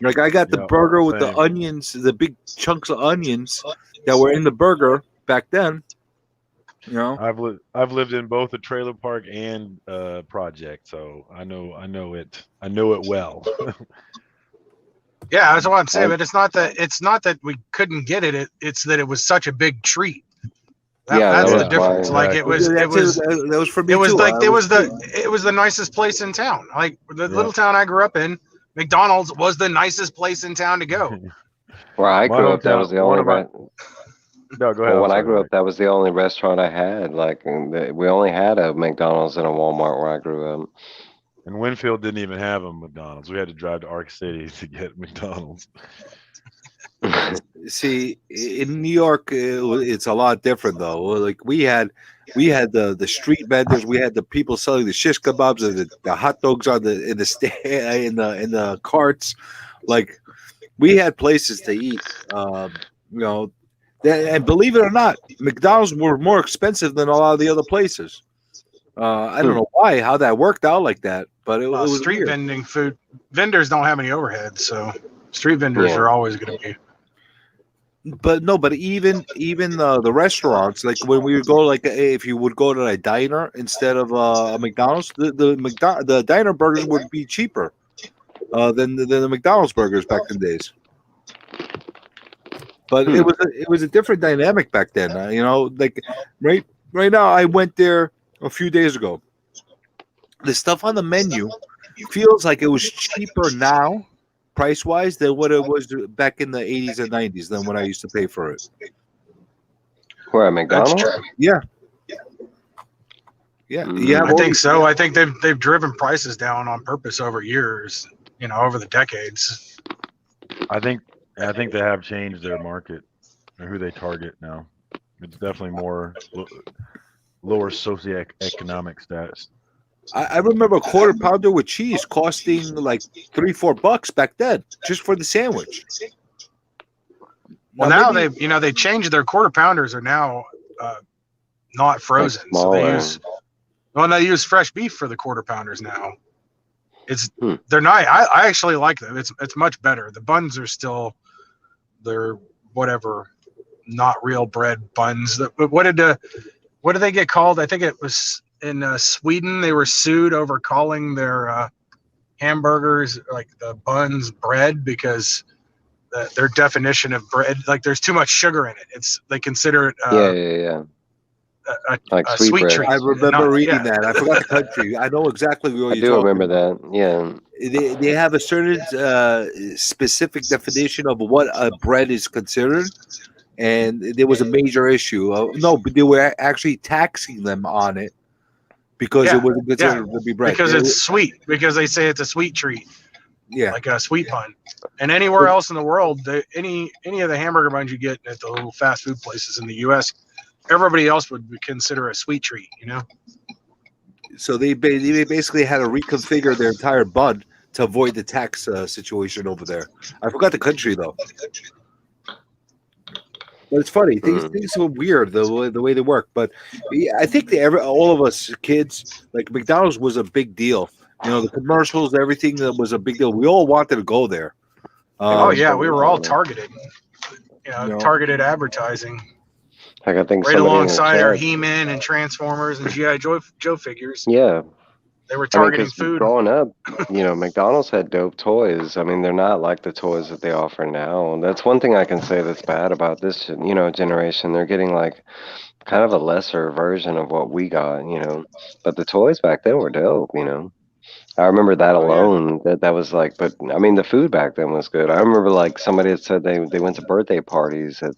Like I got the burger with the onions, the big chunks of onions that were in the burger back then. You know, I've lived in both a trailer park and project, so I know it well. Yeah, that's what I'm saying. But it's not that we couldn't get it. It's that it was such a big treat. That's the difference. why. Like it that was for me it was too. like it was the nicest place in town. Like the little town I grew up in, McDonald's was the nicest place in town to go. Where I grew up, that was the only. No, go ahead. When I grew up, that was the only restaurant I had. Like we only had a McDonald's and a Walmart where I grew up. And Winfield didn't even have a McDonald's. We had to drive to Ark City to get McDonald's. See, in New York, it's a lot different though. Like we had the street vendors, we had the people selling the shish kebabs and the hot dogs on in the carts. Like we had places to eat. You know, and believe it or not, McDonald's were more expensive than a lot of the other places. I don't know how that worked out like that, but it was street weird. vending food vendors don't have any overhead, so street vendors are always going to be. But even the restaurants, like when we would go, like if you would go to a diner instead of a McDonald's, the diner burgers would be cheaper than the McDonald's burgers back in the days. But it was a different dynamic back then. You know, like right now, I went there a few days ago. The stuff on the menu feels like it was cheaper now, price-wise, than what it was back in the 80s and 90s than what I used to pay for it. Where at McDonald's? Yeah. I think so. I think they've driven prices down on purpose over years. You know, over the decades. I think they have changed their market. or who they target now. It's definitely more lower socioeconomic status. I remember a quarter pounder with cheese costing like $3-4 back then, just for the sandwich. Well, now maybe- they changed their quarter pounders are now not frozen, so they use fresh beef for the quarter pounders now. They're nice. I actually like them. It's much better. The buns are still they're whatever, not real bread buns. What did they get called? I think it was in Sweden. They were sued over calling their hamburgers, like the buns, bread because their definition of bread, like there's too much sugar in it. They consider it yeah. Like a sweet sweet bread. treat. I remember reading yeah. that. I forgot the country. I know exactly what I you're do talking remember about. that. Yeah. They have a certain specific definition of what a bread is considered, and there was a major issue. No, but they were actually taxing them on it because Yeah, it wasn't considered to be bread. Because it's sweet. Because they say it's a sweet treat, yeah. like a sweet bun. And anywhere else in the world, any of the hamburger buns you get at the little fast food places in the U.S., everybody else would consider a sweet treat. So they basically had to reconfigure their entire bun to avoid the tax situation over there. I forgot the country though. But it's funny. Things are weird the way they work. But yeah, I think all of us kids, like McDonald's was a big deal. The commercials, everything that was a big deal. We all wanted to go there. We were all targeted. Targeted advertising. Like I think Right somebody in the alongside our chat- He-Man and Transformers and G.I. Joe figures. Yeah. They were I mean, targeting 'cause food. growing up, McDonald's had dope toys. I mean, they're not like the toys that they offer now. That's one thing I can say that's bad about this, generation. They're getting like kind of a lesser version of what we got, But the toys back then were dope, I remember that alone. That was like, but I mean, the food back then was good. I remember like somebody had said they went to birthday parties at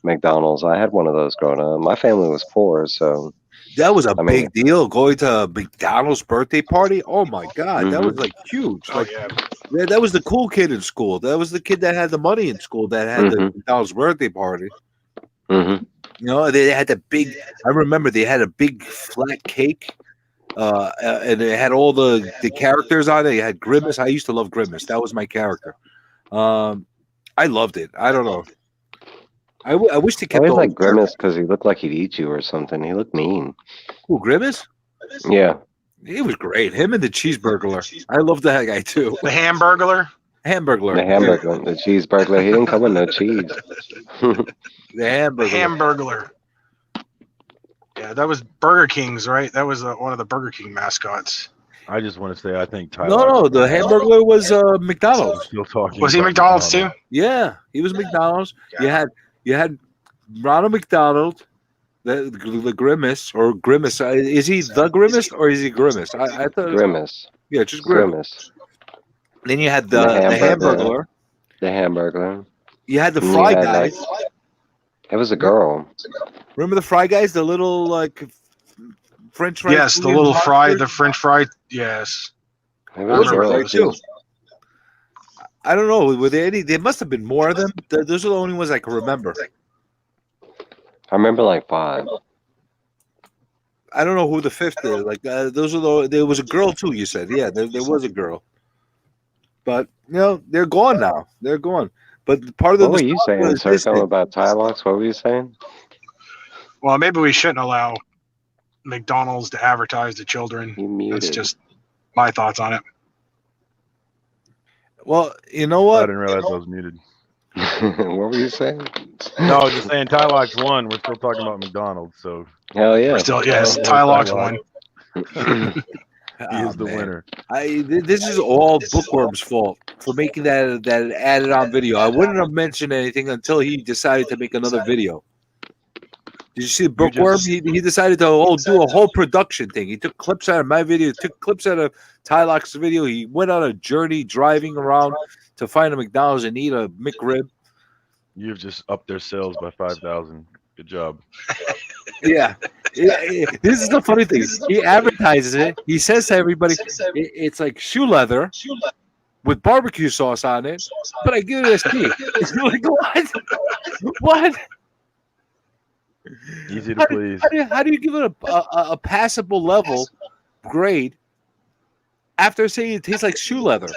McDonald's. I had one of those growing up. My family was poor, so that was a I mean- big deal going to a McDonald's birthday party. Oh my god, that was like huge. Oh, Like yeah. that was the cool kid in school. That was the kid that had the money in school that had the McDonald's birthday party. hmm They had the big. I remember they had a big flat cake, and it had all the characters on it. It had Grimace. I used to love Grimace. That was my character. I loved it. I don't know. I wish they I kept always all like the Grimace because he looked like he'd eat you or something. He looked mean. Who, Grimace? Yeah. He was great. Him and the cheeseburglar. I love that guy too. The Hamburglar. Hamburglar. The hamburger, the cheese burglar. He didn't come with no cheese. The The hamburger. Hamburglar. Yeah, that was Burger King's, right? That was one of the Burger King mascots. I just want to say I think Tyler. No, the hamburglar was McDonald's. Still talking. Was he about McDonald's too? Yeah, he was McDonald's. You had Ronald McDonald, the Grimace or Grimace. Is he the Grimace or is he Grimace? I thought Grimace. yeah, just Grimace. Grimace. Then you had the hamburger. Hamburglar. The hamburger. You had the And you Fry had, Guys. like- it was a girl. Remember the Fry Guys? The little like French fries. Yes, the Julian little fry, Foster? the French fry. Yes. It Those was a were girl great too. too. I don't know. Were there any? There must have been more of them. Those are the only ones I can remember. I remember like 5. I don't know who the fifth is. Like those are the. There was a girl too. You said, yeah, there was a girl. But they're gone now. They're gone. But part of the What were you saying, was sir? this Something thing. about Tylox? What were you saying? Well, maybe we shouldn't allow McDonald's to advertise to children. You muted. That's just my thoughts on it. Well, you know I what? didn't realize I was muted. What were you saying? No, I was just saying Tylox won. We're still talking about McDonald's, so Hell yeah. We're still, yes, Yeah, Tylox Tylox. won. he Oh, is the man. winner. This is all Bookworm's fault for making that added on video. I wouldn't have mentioned anything until he decided to make another video. Did you see Bookworm? He decided to do a whole production thing. He took clips out of my video, took clips out of Tylox's video. He went on a journey driving around to find a McDonald's and eat a McRib. You've just upped their sales by 5,000. Good job. Yeah. This is the funny thing. He advertises it. He says to everybody, it's like shoe leather with barbecue sauce on it, but I give it a steak. Like, what? What? Easy to please. How do you give it a passable level grade after saying it tastes like shoe leather?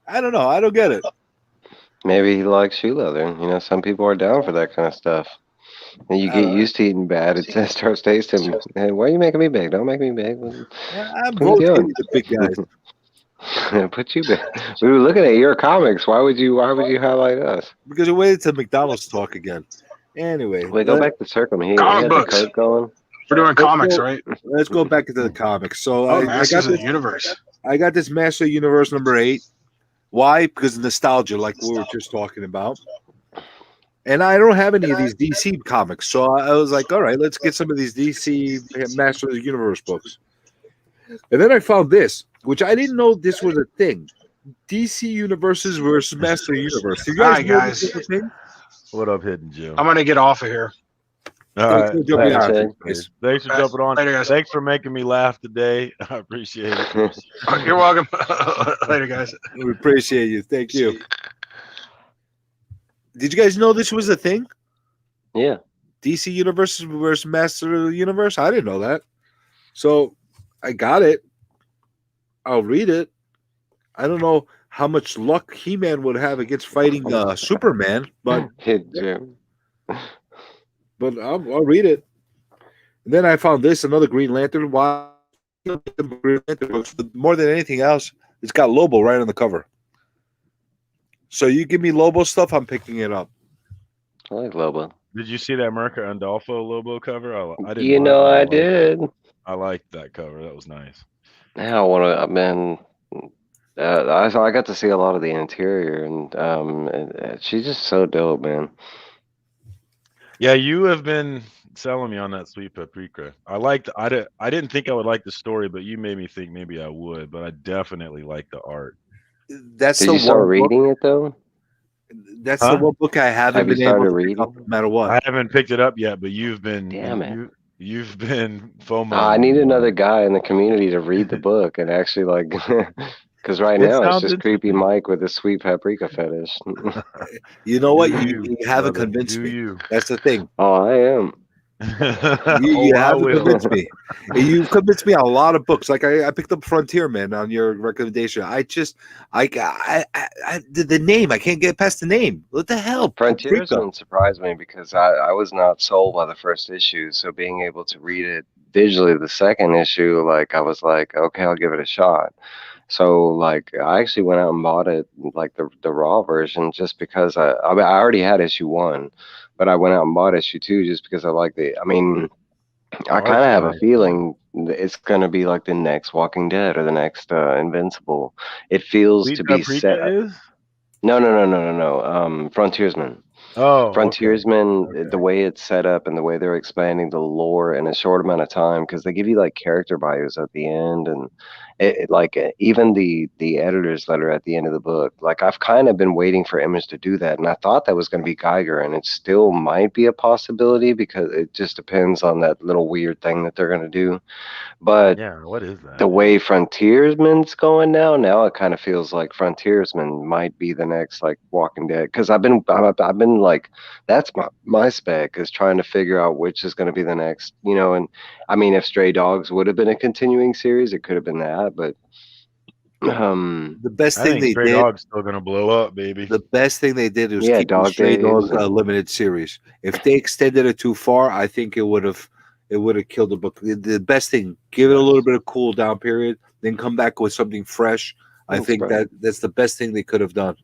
I don't know. I don't get it. Maybe he likes shoe leather. You know, some people are down for that kind of stuff. And you get used to eating bad, it just starts tasting. Hey, why are you making me big? Don't make me big. I'm What are you rotating doing? the big guys Put you big. We were looking at your comics. Why would you highlight us? because we waited to McDonald's talk again. Anyway, Wait, go back to Circle. He Comic had the books. code going. We're doing comics, right? let's go back into the comics. So Oh, I Masters got of this. the Universe. I got this Master Universe number 8. Why? Because of nostalgia, like we were just talking about. And I don't have any of these DC comics, so I was like, all right, let's get some of these DC Master of the Universe books. And then I found this, which I didn't know this was a thing. DC Universes versus Master Universe. Do you guys Hi, know guys. this is a thing? What up, Hidden Jim? I'm gonna get off of here. All Thanks right. for jumping Thanks, on. Ed. Guys. Thanks for jumping on. Later, guys. Thanks for making me laugh today. I appreciate it. You're welcome. Later, guys. We appreciate you. Thank you. Did you guys know this was a thing? Yeah. DC Universe versus Master of the Universe? I didn't know that. So I got it. I'll read it. I don't know how much luck He-Man would have against fighting Superman, but Hit Jim. I'll read it. And then I found this, another Green Lantern. Why? Green Lantern books, but more than anything else, it's got Lobo right on the cover. So you give me Lobo stuff, I'm picking it up. I like Lobo. Did you see that Merca Andolfo Lobo cover? I didn't. You like know, it. I did. I liked that cover. That was nice. Now I want to, man. I got to see a lot of the interior, and she's just so dope, man. Yeah, you have been selling me on that Sweet Paprika. I didn't think I would like the story, but you made me think maybe I would. But I definitely like the art. That's Did the you start one book, reading it though? that's Huh? the one book I haven't Have you been able started to pick reading? up no matter what. I haven't picked it up yet, but you've been. Damn it. You've been FOMO. I need another guy in the community to read the book and actually like, because right It now it's sounds just creepy Mike with his sweet paprika fetish. You know what? Do You haven't brother, convinced do me. you? That's the thing. Oh, I am. You I haven't will. convinced me. You've convinced me on a lot of books. Like I picked up Frontier Man on your recommendation. The name. I can't get past the name. What the hell? Paprika. Frontiersman surprised me because I was not sold by the first issue. So being able to read it digitally, the second issue, like I was like, okay, I'll give it a shot. So like I actually went out and bought it, like the raw version, just because I mean I already had issue 1, but I went out and bought issue 2 just because I like the. I mean, I Art's kind of have a nice. feeling it's gonna be like the next Walking Dead or the next Invincible. It feels Sweet to be Paprika set. is? No. Frontiersman. Oh, Frontiersman, okay. the way it's set up and the way they're expanding the lore in a short amount of time, because they give you like character bios at the end, and even the editor's letter at the end of the book. Like I've kind of been waiting for Image to do that, and I thought that was going to be Geiger, and it still might be a possibility because it just depends on that little weird thing that they're going to do. But Yeah, what is that? the way Frontiersman's going now it kind of feels like Frontiersman might be the next like Walking Dead, because I've been like, that's my spec, is trying to figure out which is going to be the next, and I mean, if Stray Dogs would have been a continuing series, it could have been that, but The best I thing think they Stray did. Dog's still gonna blow up, baby. The best thing they did was Yeah, keep the Dog Stray Days Dogs and- limited series. If they extended it too far, I think it would have killed the book. The best thing, give it a little bit of cool down period, then come back with something fresh. I Thanks, think brother. that's the best thing they could have done.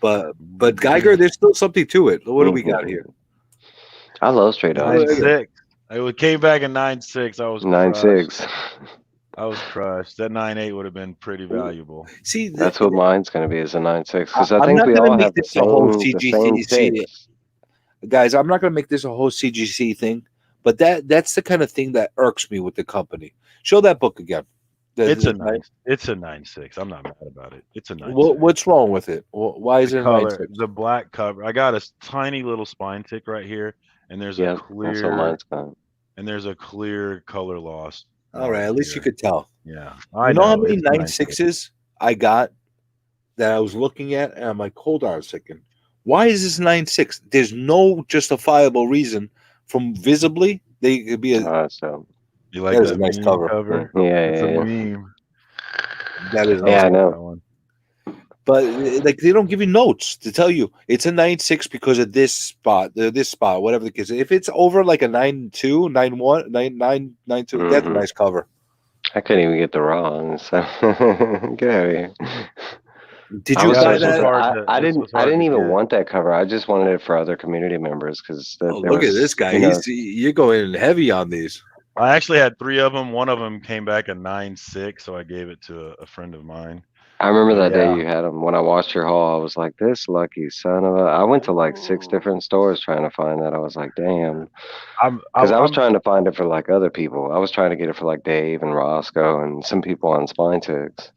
But Geiger, there's still something to it. What do we got here? I love Stray Dogs. 9.6. It came back in 9.6. I was 9.6. crushed. I was crushed. That 9.8 would have been pretty valuable. See, That's what mine's going to be, is a 9.6, because I I'm think not we gonna all make have the this a whole same CGC 6. guys, I'm not going to make this a whole CGC thing, but that's the kind of thing that irks me with the company. Show that book again. It's a 9. It's a 9.6. I'm not mad about it. It's a 9.6. What's wrong with it? Why is it a color, 9.6? the black cover? I got a tiny little spine tick right here, and there's Yeah, a that's what clear mine's got. and there's a clear color loss. All right, at least you here. could tell. Yeah, You know how many it's a 9.6. 9.6s I got that I was looking at, and I'm like, hold on a second. Why is this 9.6? There's no justifiable reason. From visibly, they could be a. So You like That is that a nice meme cover. yeah, It's a yeah. meme. That is Yeah, I awesome. know. That one. But like they don't give you notes to tell you it's a 9.6 because of this spot, whatever the case. If it's over like a 9.2, 9.1, 9.9, 9.2, that's a Mhm. nice cover. I couldn't even get the raw. So get out of here. Did I you was Yeah, buy this was so- that? hard I, to- I this didn't. was I hard didn't to even get. want that cover. I just wanted it for other community members because Oh, look at this guy. You're going heavy on these. I actually had 3 of them. One of them came back a 9.6, so I gave it to a friend of mine. I remember that Yeah. day you had them. When I watched your haul, I was like, "This lucky son of a." I went to like 6 different stores trying to find that. I was like, "Damn," because I was trying to find it for like other people. I was trying to get it for like Dave and Roscoe and some people on Spine Ticks.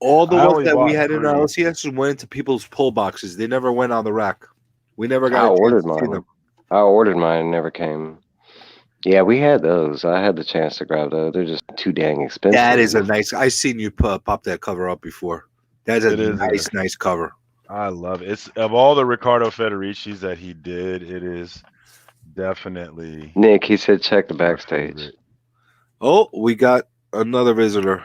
All the I ones only that we bought had in our 3. LCS went into people's pull boxes. They never went on the rack. We never got I a chance ordered to see mine. them. I ordered mine and never came. Yeah, we had those. I had the chance to grab those. They're just too dang expensive. That is a nice. I seen you pop that cover up before. That's a It is nice cover. I love it. It's of all the Riccardo Federicis that he did, it is definitely Nick, he said check the my backstage. favorite. Oh, we got another visitor.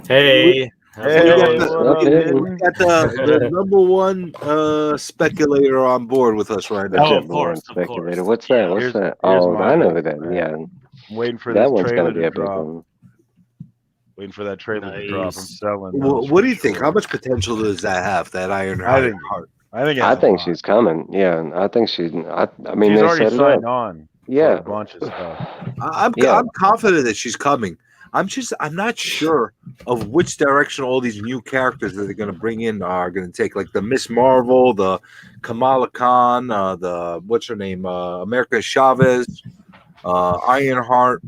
Hey, how's it Hey, going? what up, Hidden? We got the number one speculator on board with us right The now. Oh, of Jet Born course, of Speculator. course. What's that? Yeah. What's Here's- that? here's Oh, my I know big who that. fan. Yeah, I'm waiting for that this one's trailer gonna be to a big drop. one. Waiting for that trailer to drop. I'm Nice. selling. those What for do you think? sure. How much potential does that have? That Iron I think Heart? I think it I has think a lot. she's coming. Yeah, I think she's. I mean, She's they already set it signed up. on for Yeah. a bunch of stuff. Yeah. I'm confident that she's coming. I'm not sure of which direction all these new characters that they're going to bring in are going to take. Like the Miss Marvel, the Kamala Khan, the what's her name, America Chavez, Ironheart.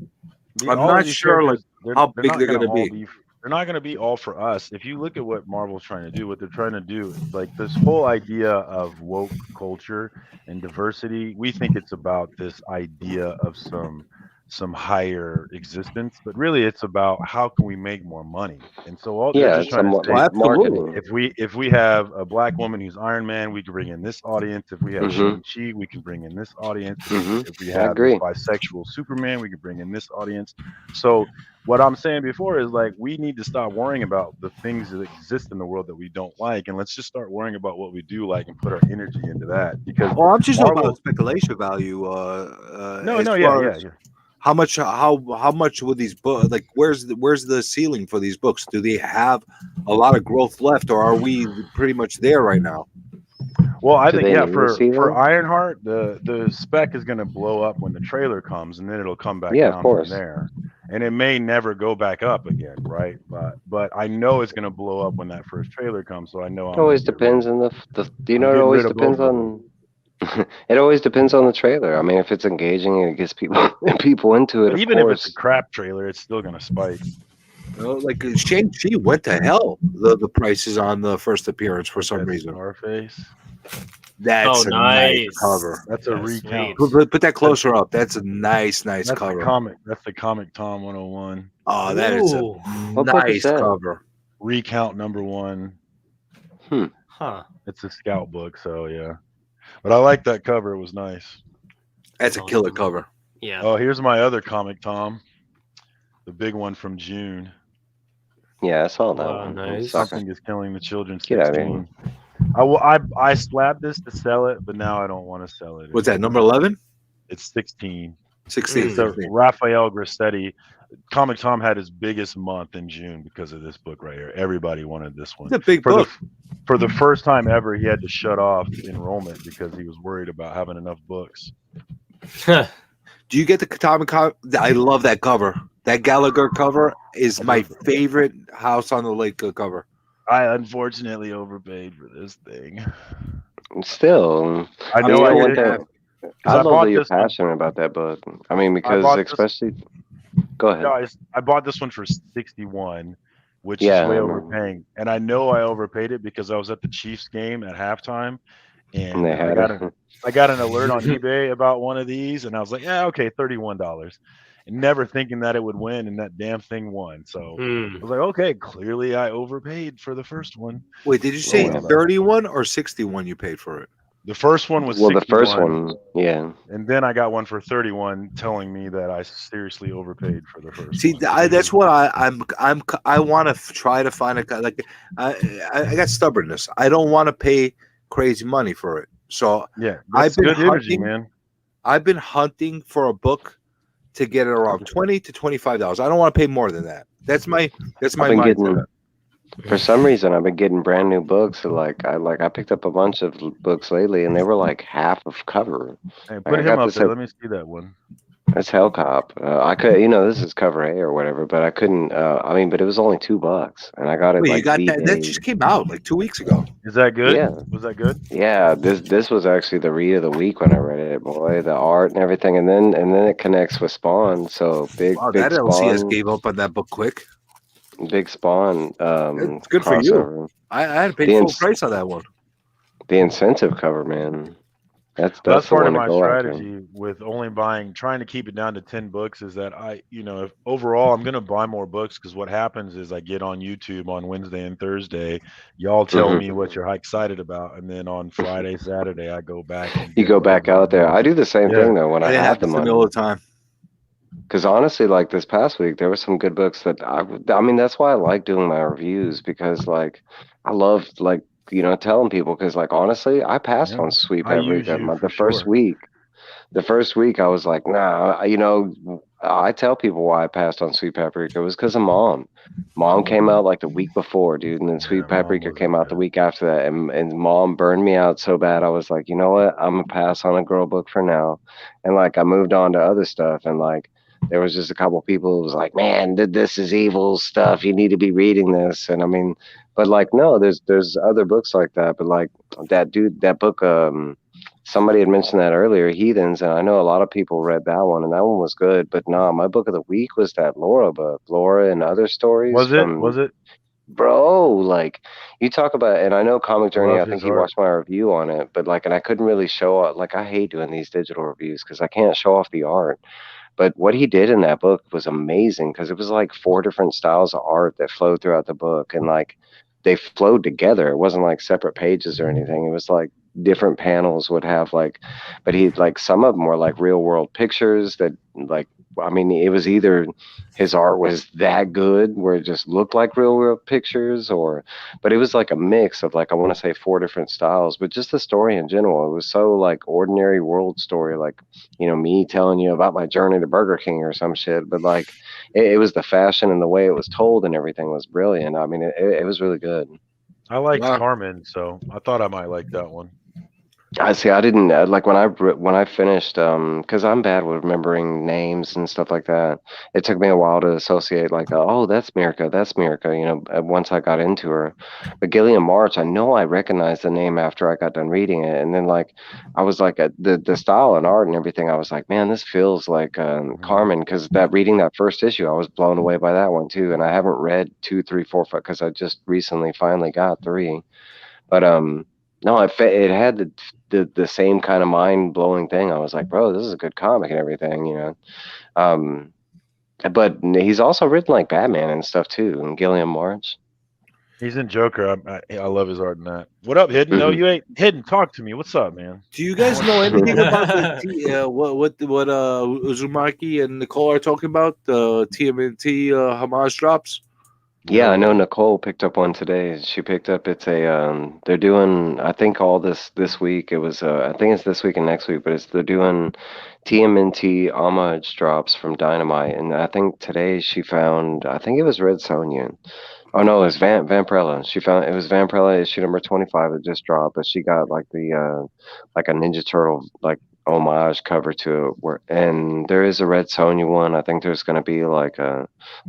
I'm All of not these sure like characters, they're- how they're big not they're gonna going to all be. They're not going to be all for us. If you look at what Marvel's trying to do, what they're trying to do, like this whole idea of woke culture and diversity, we think it's about this idea of some higher existence, but really it's about how can we make more money. And so all they're Yeah, just it's trying to say, absolutely. marketing. if we have a black woman who's Iron Man, we can bring in this audience. If we have Mhm. Shang-Chi, we can bring in this audience. Mhm. If we I have agree. this bisexual Superman, we can bring in this audience. So what I'm saying before is like we need to stop worrying about the things that exist in the world that we don't like, and let's just start worrying about what we do like and put our energy into that. Because Well, I'm just talking Marvel- about speculation value. no, as yeah, far yeah, as yeah. How much would these books like? Where's the ceiling for these books? Do they have a lot of growth left, or are we pretty much there right now? Well, I Do think they yeah, need for to see them? Ironheart, the spec is going to blow up when the trailer comes, and then it'll come back Yeah, of down course. from there, and it may never go back up again, right? But I know it's going to blow up when that first trailer comes, so I know It always depends on the. You I'm know, it getting always rid of depends both of on. It always depends on the trailer. I mean, if it's engaging and it gets people into it, But of even if course. it's a crap trailer, it's still going to spike. Like Shang-Chi went to hell. The prices on the first appearance for some That's reason. Scarface. That's Oh, a nice nice. cover. That's a That's recount. sweet. Put that closer up. That's a nice That's cover. the comic. That's the comic Tom 101 Oh, that is a Ooh. What book is nice that? cover. recount #1. Huh. It's a scout book, so yeah. But I like that cover. It was nice. That's a killer cover. Yeah. Oh, here's my other comic, Tom. The big one from June. Yeah, I saw that Wow, one. nice. Sucker. Something is killing the children. Get out of here. 16. I slabbed this to sell it, but now I don't want to sell it. What's that? Number 11? It's 16. 16. So Raphael Grassetti, Comic Tom had his biggest month in June because of this book right here. Everybody wanted this one. It's a big For book. for the first time ever, he had to shut off enrollment because he was worried about having enough books. Do you get the Katami cover? I love that cover. That Gallagher cover is my favorite House on the Lake cover. I unfortunately overpaid for this thing. Still, I know mean, I want hit that. it. I love bought that you're this one- passionate about that book. I mean, because bought this- especially. Go ahead. Guys, I bought this one for 61, which Yeah, is way I remember. overpaying. And I know I overpaid it because I was at the Chiefs game at halftime. And And they I had got it. I got an alert on eBay about one of these, and I was like, yeah, okay, $31. never thinking that it would win, and that damn thing won. So I was like, okay, clearly I overpaid for the first one. Wait, did you say Yeah. 31 or 61 you paid for it? The first one was Well, the 61, first one, yeah. and then I got one for 31, telling me that I seriously overpaid for the first See, one. that's what I want to try to find a like. I got stubbornness. I don't want to pay crazy money for it. So Yeah, I've that's been good energy, hunting- man. I've been hunting for a book to get it around $20 to $25. I don't want to pay more than that. That's my I've been mindset. getting, for some reason, I've been getting brand new books. I picked up a bunch of books lately, and they were like half of cover. Hey, I put him got up this there. at- Let me see that one. That's Hellcop. I could, this is cover A or whatever, but I couldn't. But it was only $2, and I got it Wait, like you got that? That V-Day. just came out like 2 weeks ago. Is that good? Yeah. Was that good? Yeah, this was actually the read of the week when I read it, boy. The art and everything, and then it connects with Spawn. So big Wow, big that LCS Spawn, gave up on that book quick. big Spawn. It's good for you. crossover. I had to pay The full ins- price on that one. The incentive cover, man. That's That's the part one of to my go after. strategy with only trying to keep it down to 10 books is that if overall I'm going to buy more books, because what happens is I get on YouTube on Wednesday and Thursday, y'all tell Mhm. me what you're excited about, and then on Friday, Saturday, I go back and You get go back whatever out there. I do the same Yeah. thing though when I It have the happens to me money. all the time. Because honestly, like this past week, there were some good books that I mean, that's why I like doing my reviews, because like I love like telling people, because like honestly, I passed Yeah. on Sweet I use Paprika you the for first sure. week. The first week, I was like, nah. I tell people why I passed on Sweet Paprika. It was because of Mom. Mom came out like the week before, dude, and then Sweet Yeah, Mom Paprika wasn't came out the good. week after that, and Mom burned me out so bad. I was like, you know what? I'm gonna pass on a girl book for now, and like I moved on to other stuff, and like there was just a couple people who was like, man, this is evil stuff. You need to be reading this, and I mean, but like no, there's other books like that, but like that book, somebody had mentioned that earlier, Heathens, and I know a lot of people read that one, and that one was good. But no, my book of the week was that Laura book, Laura and Other Stories. Was it? Bro, like you talk about, and I know Comic I Journey, love I think his he art. watched my review on it, but like, and I couldn't really show off. Like, I hate doing these digital reviews because I can't show off the art. But what he did in that book was amazing, because it was like 4 different styles of art that flowed throughout the book, and like they flowed together. It wasn't like separate pages or anything. It was like different panels would have like, but he like some of them were like real world pictures that like, I mean, it was either his art was that good where it just looked like real world pictures, but it was like a mix of like, I want to say 4 different styles, but just the story in general, it was so like ordinary world story, like me telling you about my journey to Burger King or some shit. But like it was the fashion and the way it was told and everything was brilliant. I mean, it was really good. I liked Wow. Carmen, so I thought I might like that one. I see. I didn't like when I finished, because I'm bad with remembering names and stuff like that. It took me a while to associate like, oh, that's Mirka, once I got into her. But Gillian March, I know I recognized the name after I got done reading it, and then like I was like the style and art and everything. I was like, man, this feels like Carmen, because reading that first issue, I was blown away by that one too. And I haven't read 2, 3, 4, 5 because I just recently finally got 3. But no, it had the same kind of mind blowing thing. I was like, bro, this is a good comic and everything. But he's also written like Batman and stuff too, and Gillian March. He's in Joker. I love his art in that. What up, Hidden? No, you ain't Hidden. Talk to me. What's up, man? Do you guys know anything about what Uzumaki and Nicole are talking about? The TMNT homage drops? Yeah, I know Nicole picked up one today. She picked up, it's a they're doing, I think all this week. It was I think it's this week and next week, but they're doing TMNT homage drops from Dynamite, and I think today she found, I think it was Red Sonja. Oh no, it was Vampirella. She found, it was Vampirella issue number 25 that just dropped, but she got like the like a Ninja Turtle like homage cover to it, and there is a Red Sonja one. I think there's going to be like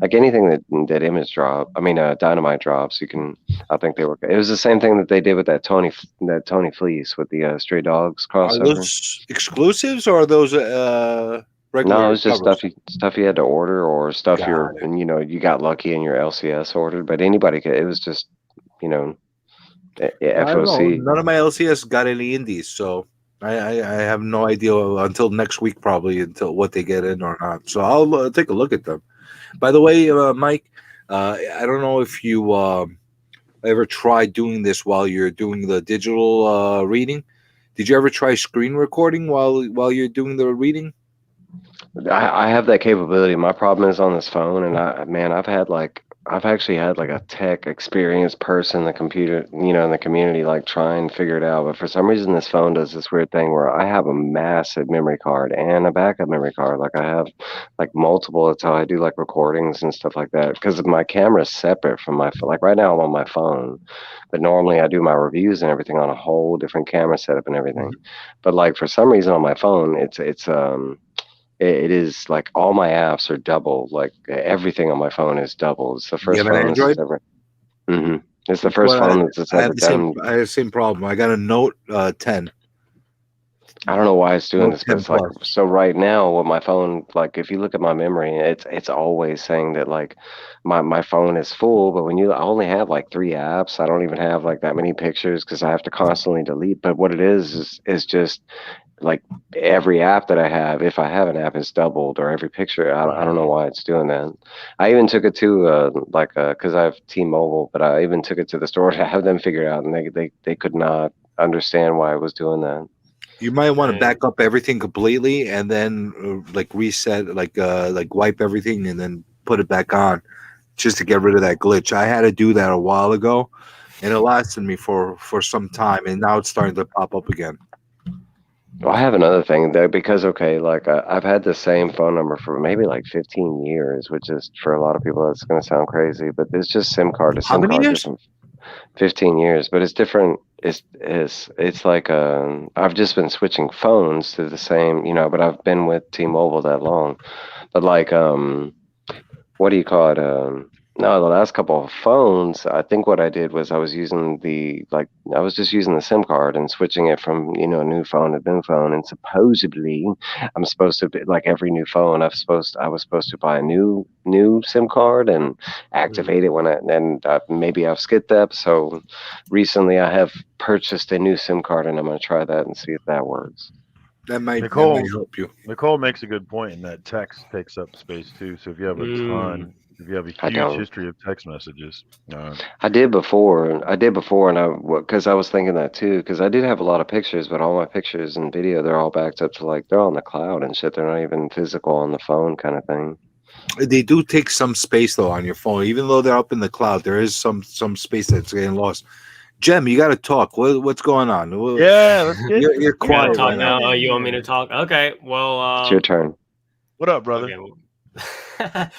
anything that Image drop, I mean Dynamite drops, you can, I think it was the same thing that they did with that Tony Fleece with the Stray Dogs Are crossover. those exclusives or are those regular No, it was just covers? stuff you had to order, or stuff Got and you got lucky and your LCS ordered, but anybody could. It was just I don't know. FOC. None of my LCS got any indies, so I have no idea until next week, probably, until what they get in or not. So I'll take a look at them. By the way, Mike, I don't know if you ever tried doing this while you're doing the digital reading. Did you ever try screen recording while you're doing the reading? I have that capability. My problem is on this phone, and I've actually had like a tech experienced person, in the computer, in the community, like try and figure it out. But for some reason, this phone does this weird thing where I have a massive memory card and a backup memory card. Like I have like multiple. That's how I do like recordings and stuff like that. Because my camera is separate from my phone. Like right now, I'm on my phone, but normally I do my reviews and everything on a whole different camera setup and everything. But like for some reason on my phone, it is like all my apps are double. Like everything on my phone is double. It's the You first have an phone Android? that's ever. It's the first Well, phone that's I ever done. I have the same problem. I got a Note 10. I don't know why it's doing Note this, but 10 it's like Plus. so right now with my phone. Like if you look at my memory, it's always saying that like my phone is full. But I only have like 3 apps. I don't even have like that many pictures because I have to constantly delete. But what it is just like every app that I have, if I have an app, is doubled, or every picture. I don't know why it's doing that. I even took it to because I have T-Mobile, but I even took it to the store to have them figure it out, and they could not understand why I was doing that. You might want to Right. back up everything completely and then like reset, like wipe everything and then put it back on, just to get rid of that glitch. I had to do that a while ago, and it lasted me for some time, and now it's starting to pop up again. Well, I have another thing there because okay, like I've had the same phone number for maybe like 15 years, which is for a lot of people that's going to sound crazy, but it's just SIM card to How SIM many card years? different. 15 years, but it's different. It's like I've just been switching phones to the same, but I've been with T-Mobile that long. But like what do you call it? No, the last couple of phones, I think what I did was I was just using the SIM card and switching it from, new phone to new phone. And supposedly I'm supposed to be like every new phone, I was supposed to buy a new SIM card and activate it maybe I've skipped that. So recently I have purchased a new SIM card and I'm going to try that and see if that works. That might Nicole- help you. Nicole makes a good point in that text takes up space too. So if you have if you have a I huge don't. history of text messages, I did before, and because I was thinking that too, because I did have a lot of pictures, but all my pictures and video, they're all backed up to like they're on the cloud and shit. They're not even physical on the phone, kind of thing. They do take some space though on your phone, even though they're up in the cloud. There is some space that's getting lost. Jem, you got to talk. What's going on? yeah, let's get You're You gotta quiet talk right now. now. Oh, you want me to talk? Okay. Well, It's your turn. What up, brother? okay.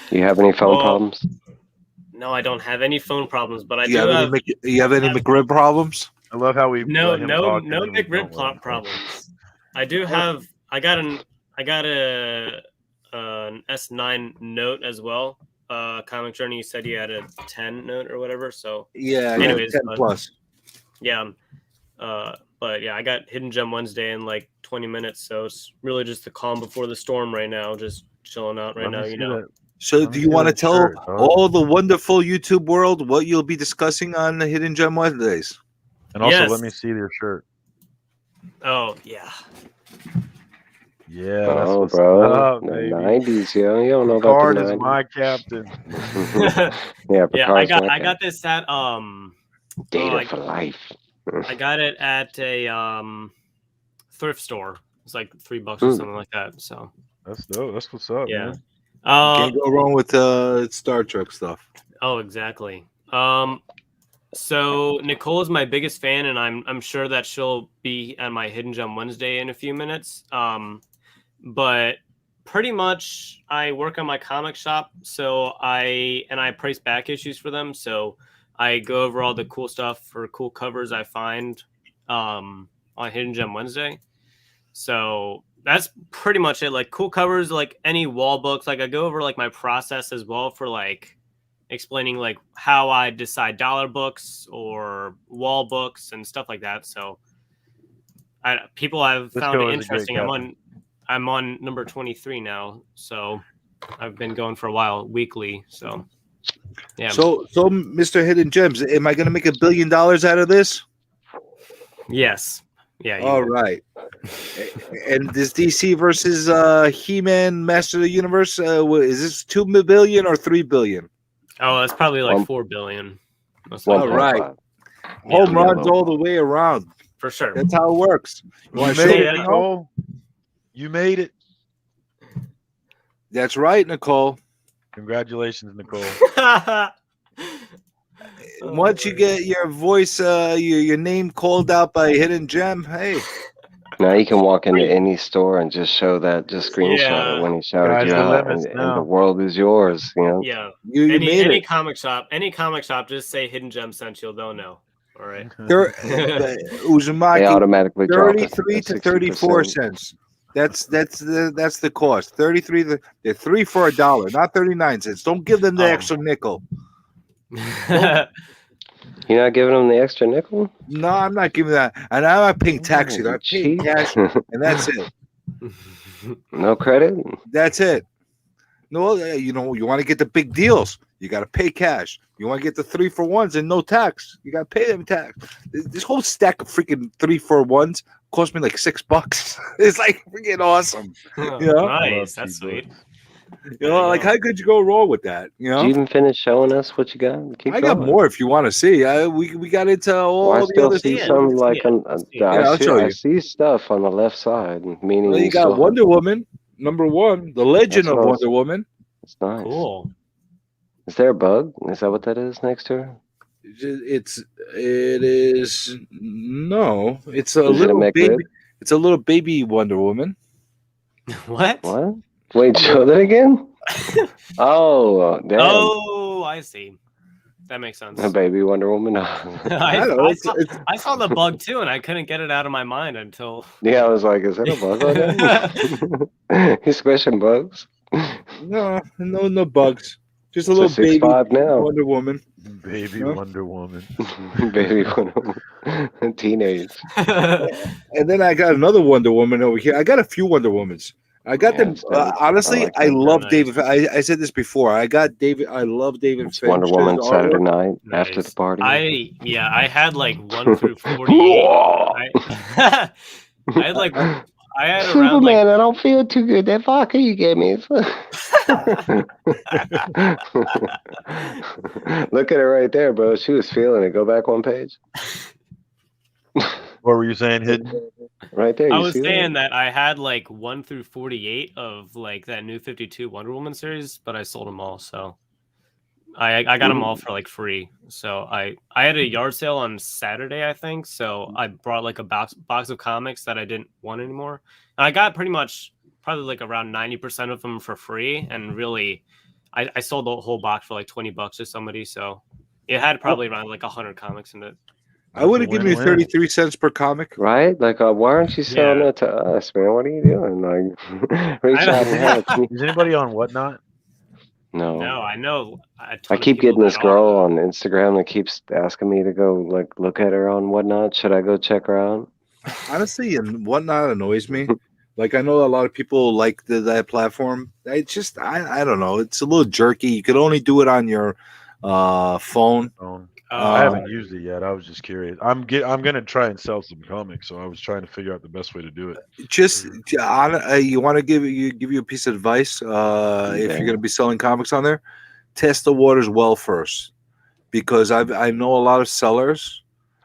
Do you have any phone Well, problems? No, I don't have any phone problems, but I You do have have you have any McRib problems? I love how we no let him talk and then we big rib don't let him talk. problems. I do have. I got an S9 note as well. Comic Journey said you had a 10 note or whatever. So Yeah, I got Anyways, 10 but- plus. yeah. But yeah, I got Hidden Gem Wednesday in like 20 minutes, so it's really just the calm before the storm right now. Just chilling out right Let me now, see you know. that. So, Let do me you see want to that tell shirt, dog. all the wonderful YouTube world what you'll be discussing on the Hidden Gem Wednesdays? And also, Yes. let me see your shirt. Oh yeah. Yeah, that's Oh, what's bro, up, the baby. 90s, yo. You don't know about Picard the is 90s. my captain. Yeah, Yeah, Picard's my I guy. got this at Data I- for life. I got it at a thrift store. It's like $3 or something like that. So That's dope. That's what's up, yeah. man. Can't go wrong with Star Trek stuff. Oh, exactly. So Nicole is my biggest fan, and I'm sure that she'll be at my Hidden Gem Wednesday in a few minutes. But pretty much I work on my comic shop, so I price back issues for them. So I go over all the cool stuff for cool covers I find on Hidden Gem Wednesday. So that's pretty much it. Like cool covers, like any wall books. Like I go over like my process as well for like explaining like how I decide dollar books or wall books and stuff like that. So people have This found show it is a great interesting. I'm on number 23 now, so I've been going for a while weekly. So yeah. So, Mr. Hidden Gems, am I going to make $1 billion out of this? Yes. Yeah. All right. And this DC versus He-Man Master of the Universe, is this 2 billion or 3 billion? Oh, it's probably like One- 4 billion. Most One likely. All right. point five. Home Yeah. runs all the way around. For sure. That's how it works. You want to You show made it, it, Nicole? Nicole. You made it. That's right, Nicole. Congratulations, Nicole. Once you get your voice, your name called out by Hidden Gem, hey, Now you can walk into any store and just show that, just screenshot Yeah. it when he shouted Sky's you the out, limit and now. the world is yours. You know. Yeah. you made Any it. comic shop, just say Hidden Gem sent you. They'll know. All right. They Uzumaki, automatically drop it 33 at to 34 60%. cents. That's the cost. 33. They're 3 for $1, not 39 cents. Don't give them the Oh. extra nickel. You're not giving them the extra nickel? No, I'm not giving that. And I'm not paying taxes. I pay Cheap. cash, and that's it. No credit? That's it. No, you want to get the big deals. You got to pay cash. You want to get the 3-for-1s and no tax. You got to pay them tax. This whole stack of freaking 3-for-1s cost me like $6. It's like freaking awesome. Yeah. Nice. Love That's cheap sweet. books. You know, like how could you go wrong with that? You Did you know, even finish showing us what you got? Keep I going. got more if you want to see. We got into all Well, I the still other see Yeah, some let's like see it. on. Let's see it. Yeah, I'll show I you. see stuff on the left side, meaning Well, you got still have- Wonder Woman #1, the Legend That's of what I was- Wonder Woman. It's nice. Cool. Is there a bug? Is that what that is next to her? It is no. It's a Is it a little McRib? baby. It's a little baby Wonder Woman. What? What? Wait, show that again? Oh, damn. Oh, I see. That makes sense. A baby Wonder Woman. I, I know, I it's- saw, it's- I saw the bug too, and I couldn't get it out of my mind until. Yeah, I was like, is that a bug on there? He's squishing bugs. No bugs. Just a It's a little baby 6'5" now. Wonder Woman. Baby Huh? Wonder Woman. Baby Wonder Woman. Teenage. And then I got another Wonder Woman over here. I got a few Wonder Womans. I got Yeah, them. it's dope. Honestly, I like I that. love Nice. David. I said this before. I love David It's Fincher's Wonder Woman Saturday artwork. night after the party. I had like 1 through 48. I had around Superman, like I don't feel too good. That vodka you gave me. Look at her right there, bro. She was feeling it. Go back one page. What were you saying, Hidden? Right there. I you was see saying that I had like 1 through 48 of like that new 52 Wonder Woman series, but I sold them all. So I got them all for like free. So I had a yard sale on Saturday, I think. So I brought like a box of comics that I didn't want anymore. And I got pretty much probably like around 90% of them for free. And really, I sold the whole box for like $20 to somebody. So it had probably around like 100 comics in it. I would have given you Win-win. 33 cents per comic. Right? Like, why aren't you selling Yeah. it to us, man? What are you doing? Like, reach I out and help me. Is anybody on Whatnot? No. No, I know. I keep getting this girl on Instagram that keeps asking me to go like look at her on Whatnot. Should I go check her out? Honestly, and Whatnot annoys me. Like I know a lot of people like that platform. It's just I don't know. It's a little jerky. You could only do it on your phone. I haven't used it yet. I was just curious. I'm gonna try and sell some comics, so I was trying to figure out the best way to do it. Just you want to give you a piece of advice. If you're going to be selling comics on there, test the waters well first, because I know a lot of sellers.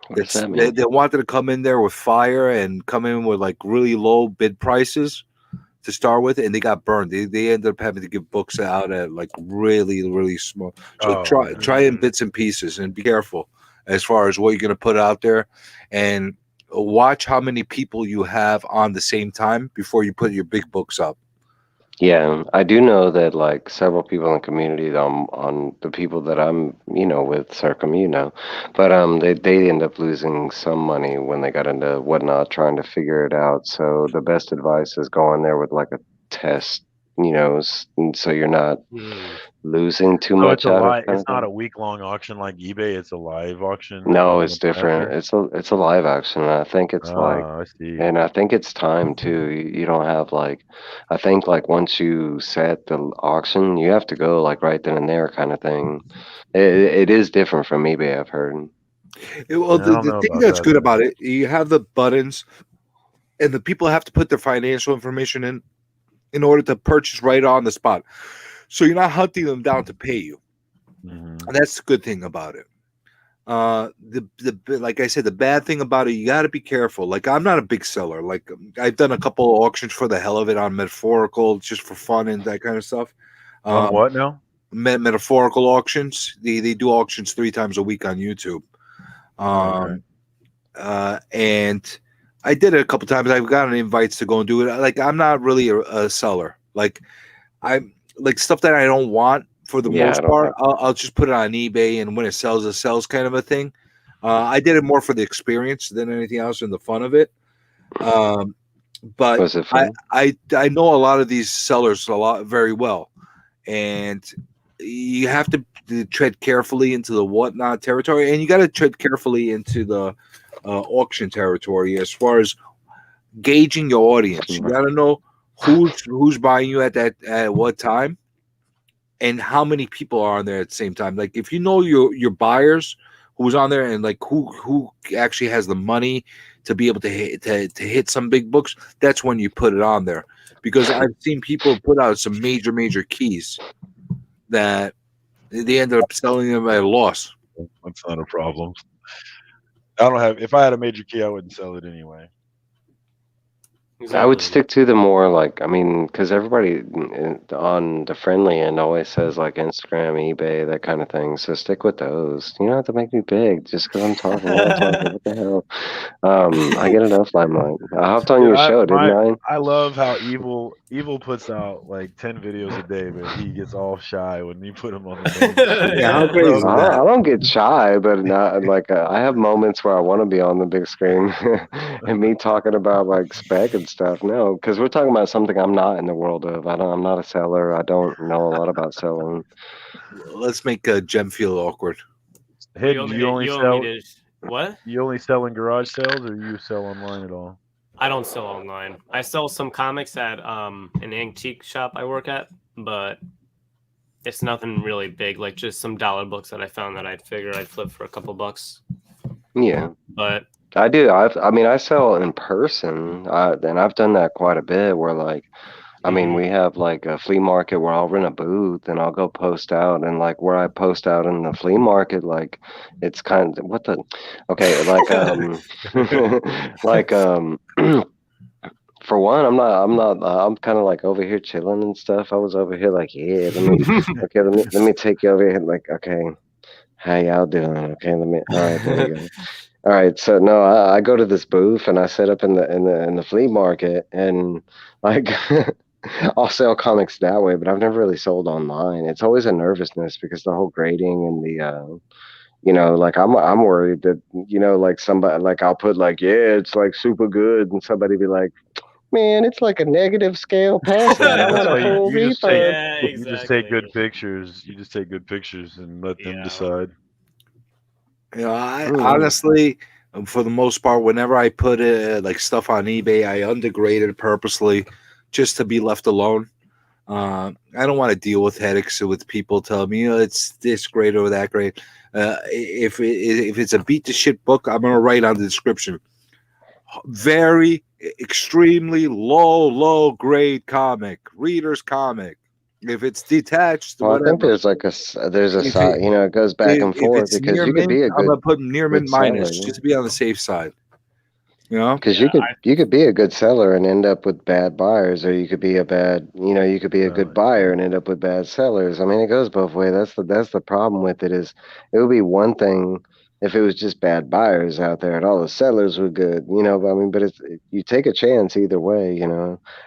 What's that mean? They wanted to come in there with fire and come in with like really low bid prices to start with, and they got burned. They ended up having to give books out at like really small. So Oh, try in bits and pieces and be careful as far as what you're going to put out there, and watch how many people you have on the same time before you put your big books up. Yeah, I do know that like several people in the community on the people that I'm, with Circum, but they end up losing some money when they got into Whatnot trying to figure it out. So the best advice is go in there with like a test, so you're not losing too So much it's a out live. of It's not a week-long auction like eBay. It's a live auction. No, on it's the different. platform? It's a live action. And I think it's like, I see. and I think it's time too. You don't have like, I think like once you set the auction, you have to go like right then and there kind of thing. It is different from eBay, I've heard. Well, I don't the know thing about that's that, good though. about it, you have the buttons, and the people have to put their financial information in order to purchase right on the spot. So you're not hunting them down to pay you, Mhm. and that's the good thing about it. The like I said, the bad thing about it, you got to be careful. Like I'm not a big seller. Like I've done a couple of auctions for the hell of it on Metaphorical, just for fun and that kind of stuff. On what now? Metaphorical auctions. They do auctions 3 times a week on YouTube. Okay. And I did it a couple times. I've gotten invites to go and do it. Like I'm not really a seller. Like I'm like stuff that I don't want for the Yeah, I most don't part. like I'll just put it on eBay, and when it sells kind of a thing. I did it more for the experience than anything else and the fun of it. But Was it fun? I know a lot of these sellers very well, and you have to tread carefully into the whatnot territory, and you got to tread carefully into the auction territory as far as gauging your audience. You got to know who's buying you at what time, and how many people are on there at the same time. Like if you know your buyers who's on there, and like who actually has the money to be able to hit some big books, that's when you put it on there. Because I've seen people put out some major keys that they end up selling them at a loss. That's not a problem. I don't have. If I had a major key, I wouldn't sell it anyway. I would Exactly. stick to the more like, I mean, because everybody on the friendly end always says like Instagram, eBay, that kind of thing. So stick with those. You don't have to make me big just because I'm talking. What the hell? I get enough limelight. I hopped on Dude, your show, didn't I? I love how evil puts out like 10 videos a day, but he gets all shy when you put him on the main. Yeah, how I great is love that? I don't get shy, but not like I have moments where I want to be on the big screen, and me talking about like spec and stuff. No, because we're talking about something I'm not in the world of. I'm not a seller. I don't know a lot about selling. Let's make Jem feel awkward. Hidden, do you only you want sell? me to what? You only sell in garage sales, or you sell online at all? I don't sell online. I sell some comics at an antique shop I work at, but it's nothing really big, like just some dollar books that I found that I'd figure I'd flip for a couple bucks. Yeah, But I do. I mean, I sell in person, and I've done that quite a bit. Where like, I mean, we have like a flea market where I'll rent a booth and I'll go post out, and like where I post out in the flea market, like it's kind of okay, like like for one, I'm kind of like over here chilling and stuff. I was over here like, yeah, let me take you over here. Like, okay, how y'all doing? Okay, all right, there you go. All right, so no, I go to this booth and I set up in the flea market, and like I'll sell comics that way, but I've never really sold online. It's always a nervousness because the whole grading and the like I'm worried that like somebody like I'll put like, yeah, it's like super good, and somebody be like, man, it's like a negative scale past that. I Yeah, that's want why a full you just take refund. yeah, you just take good exactly. pictures. You just take good pictures and let them Yeah. decide. You know, I Mm. honestly, for the most part, whenever I put like stuff on eBay, I undergrade it purposely just to be left alone. I don't want to deal with headaches with people telling me, it's this great or that great. If it's a beat to shit book, I'm gonna write on the description, very extremely low grade comic, reader's comic. If it's detached, Well, I think whatever. there's like there's a If side, it, it goes back and if forth it's because near you could mint, be a I'm gonna good put near mint minus seller. just to be on the safe side. You know, Because Yeah, you could be a good seller and end up with bad buyers, or you could be a bad, you could be a good Right. buyer and end up with bad sellers. I mean, it goes both ways. That's the problem with it. Is it would be one thing if it was just bad buyers out there and all the sellers were good, But I mean, but you take a chance either way.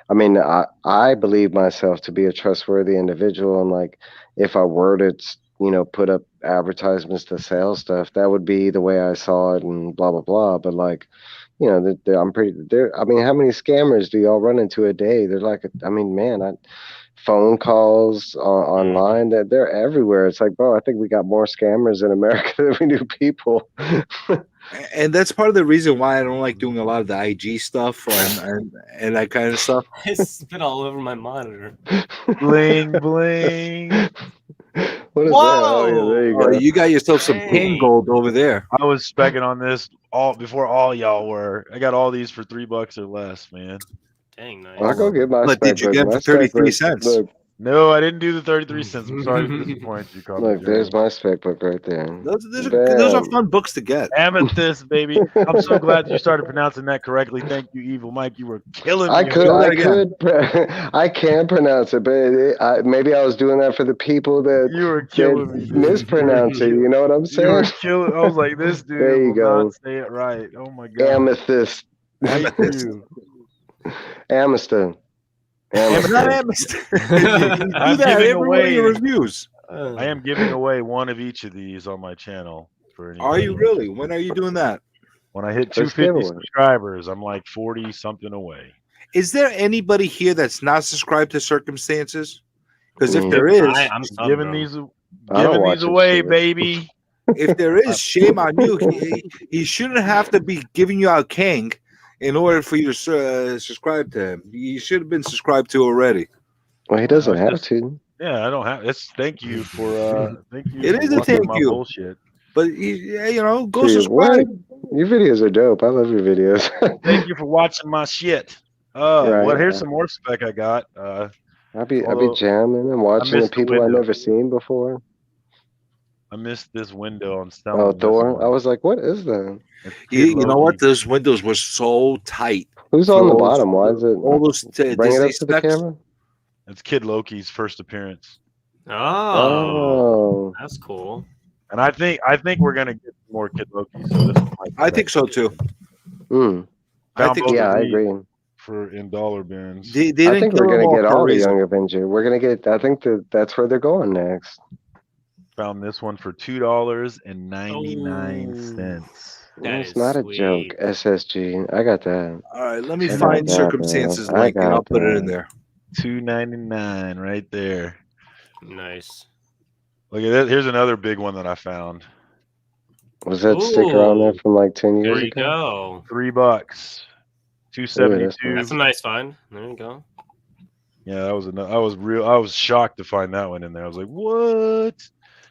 I mean, I believe myself to be a trustworthy individual, and like if I were to put up advertisements to sell stuff, that would be the way I saw it and blah blah blah. But like. I'm pretty there. I mean, how many scammers do y'all run into a day? They're like, I mean, man, phone calls online, that they're everywhere. It's like, bro, I think we got more scammers in America than we do people. and that's part of the reason why I don't like doing a lot of the IG stuff and that kind of stuff. I spit all over my monitor. Bling bling. What is that? Oh, yeah, there you Oh, go. you got yourself some Dang. pin gold over there. I was specking on this all before all y'all were. I got all these for $3 or less, man. Dang, nice. I'll go get my But spec did you book. get it My for spec 33 book. cents? No, I didn't do the 33 cents. I'm sorry to disappoint you, Coffee Look, there's Joe. my spec book right there. Those are Bam. fun books to get. Amethyst, baby. I'm so glad you started pronouncing that correctly. Thank you, Evil Mike. You were killing me. I that again. I can pronounce it, but maybe I was doing that for the people that You were killing me, dude. mispronounce it. You know what I'm You were saying? killing. I was like, this dude There you will go. not say it right. Oh my god. Amethyst. Thank you. Amethyst. It's not Amethyst. Amethyst. You do I'm that giving every one of your away- reviews. I am giving away one of each of these on my channel for Are anybody you really? interested. When are you doing that? When I hit First 250 giveaway. subscribers, I'm like 40 something away. Is there anybody here that's not subscribed to Circumstances? Because if Mm. there is, I'm subbed, Giving bro. these, I don't giving watch these his away, shit. baby. if there is, shame on you. He shouldn't have to be giving you out King in order for you to subscribe to him. You should have been subscribed to already. Well, he doesn't I was have just- to. Yeah, I don't have. It's thank you for thank you. It for is a watching thank my you. Bullshit. But go Dude, subscribe. what? Your videos are dope. I love your videos. Thank you for watching my shit. Right. Well, here's some more spec I got. I'll be Although, jamming and watching the missed the people I've window. never seen before. I missed this window on Oh, selling. this Thor. one. I was like, what is that? It's Kid You know what? Loki. Those windows were so tight. Who's For on the all bottom? Why is it? All those Bring it Disney up to the specs. camera. It's Kid Loki's first appearance, Oh, Oh, that's cool. and I think we're gonna get more Kid Loki. So this might I think so too. mm. I Found think both Yeah, of I these agree. for in dollar bins. they I didn't think kill we're them gonna get for a all the reason. Young Avenger. We're gonna get. I think that's where they're going next. Found this one for $2.99. That It's is not sweet. a joke. SSG. I got that. All right, let me I find got Circumstances that. I link and I'll got put it in that. there. $2.99 right there. Nice. Look at that. Here's another big one that I found. Was that sticker on there Ooh. from like 10 years There you ago? go. $3. Ooh, that's $2.72. That's a nice find. There you go. Yeah, that was I was shocked to find that one in there. I was like, what?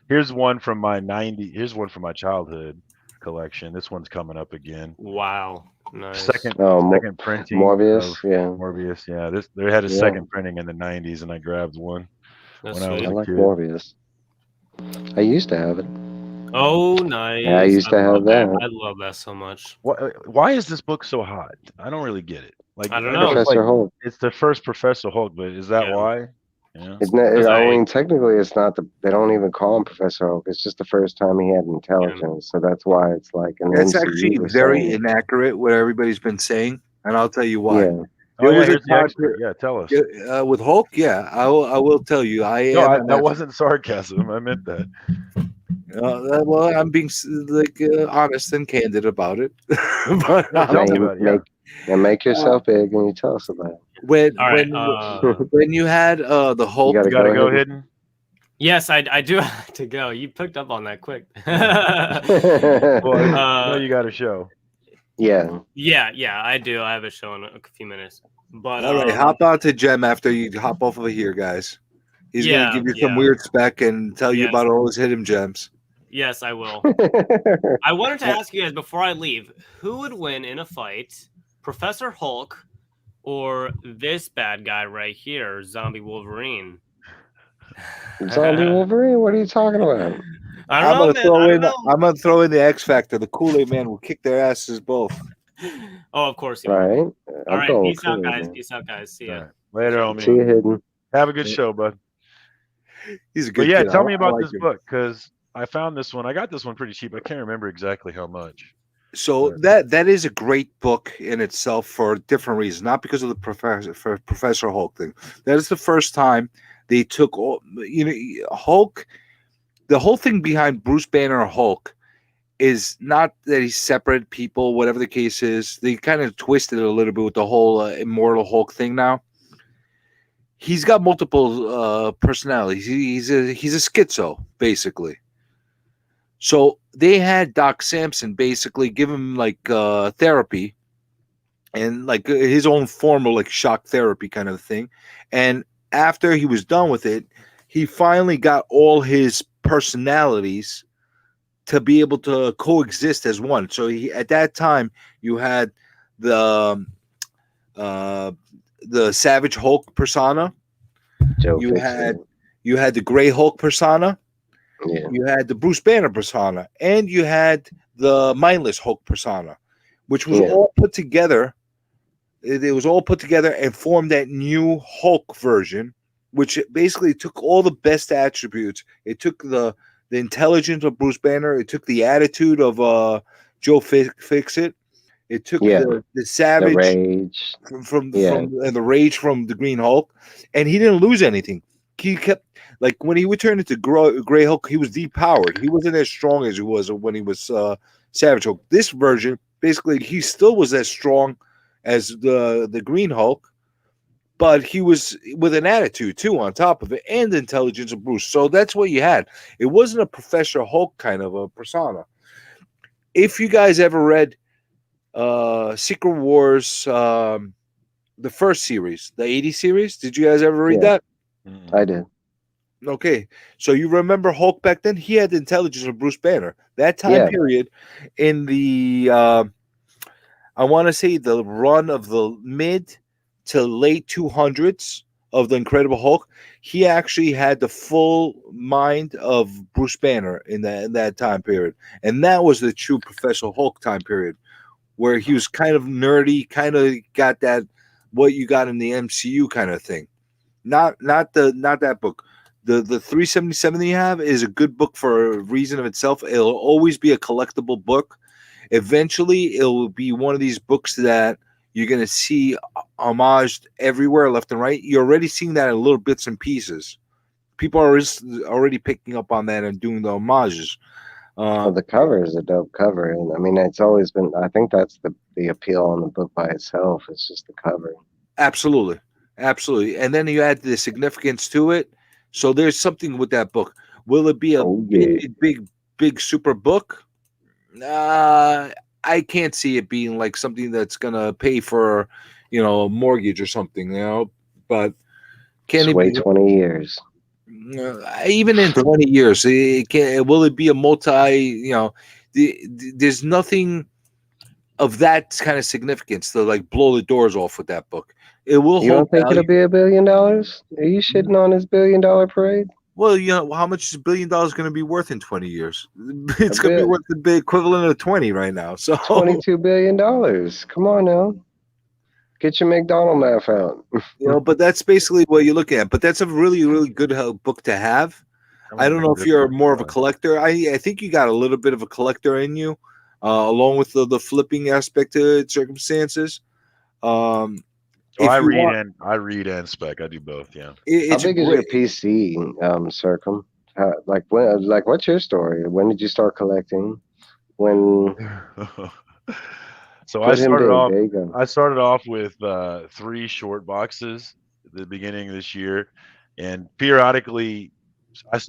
Here's one from my here's one from my childhood collection. This one's coming up again. Wow. Nice. Second Oh, second printing Morbius. of Yeah, Morbius. Yeah, they had a Yeah. second printing in the 90s and I grabbed one. That's when I was I sweet. a like kid. Morbius. I used to have it. Oh, nice. Yeah, I used to have love that. I love that so much. Why is this book so hot? I don't really get it. Like I don't know know. it's Professor like- Hulk. It's the first Professor Hulk, but is that Yeah. why? Yeah. It's not, Because I mean, technically, it's not they don't even call him Professor Hulk. It's just the first time he had intelligence, so that's why it's like an That's MCU actually was very saying. inaccurate what everybody's been saying, and I'll tell you why. Yeah, Oh, There yeah, was a here's the time expert. Yeah, tell us. with Hulk. Yeah, I will tell you. That wasn't sarcasm. I meant that. Well, I'm being honest and candid about it. But No, tell me about it. Yeah. make yourself big and you tell us about it. when All right. when you had the Hulk, gotta You gotta Go go ahead. hidden. Yes, I do have to go. You picked up on that quick. Well, Uh, you got a show. Yeah, yeah, I do. I have a show in a few minutes. But all right, hop on to Jem after you hop off of here, guys. He's Yeah, gonna give you some yeah. weird spec and tell you Yes. about all his hidden gems. yes, I will. I wanted to ask you guys before I leave, who would win in a fight, Professor Hulk or this bad guy right here, Zombie Wolverine? Zombie Wolverine. What are you talking about? I don't know, man. I don't know. I'm gonna throw in the X Factor. The Kool-Aid Man will kick their asses both. Oh, of course. You will. Right. All I'm right. going Peace out, Kool-Aid guys. Man. Peace out, guys. See ya. All right. Later, homie. See you hidden. Have a good show, bud. He's a good But yeah, kid. tell I- me I about like this him. book because I found this one. I got this one pretty cheap. I can't remember exactly how much. So that is a great book in itself for different reasons, not because of the Professor Hulk thing. That is the first time they took all Hulk. The whole thing behind Bruce Banner Hulk is not that he's separate people, whatever the case is. They kind of twisted it a little bit with the whole Immortal Hulk thing. Now he's got multiple personalities. He's a schizo basically. So they had Doc Samson basically give him like therapy and like his own form of like shock therapy kind of thing. And after he was done with it, he finally got all his personalities to be able to coexist as one. So at that time, you had the Savage Hulk persona. Joe You Fixit. had the Gray Hulk persona. Yeah. You had the Bruce Banner persona, and you had the Mindless Hulk persona, which was Yeah. all put together. It was all put together and formed that new Hulk version, which basically took all the best attributes. It took the intelligence of Bruce Banner. It took the attitude of Joe Fixit. It took Yeah. the The savage rage. from Yeah. and the rage from the Green Hulk, and he didn't lose anything. He kept, like, when he would turn into Gray Hulk, he was depowered. He wasn't as strong as he was when he was Savage Hulk. This version, basically, he still was as strong as the Green Hulk, but he was with an attitude too on top of it, and the intelligence of Bruce. So that's what you had. It wasn't a Professor Hulk kind of a persona. If you guys ever read Secret Wars, the first series, the 80 series, did you guys ever read Yeah. that? I did. Okay, so you remember Hulk back then? He had the intelligence of Bruce Banner. That time Yeah. period in the I want to say the run of the mid to late 200s of the Incredible Hulk, he actually had the full mind of Bruce Banner in that time period, and that was the true Professor Hulk time period, where he was kind of nerdy, kind of got that what you got in the MCU kind of thing. Not that book. The 377 that you have is a good book for a reason of itself. It'll always be a collectible book. Eventually, it will be one of these books that you're going to see homaged everywhere, left and right. You're already seeing that in little bits and pieces. People are already picking up on that and doing the homages. Well, the cover is a dope cover, and I mean, it's always been. I think that's the appeal on the book by itself. It's just the cover. Absolutely. And then you add the significance to it. So there's something with that book. Will it be a Oh, yeah. big super book? I can't see it being like something that's gonna pay for, a mortgage or something, But can Just it wait be 20 years. even in 20 years? Will it be a multi? There's nothing of that kind of significance to like blow the doors off with that book. It will You don't hold think value. it'll be $1 billion? Are you shitting on his $1 billion parade? Well, how much is $1 billion going to be worth in 20 years? It's A going to be bit. worth the equivalent of 20 right now. So $22 billion. Come on now. Get your McDonald math out. but that's basically what you're looking at. But that's a really, really good book to have. I don't know if you're more of a collector. I think you got a little bit of a collector in you, along with the flipping aspect to circumstances. I read and spec. I do both. Yeah. How big is your PC, Circum? What's your story? When did you start collecting? When? So Put him big. There you go. I started off with 3 short boxes at the beginning of this year, and periodically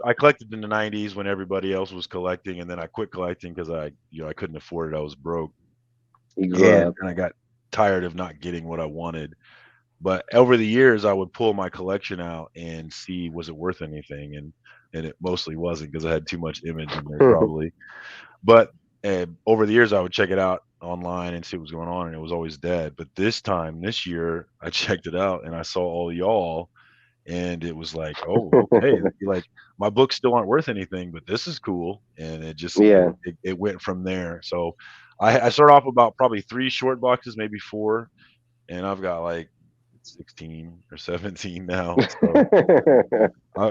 I collected in the 90s when everybody else was collecting, and then I quit collecting because I couldn't afford it. I was broke. You grew up. And I got tired of not getting what I wanted. But over the years, I would pull my collection out and see, was it worth anything, and it mostly wasn't because I had too much image in there probably. But over the years, I would check it out online and see what was going on, and it was always dead. But this year, I checked it out and I saw all y'all, and it was like, oh, okay, like my books still aren't worth anything, but this is cool, and it just it went from there. So I started off about probably 3 short boxes, maybe 4, and I've got like 16 or 17 now. So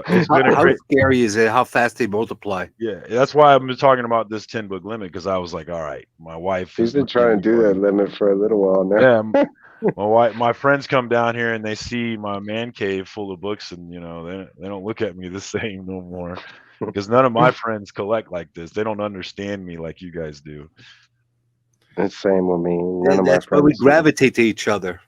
it's been how scary is it? How fast they multiply? Yeah, that's why I've been talking about this 10 book limit, because I was like, all right, my wife. She's been trying to do that limit for a little while now. Yeah, my friends come down here and they see my man cave full of books, and they don't look at me the same no more, because none of my friends collect like this. They don't understand me like you guys do. It's the same with me. That's why we gravitate to each other.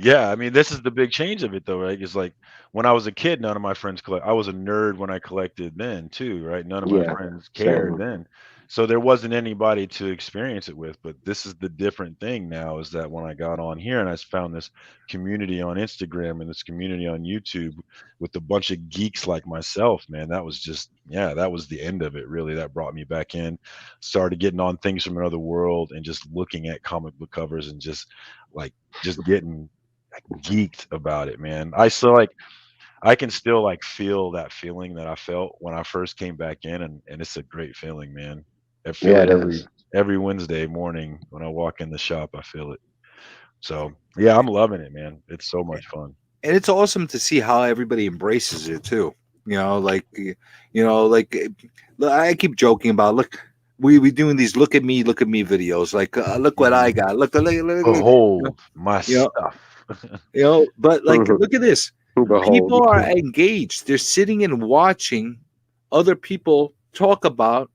Yeah, I mean, this is the big change of it, though, right? It's like when I was a kid, none of my friends collect. I was a nerd when I collected then too, right? None of my friends cared then, so there wasn't anybody to experience it with. But this is the different thing now, is that when I got on here and I found this community on Instagram and this community on YouTube with a bunch of geeks like myself, man, that was just, yeah, that was the end of it, really. That brought me back in, started getting on Things from Another World and just looking at comic book covers and just getting geeked about it, man. I can still like feel that feeling that I felt when I first came back in, and it's a great feeling, man. I feel Yeah, it it is. every Wednesday morning when I walk in the shop. I feel it. So yeah, I'm loving it, man. It's so much fun. And it's awesome to see how everybody embraces it too. Like I keep joking about, look, we doing these look at me videos, like look what I got, look, Behold my you know, stuff. but like look at this. Behold. People are engaged. They're sitting and watching other people talk about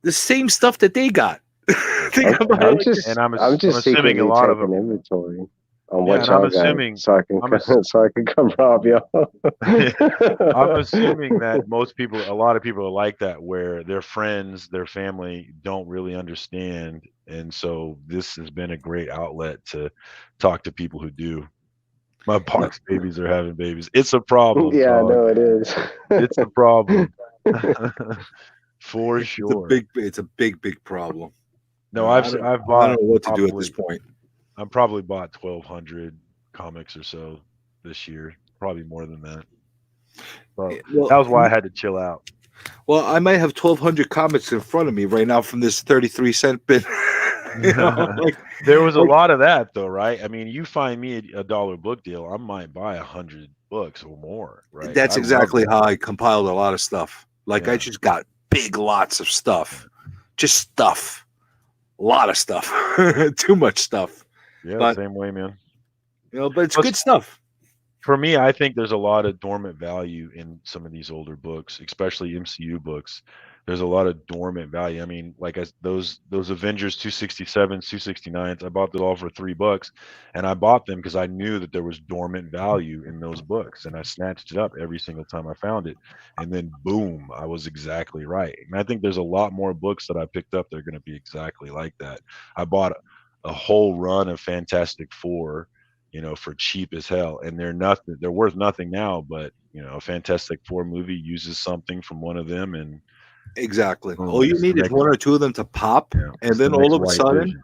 the same stuff that they got. Think about it I'm like just, And I'm I'm just assuming secretly a lot of checking them. inventory on Yeah, what and I'm y'all got, assuming so I can so I can come rob y'all. I'm assuming that a lot of people are like that, where their friends, their family don't really understand. And so this has been a great outlet to talk to people who do. My box babies are having babies. It's a problem, Yeah, I dog. know it is. It's a problem. For it's sure. a big problem. No, I I've don't bought know what to do at this point. I've probably bought 1,200 comics or so this year, probably more than that. So Well, that was why I had to chill out. Well, I might have 1,200 comics in front of me right now from this 33-cent bin. There was a lot of that, though, right? I mean, you find me a $1 book deal, I might buy 100 books or more, right? That's I love exactly that. how I compiled a lot of stuff. Like I Yeah. just got big lots of stuff, just stuff, a lot of stuff, too much stuff. Yeah, But same way, man. but it's Plus, good stuff. for me, I think there's a lot of dormant value in some of these older books, especially MCU books. There's a lot of dormant value. I mean, like those Avengers 267s, 269s, I bought those all for $3, and I bought them because I knew that there was dormant value in those books, and I snatched it up every single time I found it, and then boom, I was exactly right. And I think there's a lot more books that I picked up that are going to be exactly like that. I bought a whole run of Fantastic Four, for cheap as hell, and they're worth nothing now, but a Fantastic Four movie uses something from one of them, and Exactly. boom, All you it's the need is next, one or two of them to pop, and it's the then next all of a White sudden, Vision.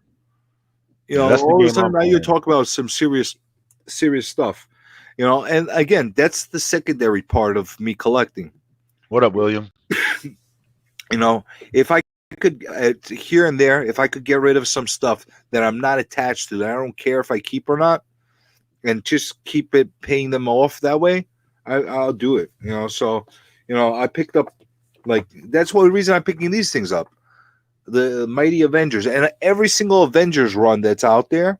Yeah, that's the all of a game sudden I'm now you're playing. talking about some serious stuff. And again, that's the secondary part of me collecting. What up, William? If I could here and there, if I could get rid of some stuff that I'm not attached to, that I don't care if I keep or not, and just keep it paying them off that way, I'll do it. So I picked up, like, that's one reason I'm picking these things up, the Mighty Avengers, and every single Avengers run that's out there,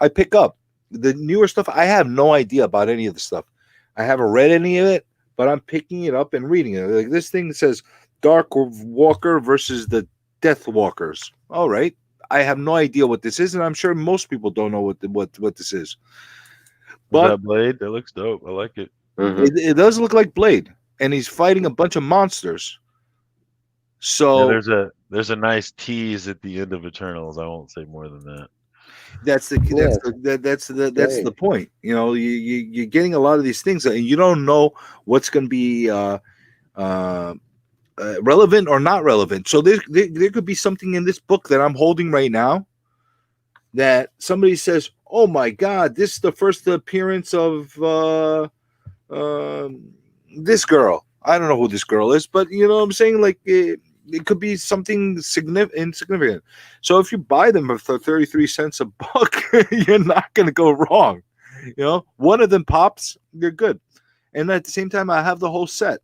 I pick up. The newer stuff, I have no idea about any of the stuff. I haven't read any of it, but I'm picking it up and reading it. Like this thing says Dark Walker versus the Death Walkers. All right. I have no idea what this is, and I'm sure most people don't know what this is. But that Blade, that looks dope. I like it. It does look like Blade, and he's fighting a bunch of monsters. So there's a nice tease at the end of Eternals. I won't say more than that. That's the point. You're getting a lot of these things, and you don't know what's going to be relevant or not relevant. So there could be something in this book that I'm holding right now that somebody says, "Oh my God, this is the first appearance of this girl." I don't know who this girl is, but you know what I'm saying? Like it could be something insignificant. So if you buy them for 33 cents a book, you're not going to go wrong. One of them pops, you're good. And at the same time, I have the whole set.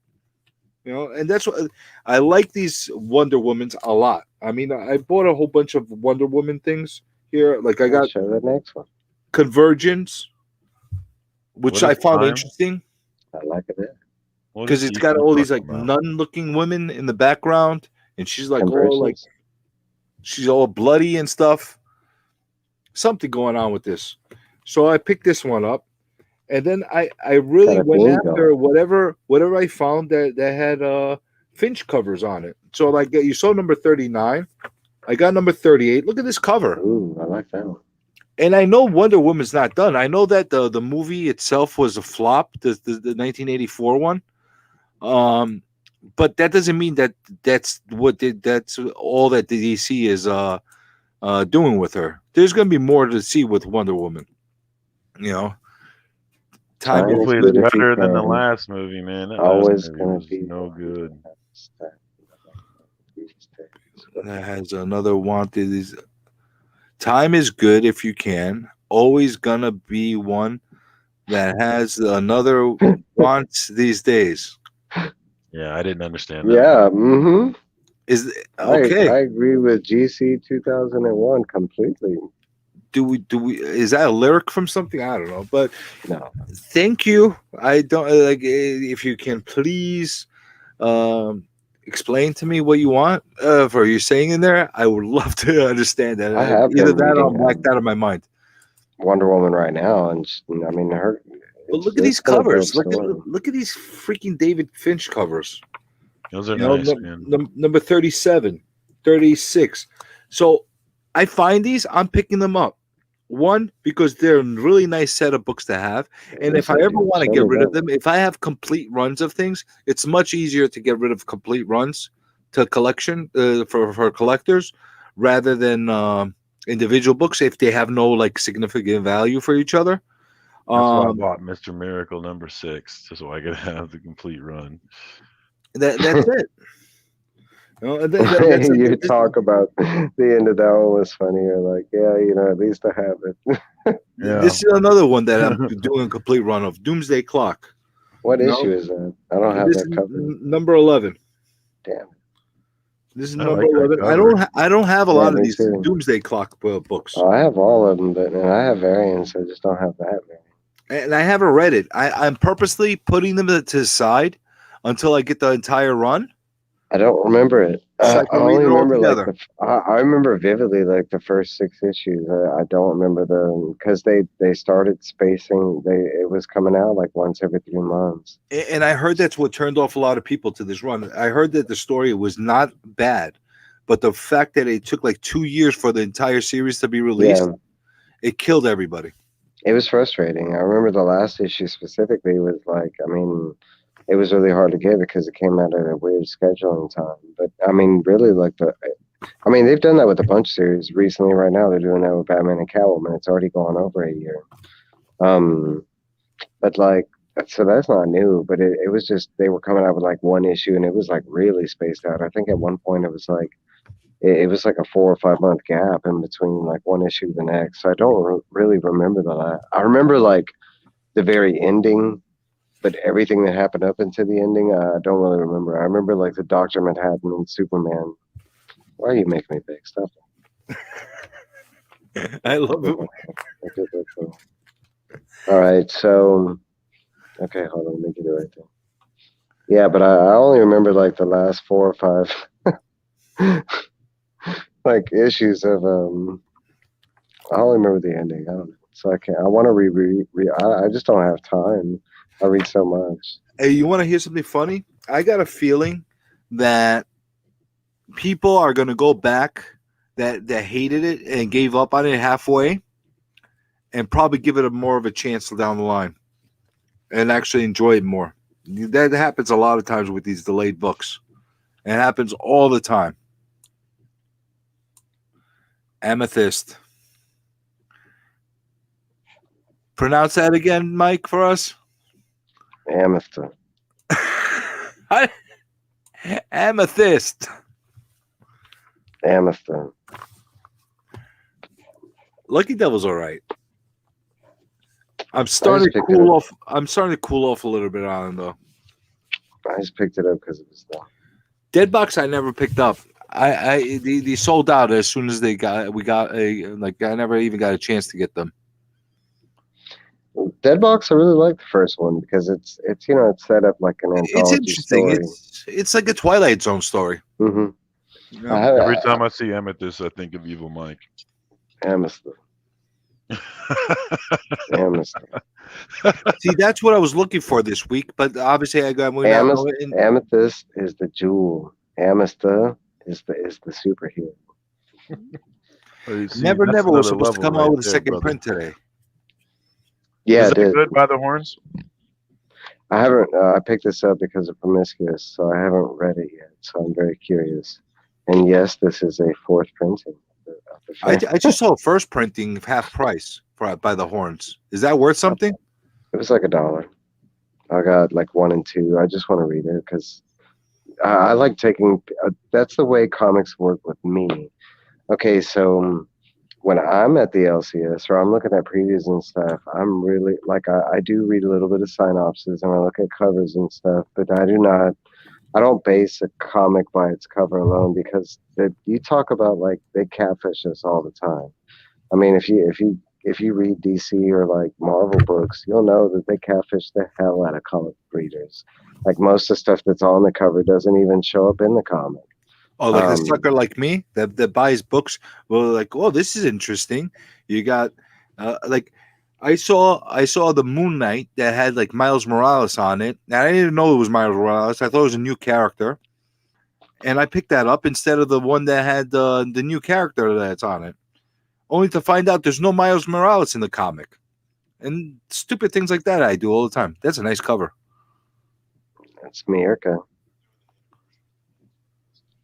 And that's what I like, these Wonder Womans a lot. I mean, I bought a whole bunch of Wonder Woman things here. Like I got show the next one. Convergence, which I found interesting. I like it because it's got all these like nun-looking women in the background, and she's like all like she's all bloody and stuff. Something going on with this. So I picked this one up, and then I really went after whatever I found that had Finch covers on it. So like you saw number 39. I got number 38. Look at this cover. Ooh, I like that one. And I know Wonder Woman's not done. I know that the movie itself was a flop, the 1984 one. But that doesn't mean that that's all that the DC is doing with her. There's going to be more to see with Wonder Woman. You know, time is Hopefully good it's if you better than the can. last movie, man. That Always last movie gonna was be no good. that has another wanted is time is good if you can. Always gonna be one that has another wants these days. Yeah, I didn't understand that. Yeah, mm-hmm. Is okay. I agree with GC 2001 completely. Do we is that a lyric from something? I don't know, but No. thank you. I don't like if you can please explain to me what you want for you saying in there. I would love to understand that. I have Either been that or I'm reading, blacked out of my mind. Wonder Woman right now, and I mean her. But look at these covers. Look at these freaking David Finch covers. Those are You know, nice, man. number 37, 36. So I find these, I'm picking them up. One, because they're a really nice set of books to have. And if I ever want to get rid of them, if I have complete runs of things, it's much easier to get rid of complete runs to collection for collectors rather than individual books if they have no like significant value for each other. That's why I bought Mr. Miracle number 6, just so I could have the complete run. That's it. You talk about the end of that one was funny. You're like, yeah, you know, at least I have it. Yeah. This is another one that I'm doing a complete run of. Doomsday Clock. What No. issue is that? I don't have This that is cover. number 11. Damn. This is I number like that 11. cover. I don't have a Yeah, lot of me these too. Doomsday Clock books, Oh, I have all of them, and I have variants. I just don't have that many. and I haven't read it. I'm purposely putting them to the side until I get the entire run. I don't remember it. So I I can only read it all remember like together. I remember vividly like the first 6 issues. I don't remember because they started spacing. It was coming out like once every 3 months. And I heard that's what turned off a lot of people to this run. I heard that the story was not bad, but the fact that it took like 2 years for the entire series to be released, Yeah. it killed everybody. It was frustrating. I remember the last issue specifically was like, I mean, it was really hard to get because it came out at a weird scheduling time. But I mean, really, like they've done that with a bunch of series recently. Right now, they're doing that with Batman and Catwoman. It's already gone over a year. But like, so that's not new. But it was just they were coming out with like one issue, and it was like really spaced out. I think at one point it was like. It was like a 4 or 5 month gap in between like one issue to the next. So I don't really remember the last. I remember like the very ending, but everything that happened up into the ending, I don't really remember. I remember like the Dr. Manhattan and Superman. Why are you making me big? Stop it. I love it. I did that too. All right, so okay, hold on, let me get it right there. Yeah, but I only remember like the last 4 or 5 like issues of I only remember the ending. I don't know. So I can't. I want to read. I just don't have time. I read so much. Hey, you want to hear something funny? I got a feeling that people are going to go back that hated it and gave up on it halfway and probably give it more of a chance down the line and actually enjoy it more. That happens a lot of times with these delayed books. It happens all the time. Amethyst. Pronounce that again, Mike, for us. Amethyst. Amethyst. Amethyst. Lucky Devil's all right. I'm starting to picked cool it up. off. I'm starting to cool off a little bit on it though. I just picked it up because it was long. Deadbox I never picked up. They sold out as soon as I never even got a chance to get them. Deadbox, I really like the first one because it's it's set up like an It's anthology interesting. story. It's like a Twilight Zone story. Mm-hmm. You know? Every time I see Amethyst, I think of Evil Mike. Amethyst. Amethyst. See, that's what I was looking for this week, but obviously we're not Amethyst, Amethyst is the jewel. Amethyst is the superhero. Well, you see, Never that's Never was another supposed to level come out right with a there, second brother. print today. Yeah, Was it that did. good by the horns? I haven't. I picked this up because of Promiscuous, so I haven't read it yet. So I'm very curious. And yes, this is a fourth printing of the I film. just saw a first printing half price by the horns. Is that worth something? It was like $1. I got like 1 and 2. I just want to read it because I like taking. That's the way comics work with me. Okay, so when I'm at the LCS or I'm looking at previews and stuff, I'm really like I do read a little bit of synopses and I look at covers and stuff, but I don't base a comic by its cover alone because you talk about like they catfish us all the time. I mean, if you read DC or like Marvel books, you'll know that they catfish the hell out of comic readers. Like most of the stuff that's on the cover doesn't even show up in the comic. Oh, like a sucker like me that buys books. Well, like, oh, this is interesting. You got like I saw the Moon Knight that had like Miles Morales on it. And I didn't even know it was Miles Morales. I thought it was a new character, and I picked that up instead of the one that had the new character that's on it. Only to find out there's no Miles Morales in the comic, and stupid things like that I do all the time. That's a nice cover. That's Mirka.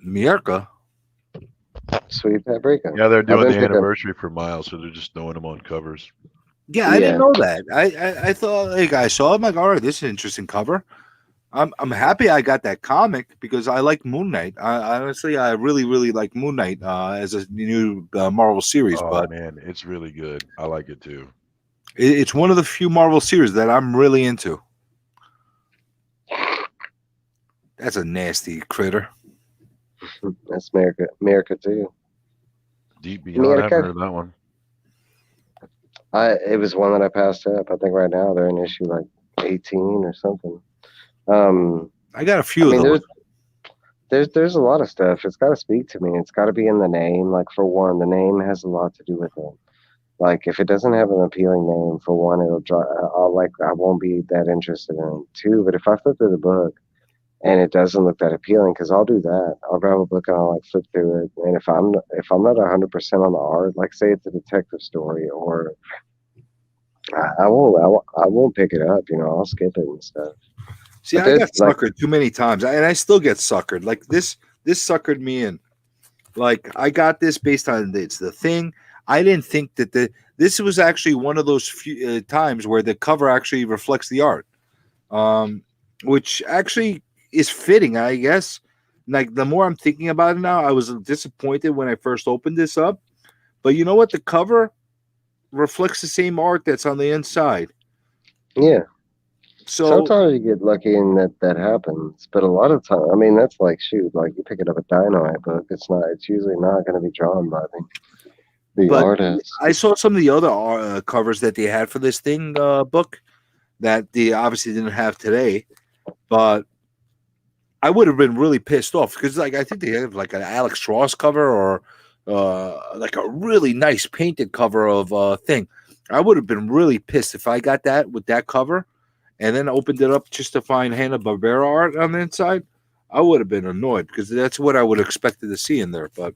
Mierka. Sweet Paprika. Yeah, they're doing been the picking- anniversary for Miles, so they're just throwing them on covers. Yeah, I didn't Yeah. know that. I thought like I saw it, I'm like, all right, this is an interesting cover. I'm happy I got that comic because I like Moon Knight. I honestly I really like Moon Knight as a new Marvel series, Oh but man, it's really good. I like it too. it's one of the few Marvel series that I'm really into. That's a nasty critter. That's Mirka too. Deep Beyond, I haven't America. heard of that one. It was one that I passed up. I think right now they're in issue like 18 or something. I got a I few mean, of those. there's a lot of stuff. It's got to speak to me. It's got to be in the name. Like for one, the name has a lot to do with it. Like if it doesn't have an appealing name, for one, I won't be that interested in it. Two, but if I flip through the book and it doesn't look that appealing, because I'll do that. I'll grab a book and I'll like flip through it. And if I'm not 100% on the art, like say it's a detective story, or I won't pick it up. You know, I'll skip it and stuff. See, But I got that's, like- suckered too many times, and I still get suckered. Like this suckered me in. Like I got this based on it's the thing. I didn't think that this was actually one of those few times where the cover actually reflects the art, which actually is fitting, I guess. Like the more I'm thinking about it now, I was disappointed when I first opened this up, but you know what? The cover reflects the same art that's on the inside. Yeah. So Sometimes you get lucky and that happens, but a lot of time, I mean, that's like shoot, like you pick it up a Dynamite book. It's usually not going to be drawn by the But artist. I saw some of the other covers that they had for this thing book that they obviously didn't have today, but I would have been really pissed off because like I think they have like an Alex Ross cover or like a really nice painted cover of thing. I would have been really pissed if I got that with that cover and then opened it up just to find Hanna-Barbera art on the inside. I would have been annoyed because that's what I would have expected to see in there. But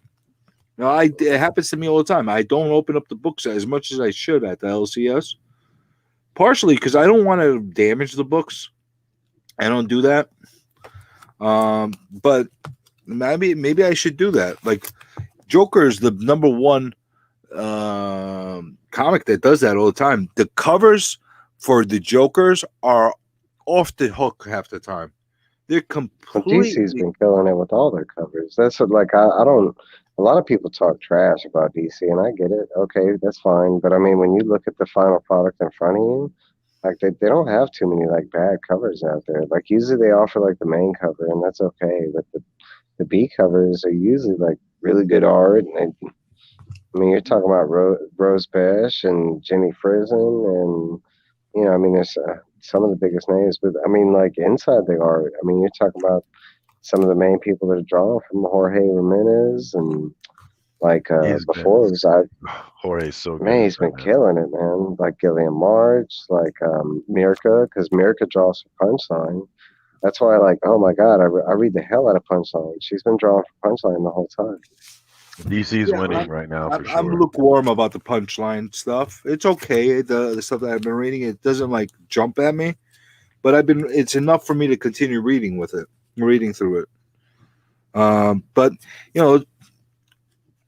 no, it happens to me all the time. I don't open up the books as much as I should at the LCS, partially because I don't want to damage the books. I don't do that. But maybe I should do that. Like Joker is the number one comic that does that all the time. The covers for the Jokers are off the hook half the time. They're But completely. DC's been killing it with all their covers. That's what, like, I don't. A lot of people talk trash about DC, and I get it. Okay, that's fine. But I mean, when you look at the final product in front of you, like they don't have too many like bad covers out there. Like usually they offer like the main cover, and that's okay. But the B covers are usually like really good art. And I mean, you're talking about Rose Besh and Jenny Frison, and you know, I mean, there's some of the biggest names. But I mean, like inside the art, I mean, you're talking about some of the main people that are drawn from Jorge Jimenez and Like He's before, it was Jorge's so good. man, as he's been Batman. killing it, man. Like Gillian March, like Mirka, because Mirka draws for Punchline. That's why, like, oh my god, I read the hell out of Punchline. She's been drawing for Punchline the whole time. DC's Yeah, winning right now for I'm sure. lukewarm about the Punchline stuff. It's okay. The stuff that I've been reading, it doesn't like jump at me, but it's enough for me to continue reading through it. But you know,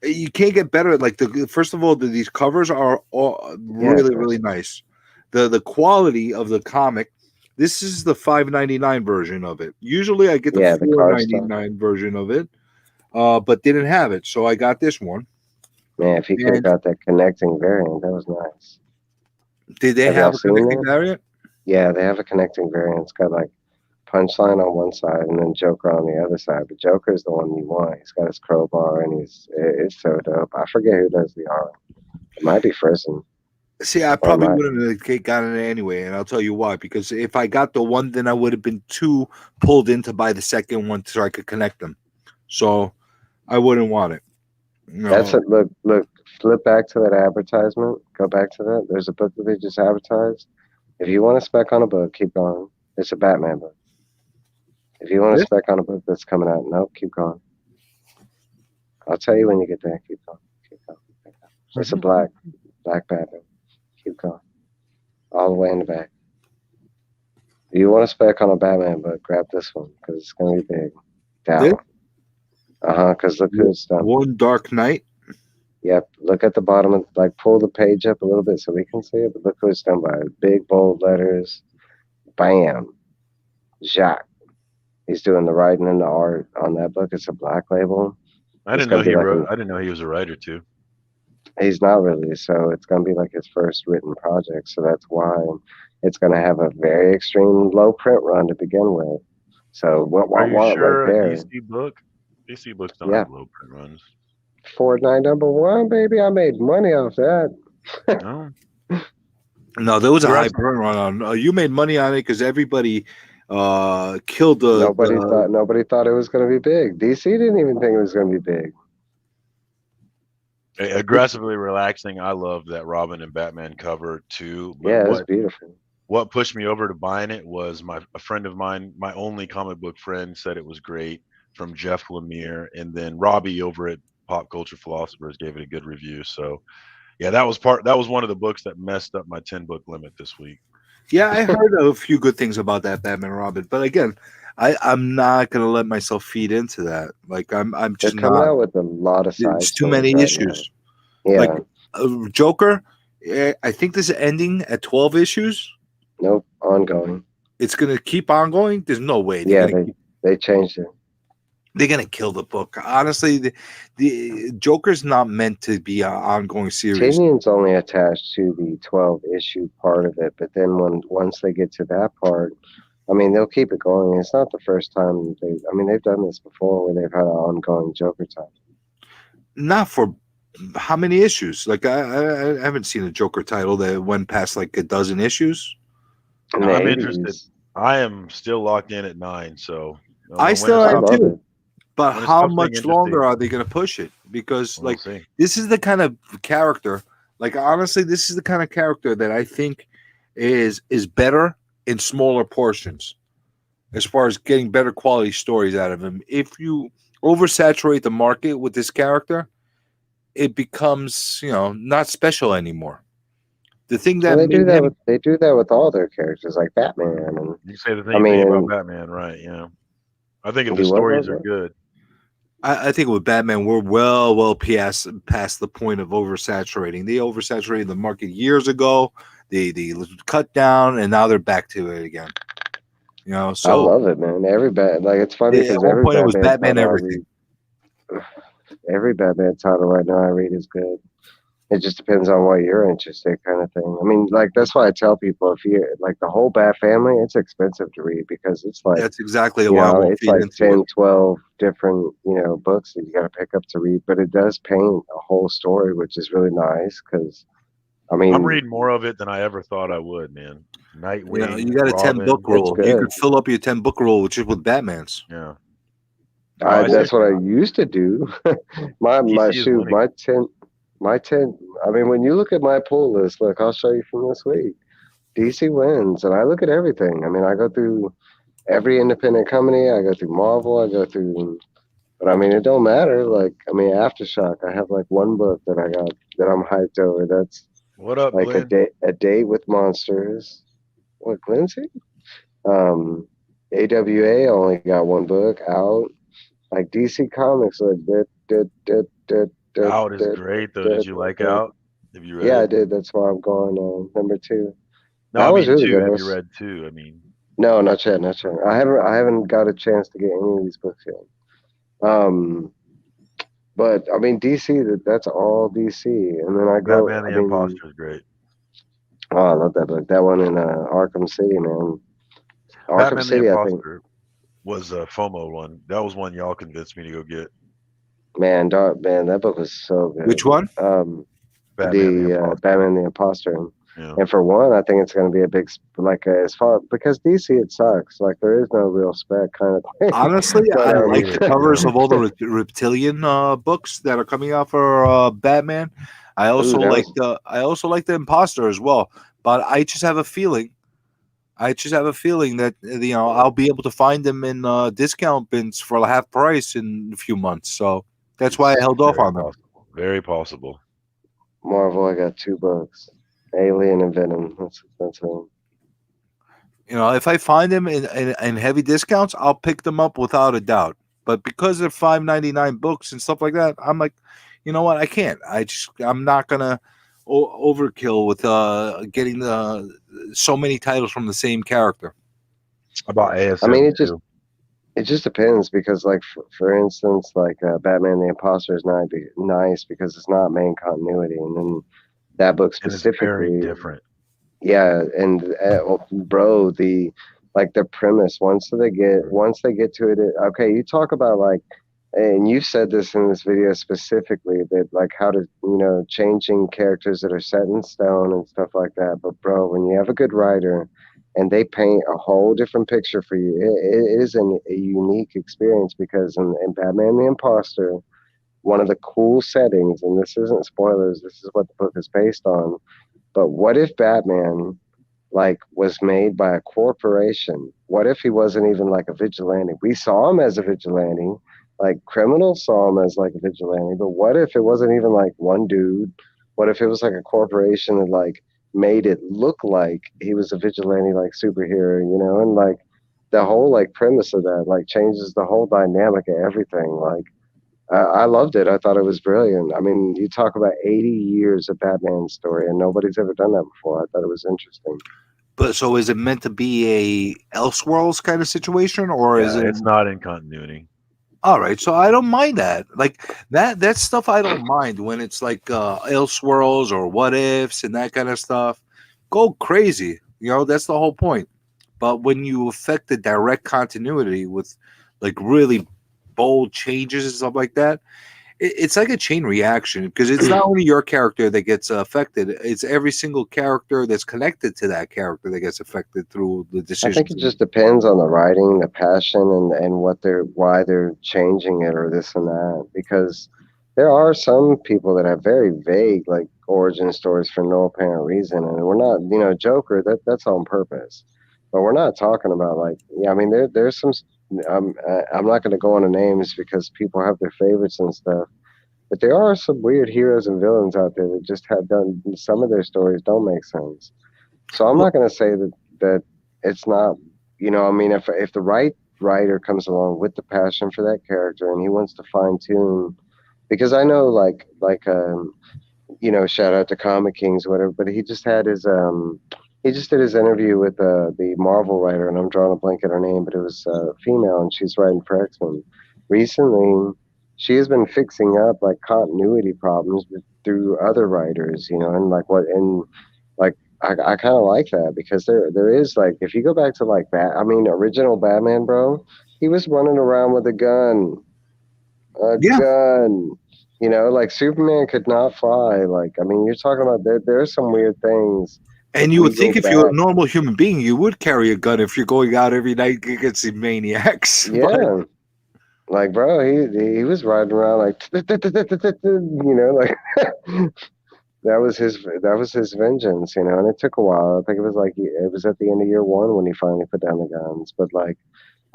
you can't get better. Like first of all, these covers are all really, Yeah, really nice. The quality of the comic. This is the $5.99 version of it. Usually, I get the the card stuff. $4.99 version of it, but didn't have it, so I got this one. Man, if he could have And got that connecting variant, that was nice. did they Have have y'all a seen connecting that? variant? Yeah, they have a connecting variant. It's got like Punchline on one side and then Joker on the other side. But Joker's the one you want. He's got his crowbar and it's so dope. I forget who does the art. It might be Frisson. See, I Or probably might wouldn't have gotten it anyway, and I'll tell you why. Because if I got the one, then I would have been too pulled in to buy the second one so I could connect them. So I wouldn't want it. No. That's it. Look, flip back to that advertisement. Go back to that. There's a book that they just advertised. If you want a spec on a book, keep going. It's a Batman book. If you want a This? spec on a book that's coming out, nope, keep going. I'll tell you when you get there. Keep going. Keep going. Keep going. It's a black Batman. Keep going. All the way in the back. If you want a spec on a Batman book, grab this one because it's going to be big. This? Down. Because look who it's done. One Dark Knight. Yep. Look at the bottom of, like, pull the page up a little bit so we can see it. But look who it's done by. Big, bold letters. Bam. Jacques. He's doing the writing and the art on that book. It's a black label. I It's didn't know gonna be he like wrote. I didn't know he was a writer too. He's not really, so it's going to be like his first written project. So that's why it's going to have a very extreme low print run to begin with. So what Are you sure right there? a DC book? DC books don't Yeah. have low print runs. Fortnite #1, baby. I made money off that. No. No, there was a You're high asking- burn run on. You made money on it because everybody killed the. Nobody thought it was going to be big. DC didn't even think it was going to be big. Aggressively relaxing. I love that Robin and Batman cover too. But Yeah, it's beautiful. what pushed me over to buying it was a friend of mine, my only comic book friend, said it was great from Jeff Lemire, and then Robbie over at Pop Culture Philosophers gave it a good review. So yeah, that was one of the books that messed up my 10-book limit this week. Yeah, I heard a few good things about that Batman Robin, but again, I'm not gonna let myself feed into that. Like I'm They're just coming not. out with a lot of side It's too stories many right issues. now. Yeah. Like Joker, I think this is ending at 12 issues. Nope. Ongoing. It's gonna keep on going. There's no way. Yeah, they changed it. They're gonna kill the book. Honestly, the Joker's not meant to be an ongoing series. Tynion's only attached to the 12 issue part of it, but then once they get to that part, I mean, they'll keep it going. It's not the first time they've done this before where they've had an ongoing Joker title. Not for how many issues? Like I haven't seen a Joker title that went past like a dozen issues. In the I'm 80s, interested. I am still locked in at 9, so I still I am love too. it. But when it how stops being much interesting. longer are they going to push it? Because we'll like see. this is the kind of character. Like honestly, this is the kind of character that I think is better in smaller portions, as far as getting better quality stories out of him. If you oversaturate the market with this character, it becomes not special anymore. The thing that Well, they do made that. him, They do that with all their characters, like Batman. And You say the I same mean, thing and- about Batman, right? Yeah. I think if Do the what, stories are Robert? good, I think with Batman, we're well past the point of oversaturating. They oversaturated the market years ago. They cut down, and now they're back to it again. I So love it, man. Every it's funny at because one every point it was Batman title I everything. read- every Batman title right now I read is good. It just depends on what you're interested, kind of thing. I mean, like that's why I tell people if you like the whole Bat family, it's expensive to read because it's like That's exactly why I won't it's feed like into 10, it. 12 different books that you got to pick up to read. But it does paint a whole story, which is really nice because I mean, I'm reading more of it than I ever thought I would, man. Nightwing. You got a 10 book It's rule. You good. could fill up your 10 book rule with Batman's. Yeah. I That's see. what I used to do. my DC is shoot, winning. my 10. I mean, when you look at my pull list, look, I'll show you from this week. DC wins, and I look at everything. I mean, I go through every independent company. I go through Marvel. I go through, but I mean, it don't matter. Like, I mean, Aftershock. I have like one book that I got that I'm hyped over. That's What up, like Glenn? a date with monsters. What, Glincy? AWA only got one book out. Like DC Comics, like Out is great though. Did you like Out? Have you read Yeah, I it? did. That's why I'm going number 2. No, That I was mean really two. good. Have you read two? I mean, No, not yet, not yet. I haven't got a chance to get any of these books yet. But I mean DC. That's all DC. And then I go. Batman I the mean, Imposter is great. oh, I love that book. That one in Arkham City, man. Arkham Batman the City. I think, Imposter was a FOMO one. That was one y'all convinced me to go get. man, that book was so good. Which one? Batman the Imposter. Batman the Imposter. Yeah. And for one, I think it's going to be a big, as far, because DC, it sucks. Like, there is no real spec kind of thing. Honestly, But, I like the covers of all the reptilian books that are coming out for Batman. I also like the Imposter as well. But I just have a feeling. That I'll be able to find them in discount bins for half price in a few months. So that's why I held off on them. Very possible. Marvel, I got 2 books. Alien and Venom. That's all. If I find them in heavy discounts, I'll pick them up without a doubt. But because they're $5.99 books and stuff like that, I'm like, you know what? I can't. I'm not gonna overkill with getting so many titles from the same character. About ASM. I mean, it just depends, because, like, for instance, like Batman the Imposter is not nice because it's not main continuity, and then that book specifically, very different. Yeah, and bro, the premise, once they get to it, okay, you talk about, like, and you said this in this video specifically, that, like, how to, changing characters that are set in stone and stuff like that. But bro, when you have a good writer and they paint a whole different picture for you, it is a unique experience, because in Batman the Imposter, one of the cool settings, and this isn't spoilers, this is what the book is based on, but what if Batman, like, was made by a corporation? What if he wasn't even like a vigilante? We saw him as a vigilante, like criminals saw him as like a vigilante, but what if it wasn't even like one dude? What if it was like a corporation that, like, made it look like he was a vigilante, like, superhero, and, like, the whole, like, premise of that, like, changes the whole dynamic of everything. Like, I loved it. I thought it was brilliant. I mean, you talk about 80 years of Batman story, and nobody's ever done that before. I thought it was interesting. But so is it meant to be a Elseworlds kind of situation, or is it? It's not in continuity. All right, so I don't mind that. Like that stuff I don't mind when it's like Elseworlds or What Ifs and that kind of stuff. Go crazy. That's the whole point. But when you affect the direct continuity with, like, really bold changes and stuff like that, it's like a chain reaction, because it's not only your character that gets affected, it's every single character that's connected to that character that gets affected through the decisions. I think it just depends on the writing, the passion, and why they're changing it, or this and that, because there are some people that have very vague, like, origin stories for no apparent reason, and we're not, Joker, that's on purpose, but we're not talking about, like, I mean, there's some. I'm not going to go into names because people have their favorites and stuff, but there are some weird heroes and villains out there that just have done, some of their stories don't make sense. So I'm not going to say that it's not, I mean, if the right writer comes along with the passion for that character and he wants to fine tune, because I know, shout out to Comic Kings or whatever, but he just had his he just did his interview with the Marvel writer, and I'm drawing a blank at her name, but it was female, and she's writing for X-Men. Recently, she has been fixing up, like, continuity problems through other writers, and I kind of like that, because there is, like, if you go back to, like, original Batman, bro, he was running around with a gun, gun. Like, Superman could not fly. Like, I mean, you're talking about there's some weird things. And you would think if you're a normal human being, you would carry a gun if you're going out every night against the maniacs. Yeah. Like, bro, he was riding around like, you know, like that was his vengeance, you know. And it took a while. I think it was like it was at the end of year one when he finally put down the guns. But like,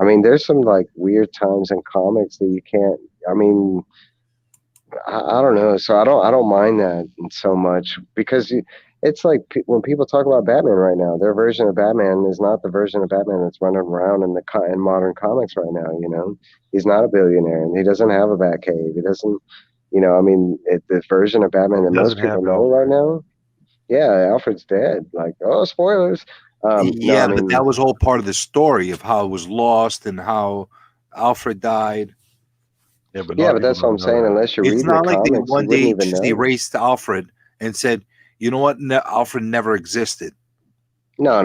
I mean, there's some like weird times in comics that you can't. I mean, I don't know. So I don't mind that so much because it's like when people talk about Batman right now, their version of Batman is not the version of Batman that's running around in in modern comics right now. You know, he's not a billionaire and he doesn't have a Batcave. He doesn't, you know. I mean, the version of Batman that He most doesn't have people know right Alfred. now, yeah, Alfred's dead. Like, oh, spoilers. No, I Yeah, but mean, that was all part of the story of how it was lost and how Alfred died. Yeah, but a yeah, lot of but people that's what I'm don't know saying. that. Unless you're It's reading the not like they comics, you one wouldn't day even just know. erased Alfred and said, "You know what? Alfred never existed." No,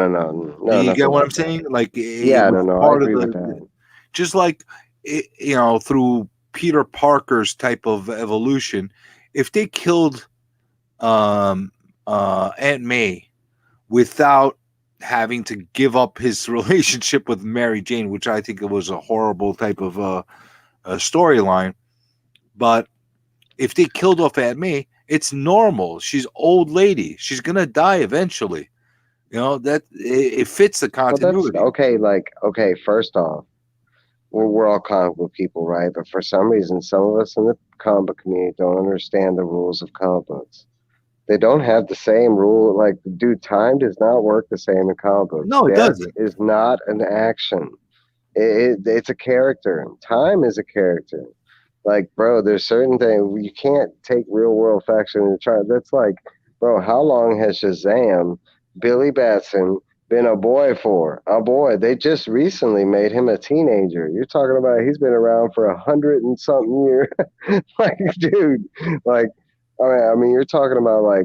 You get nothing what like I'm that. saying? Like it Yeah, was no, I part of agree with that. just like you know, through Peter Parker's type of evolution. If they killed Aunt May without having to give up his relationship with Mary Jane, which I think it was a horrible type of a storyline, but if they killed off Aunt May, it's normal. She's old lady. She's gonna die eventually. You know that it fits the Well, that's continuity. okay. Like, okay, first off, we're all comic book people, right? But for some reason, some of us in the comic book community don't understand the rules of comic books. They don't have the same rule. Like, dude, time does not work the same in comic books. No, it Death doesn't. is not an action. It's a character. Time is a character. Like, bro, there's certain things you can't take real world facts and try. That's like, bro, how long has Shazam, Billy Batson, been a boy for? A boy. They just recently made him a teenager. You're talking about he's been around for 100 and something years. Like, dude, like, I mean, you're talking about I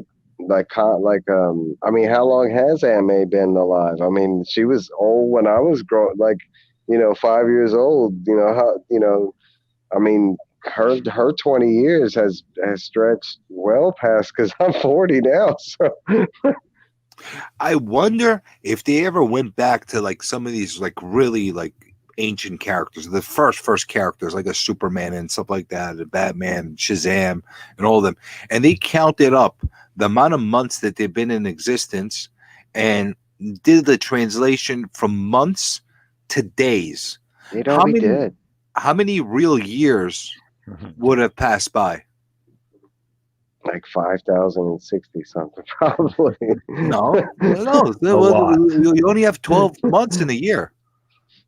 mean, how long has Aunt May been alive? I mean, she was old when I was growing, like, you know, 5 years old. You know how, you know, I mean, her 20 years has stretched well past because I'm 40 now. So I wonder if they ever went back to like some of these like really like ancient characters, the first characters like a Superman and stuff like that, a Batman, Shazam, and all of them, and they counted up the amount of months that they've been in existence and did the translation from months to days. they'd How all be many dead. how many real years would have passed by? Like 5,060 something, probably. No, no. A lot. You only have 12 months in a year.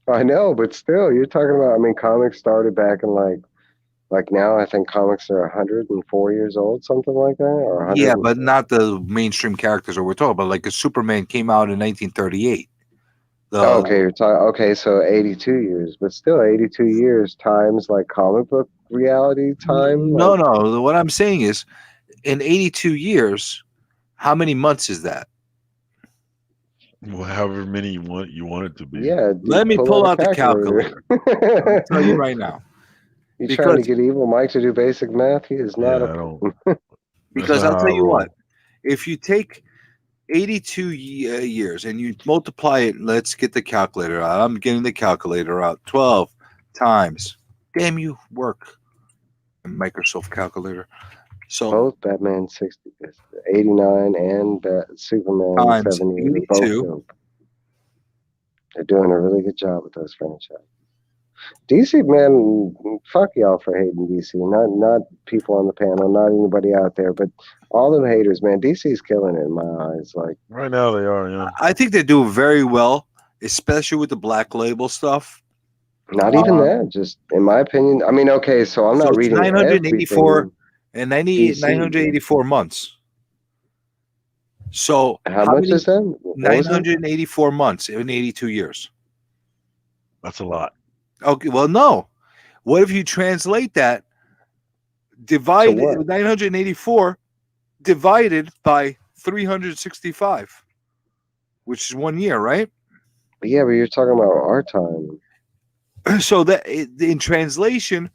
I know, but still, you're talking about. I mean, comics started back in like now. I think comics are 104 years old, something like that, or 100. Yeah, but not the mainstream characters that we're talking about. Like a Superman came out in 1938. Oh, okay, you're talking. Okay, so 82 years, but still 82 years times like comic book reality time. No, Like, no. What I'm saying is, in 82 years, how many months is that? Well, however many you want it to be. yeah, dude, Let me pull out the calculator. calculator. I'll tell you right now. You trying to Because get Evil Mike to do basic math? He is not Yeah, a. I don't. That's because not I'll how tell I you roll. what, if you take 82 years and you multiply it, let's get the calculator out. I'm getting the calculator out. 12 times. Damn you, work. Microsoft calculator. So Both Batman 89 and Superman times 70 are both 82. dope. They're doing a really good job with those franchises. DC, man, fuck y'all for hating DC. Not people on the panel, not anybody out there, but all them haters, man. DC's killing it in my eyes. Like, Right now they are. Yeah. I think they do very well, especially with the Black Label stuff. not even Um, that. Just in my opinion. I mean, okay, so I'm So not it's reading 984 everything. and DC. 984 months. So How much many? is that? What was it? 984 months in 82 years. That's a lot. Okay, well, no. What if you translate that? Divide what? 984 divided by 365, which is 1 year, right? Yeah, but you're talking about our time. So that in translation,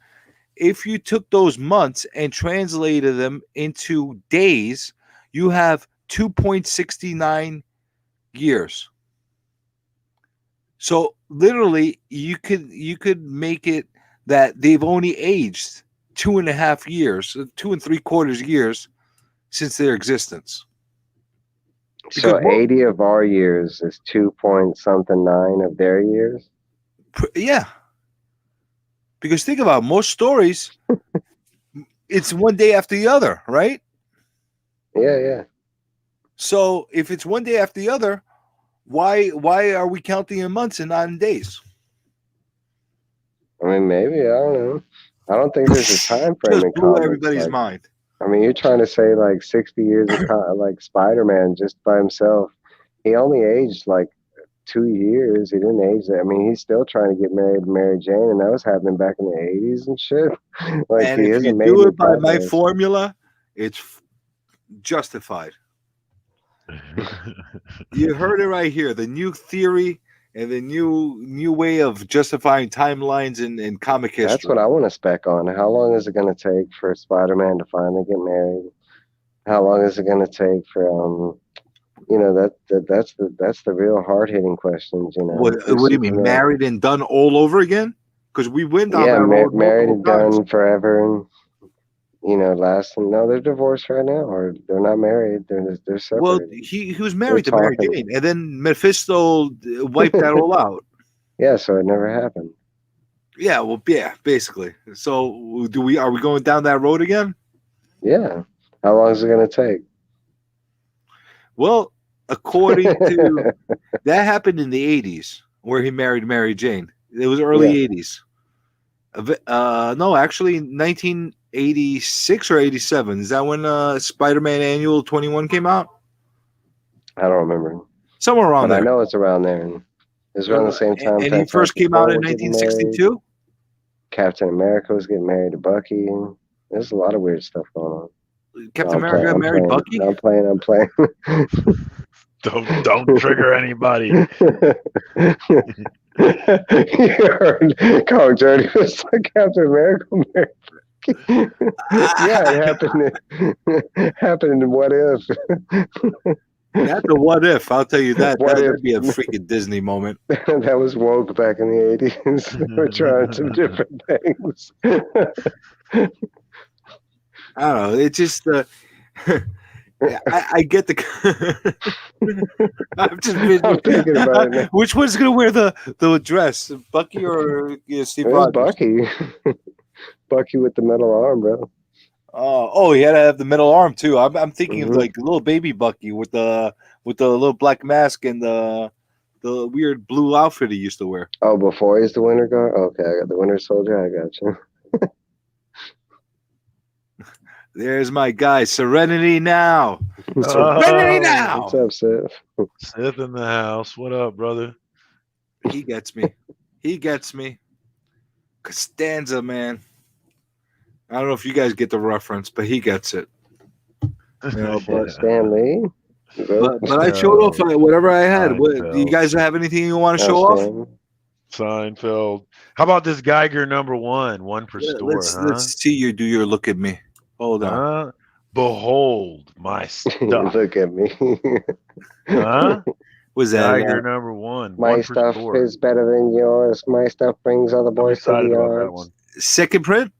if you took those months and translated them into days, you have 2.69 years. So literally you could make it that they've only aged 2.5 years, 2 3/4 years since their existence. So Because mo- 80 of our years is 2.9 of their years. Yeah. Because think about it, most stories, it's one day after the other, right? Yeah, yeah. So if it's one day after the other, why are we counting in months and not in days? I mean, maybe, I don't know. I don't think there's a time frame Just in blew comics. everybody's Like, mind. I mean, you're trying to say like 60 years of like Spider-Man just by himself. He only aged like 2 years. He didn't age that. I mean, he's still trying to get married to Mary Jane, and that was happening back in the 80s and shit. Like, And he if you hasn't made do any it by my progress. formula, it's justified. You heard it right here. The new theory and the new way of justifying timelines in comic history. That's what I want to spec on. How long is it going to take for Spider-Man to finally get married? How long is it going to take for that's the real hard-hitting questions, you know. What do you mean, Superman. married and done all over again? Because we went down Yeah, that road married multiple and times. done forever, and lasting. No, they're divorced right now, or they're not married. They're Well, separated. he was married to Mary talking. Jane, and then Mephisto wiped that all out. Yeah, so it never happened. Yeah, well, yeah, basically. So are we going down that road again? Yeah. How long is it going to take? Well, according to that happened in the 80s where he married Mary Jane. It was early 80s. No, actually 1986 or 87. Is that when Spider-Man Annual 21 came out? I don't remember. Somewhere around But there. I know it's around there. It's around the same time. And he first came out in Fantastic Four was getting 1962? married. Captain America was getting married to Bucky. There's a lot of weird stuff going on. Captain America married Bucky? I'm playing. Don't trigger anybody. You heard Call of Duty was like Captain America married Bucky. Yeah, it happened in What If. That's a what if, I'll tell you that. What That'd if? be a freaking Disney moment. That was woke back in the 80s. We're trying some different things. I don't know. It's just I get the. I'm just I'm thinking about it now. Which one's gonna wear the dress, Bucky or Steve It was Rogers? Bucky. Bucky with the metal arm, bro. Oh, he had to have the middle arm too. I'm thinking of Mhm. like little baby Bucky with the little black mask and the weird blue outfit he used to wear. Oh, before he's the Winter Guard? Okay, I got the Winter Soldier. I got you. There's my guy, Serenity Now. Serenity Now. What's up, Seth? Seth in the house. What up, brother? He gets me. He gets me. Costanza, man. I don't know if you guys get the reference, but he gets it. But Stan Lee? But I showed off whatever I had. What, do you Seinfeld. guys have anything you want to show off? Seinfeld. How about this Geiger #1 per store? Let's see you do your look at me. Hold on. Huh? Behold my stuff. Look at me. Huh? Was that Geiger #1. My one per stuff store. is better than yours. My stuff brings other I'm boys to excited the about that yards. one. second print?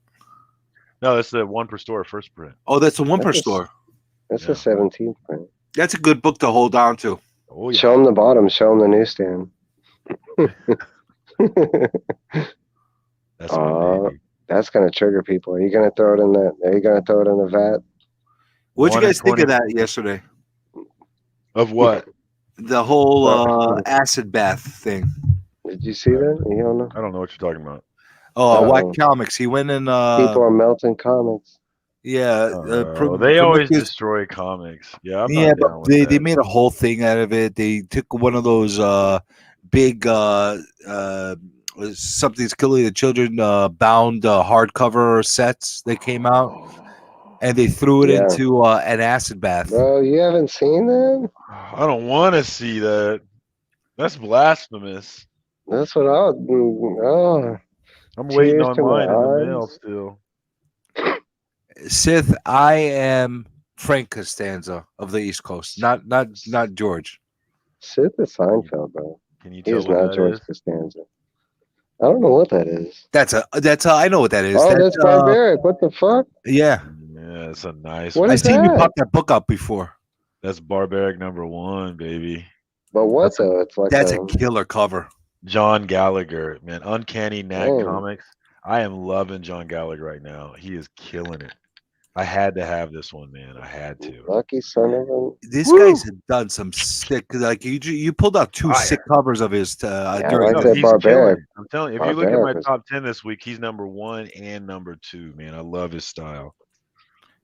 No, that's the 1 per store first print. Oh, that's a one per That's a- store. That's Yeah. a 17th print. That's a good book to hold on to. Oh yeah. Show them the bottom. Show them the newsstand. That's my baby. That's gonna trigger people. Are you gonna throw it in that? Are you gonna throw it in the vat? What'd you 1 in guys think of 20. that yesterday? Of what? The whole acid bath thing. Did you see that? You don't know. I don't know what you're talking about. Oh, Uh-oh. White Comics. He went in. People are melting comics. Yeah. They always Prometheus- destroy comics. Yeah, I'm Yeah, not down but with they that. made a whole thing out of it. They took one of those big something's killing the children bound hardcover sets that came out, and they threw it Yeah. into an acid bath. Bro, you haven't seen that? I don't want to see that. That's blasphemous. That's what I would do. Oh, I'm waiting Tears on to my mine in the mail eyes. still. Sith, I am Frank Costanza of the East Coast, not George. Sid the Seinfeld, bro. Can you He tell is what not that George is? Costanza. I don't know what that is. That's I know what that is. Oh, that's barbaric. What the fuck? Yeah, Yeah, it's a nice What one. I is seen you that? pop that book up before. That's barbaric #1, baby. But what That's though? It's like That's a killer cover. John Gallagher, man. Uncanny Knack Dang. Comics. I am loving John Gallagher right now. He is killing it. I had to have this one, man. I had to. lucky son of a. This Woo! guy's done some sick. Like you pulled out two sick covers of his Yeah, I during like No, that the, he's killing barbaric. it. I'm telling you, if you look at my Barbaric was- top 10 this week, he's #1 and #2, man. I love his style.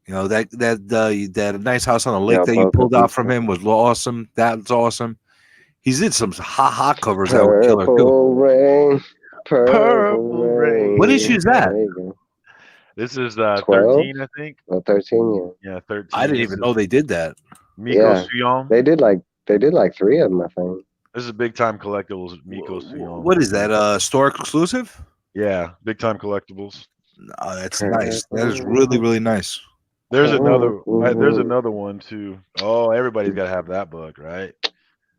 that nice house on the lake Yeah, that you both of pulled out these from are- him was awesome. That's awesome. He's did some hot covers that were killer too. Purple rain. Purple rain. What issue is that? There you go. This is 12? 13, I think. Well, 13, yeah. Yeah, 13. I didn't This even is know they did that. Miko Yeah. Suyon. They did like 3 of them, I think. This is big time collectibles. Miko Suyon. What is that? Store exclusive? Yeah, big time collectibles. Oh, that's nice. That is really nice. There's Oh, there's mhm. another one too. Oh, everybody's got to have that book, right?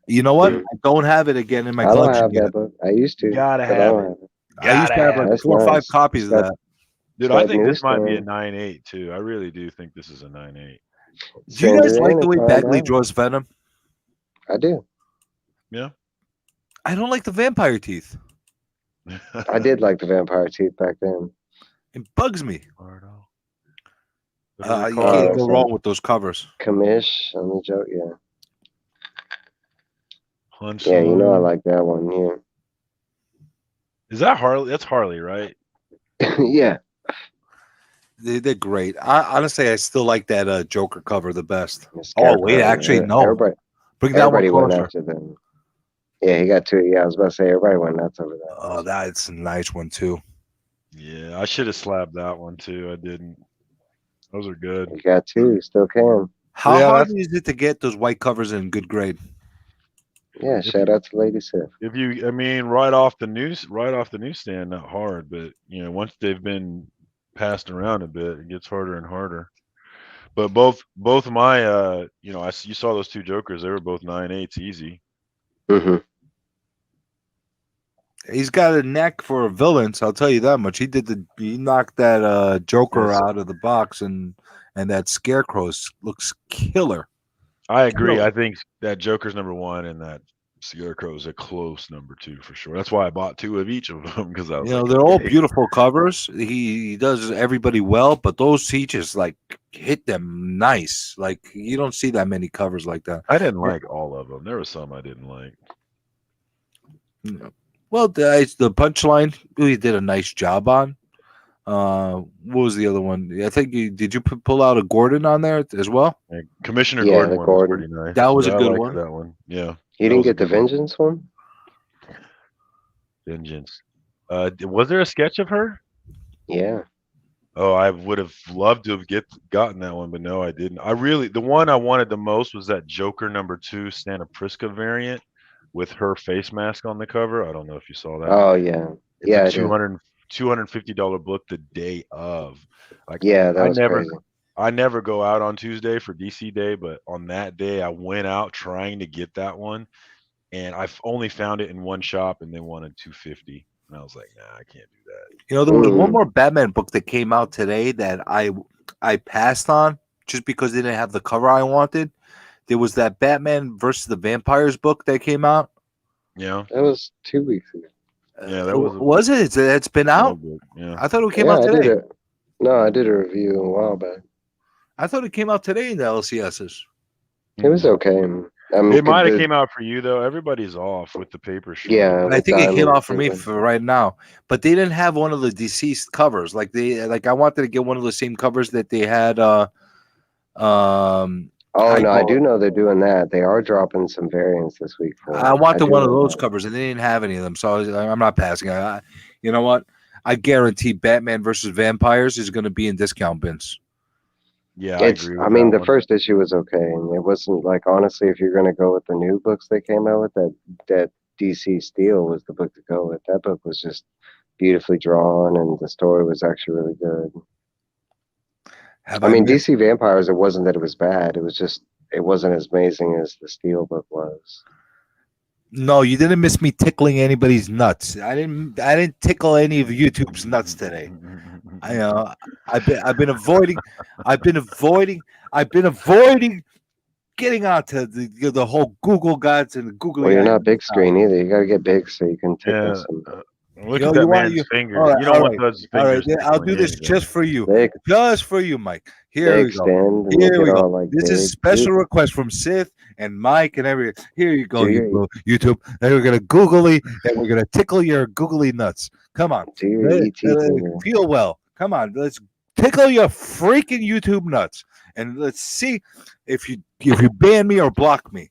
You know what? Yeah. I don't have it again in my I don't collection have yet. that book. I used to. Gotta but I have don't it. have it. I used to have like That's 4 or 5 nice. copies of That- that. Dude, I that think this might be a newsstand. 9.8 too. I really do think this is a 9.8. Do you guys Stranger like in the it, way find Bagley out. draws Venom? I do. Yeah. I don't like the vampire teeth. I did like the vampire teeth back then. It bugs me. Bardo. You Oh, can't go so- wrong with those covers. Commish on the joke, yeah. Hunch Yeah, you know I Saloon. like that one, yeah. Is that Harley? That's Harley, right? Yeah. They're great. Honestly, I still like that Joker cover the best. the Oh, wait, Scarecrow, actually, yeah. no. Everybody, Bring that one everybody went closer. after them. Yeah, he got 2. Yeah, I was about to say everybody went nuts over that. Oh, that's a nice one too. Yeah, I should have slapped that one too. I didn't. Those are good. You got 2, you still can. How Yeah, hard is it to get those white covers in good grade? Yeah, shout out to Lady Sif. If you, I mean, right off the newsstand, not hard, but you know, once they've been passed around a bit, it gets harder and harder. But both of my, you know, you saw those 2 Jokers. They were both 9.8s, easy. Mm-hmm. He's got a knack for villains. I'll tell you that much. He knocked that Joker Yes. out of the box, and that Scarecrow looks killer. I agree. No. I think that Joker's #1 and that Scarecrow is a close #2 for sure. That's why I bought 2 of each of them because I was You know, like, they're all okay. beautiful covers. He does everybody well, but those he just like hit them nice. Like you don't see that many covers like that. I didn't like all of them. There were some I didn't like. You know. Well, the punchline he did a nice job on. What was the other one? I think did you pull out a Gordon on there as well? And Commissioner Yeah, Gordon the one Gordon. was pretty nice. That was a I good liked one. That one, yeah. You That didn't was a get the good one. Vengeance one? Vengeance. Was there a sketch of her? Yeah. Oh, I would have loved to have gotten that one, but no, I didn't. The one I wanted the most was that Joker #2 Santa Prisca variant with her face mask on the cover. I don't know if you saw that. Oh, yeah. It's Yeah, I a did. $250 book the day of. Like, Yeah, that was never, crazy. I never go out on Tuesday for DC Day, but on that day I went out trying to get that one, and I've only found it in one shop, and they wanted $250, and I was like, nah, I can't do that. You know, there was one Mm. more Batman book that came out today that I passed on just because they didn't have the cover I wanted. There was that Batman versus the Vampires book that came out. Yeah, That was 2 weeks ago. Yeah, that was a- was it? It's been out. book. Yeah, I thought it came Yeah, out I today. did it. No, I did a review a while back. I thought it came out today in the LCSs. It was okay. I mean, It might have the- came out for you though. Everybody's off with the paper show. Yeah. And I with think it came Diamond out for me and- for right now, but they didn't have one of the deceased covers. Like I wanted to get one of the same covers that they had. Oh I no, I call do it- know they're doing that. They are dropping some variants this week. For I it. wanted do one of know those that. covers, and they didn't have any of them, so I'm not passing. You know what? I guarantee Batman versus Vampires is going to be in discount bins. Yeah, It's. agree I with mean, that the one. first issue was okay, and it wasn't like honestly, if you're gonna go with the new books they came out with, that DC Steel was the book to go with. That book was just beautifully drawn, and the story was actually really good. Have I mean, missed- DC Vampires. It wasn't that it was bad. It was just it wasn't as amazing as the Steel book was. No, you didn't miss me tickling anybody's nuts. I didn't tickle any of YouTube's nuts today. I've been avoiding getting onto the whole Google gods and the googly Well, you're eyes. not big screen either. You gotta get big so you can tickle Yeah. some. Look You at know, that you want- man's you- finger. all right, You don't all want right, those All right, fingers. then I'll do tickling this anything. just for you. They, Just for you, Mike. Here they we go. extend and Here make we it go. all like This big. is special request from Sith and Mike and everything. Here you go, Do your- YouTube. Then we're gonna googly and we're gonna tickle your googly nuts. Come on, Do your ET finger. feel well. Come on, let's tickle your freaking YouTube nuts and let's see if you ban me or block me.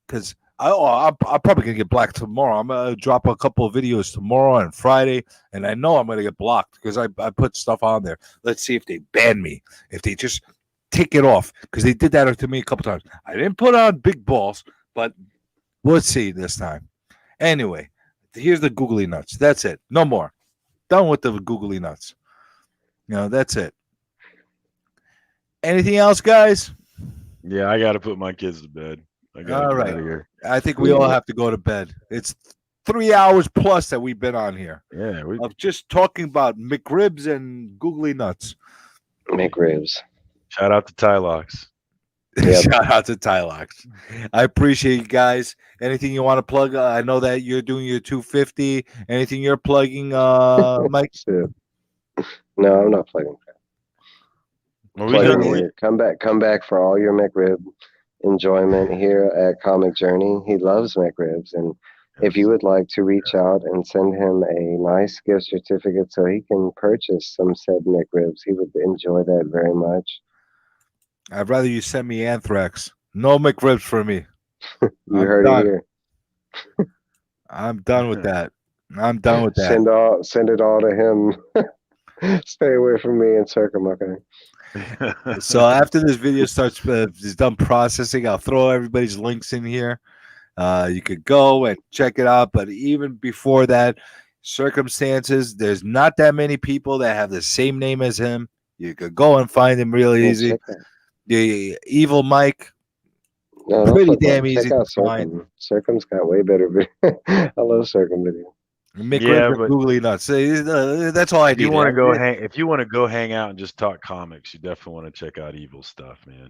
Because I'm probably gonna get blocked tomorrow. I'm gonna drop a couple of videos tomorrow and Friday, and I know I'm gonna get blocked because I put stuff on there. Let's see if they ban me. If they just take it off, because they did that to me a couple times. I didn't put on big balls, but we'll see this time. Anyway, here's the googly nuts. That's it. No more. Done with the googly nuts. That's it. Anything else, guys? Yeah, I got to put my kids to bed. I got All to right. get out of here. I think we all have to go to bed. It's 3 hours plus that we've been on here Yeah, we of just talking about McRibs and googly nuts. McRibs. shout out to Tylox. Yep. Shout out to Tylox. I appreciate you guys. Anything you want to plug? I know that you're doing your 250. Anything you're plugging, Mike? Shit. No, I'm not plugging. Well, we Plugging done- here. Come back for all your McRib enjoyment here at Comic Journey. He loves McRibs, and if you would like to reach out and send him a nice gift certificate so he can purchase some said McRibs, he would enjoy that very much. I'd rather you send me Anthrax. No McRibs for me. You I'm heard done. it here. I'm done with that. I'm done with that. Send it all to him. Stay away from me and Circum, okay? So after this video starts is done processing, I'll throw everybody's links in here. You could go and check it out. But even before that, circumstances, there's not that many people that have the same name as him. You could go and find him really Yeah, easy. check that. The Evil Mike, No, don't pretty flip damn that. easy Check to out find. Circum. Circum's got way better video. I love Circum video. McRib Yeah, and but- Googly Nuts. That's all I If you need. want to go if you want to go hang out and just talk comics, you definitely want to check out Evil stuff, man.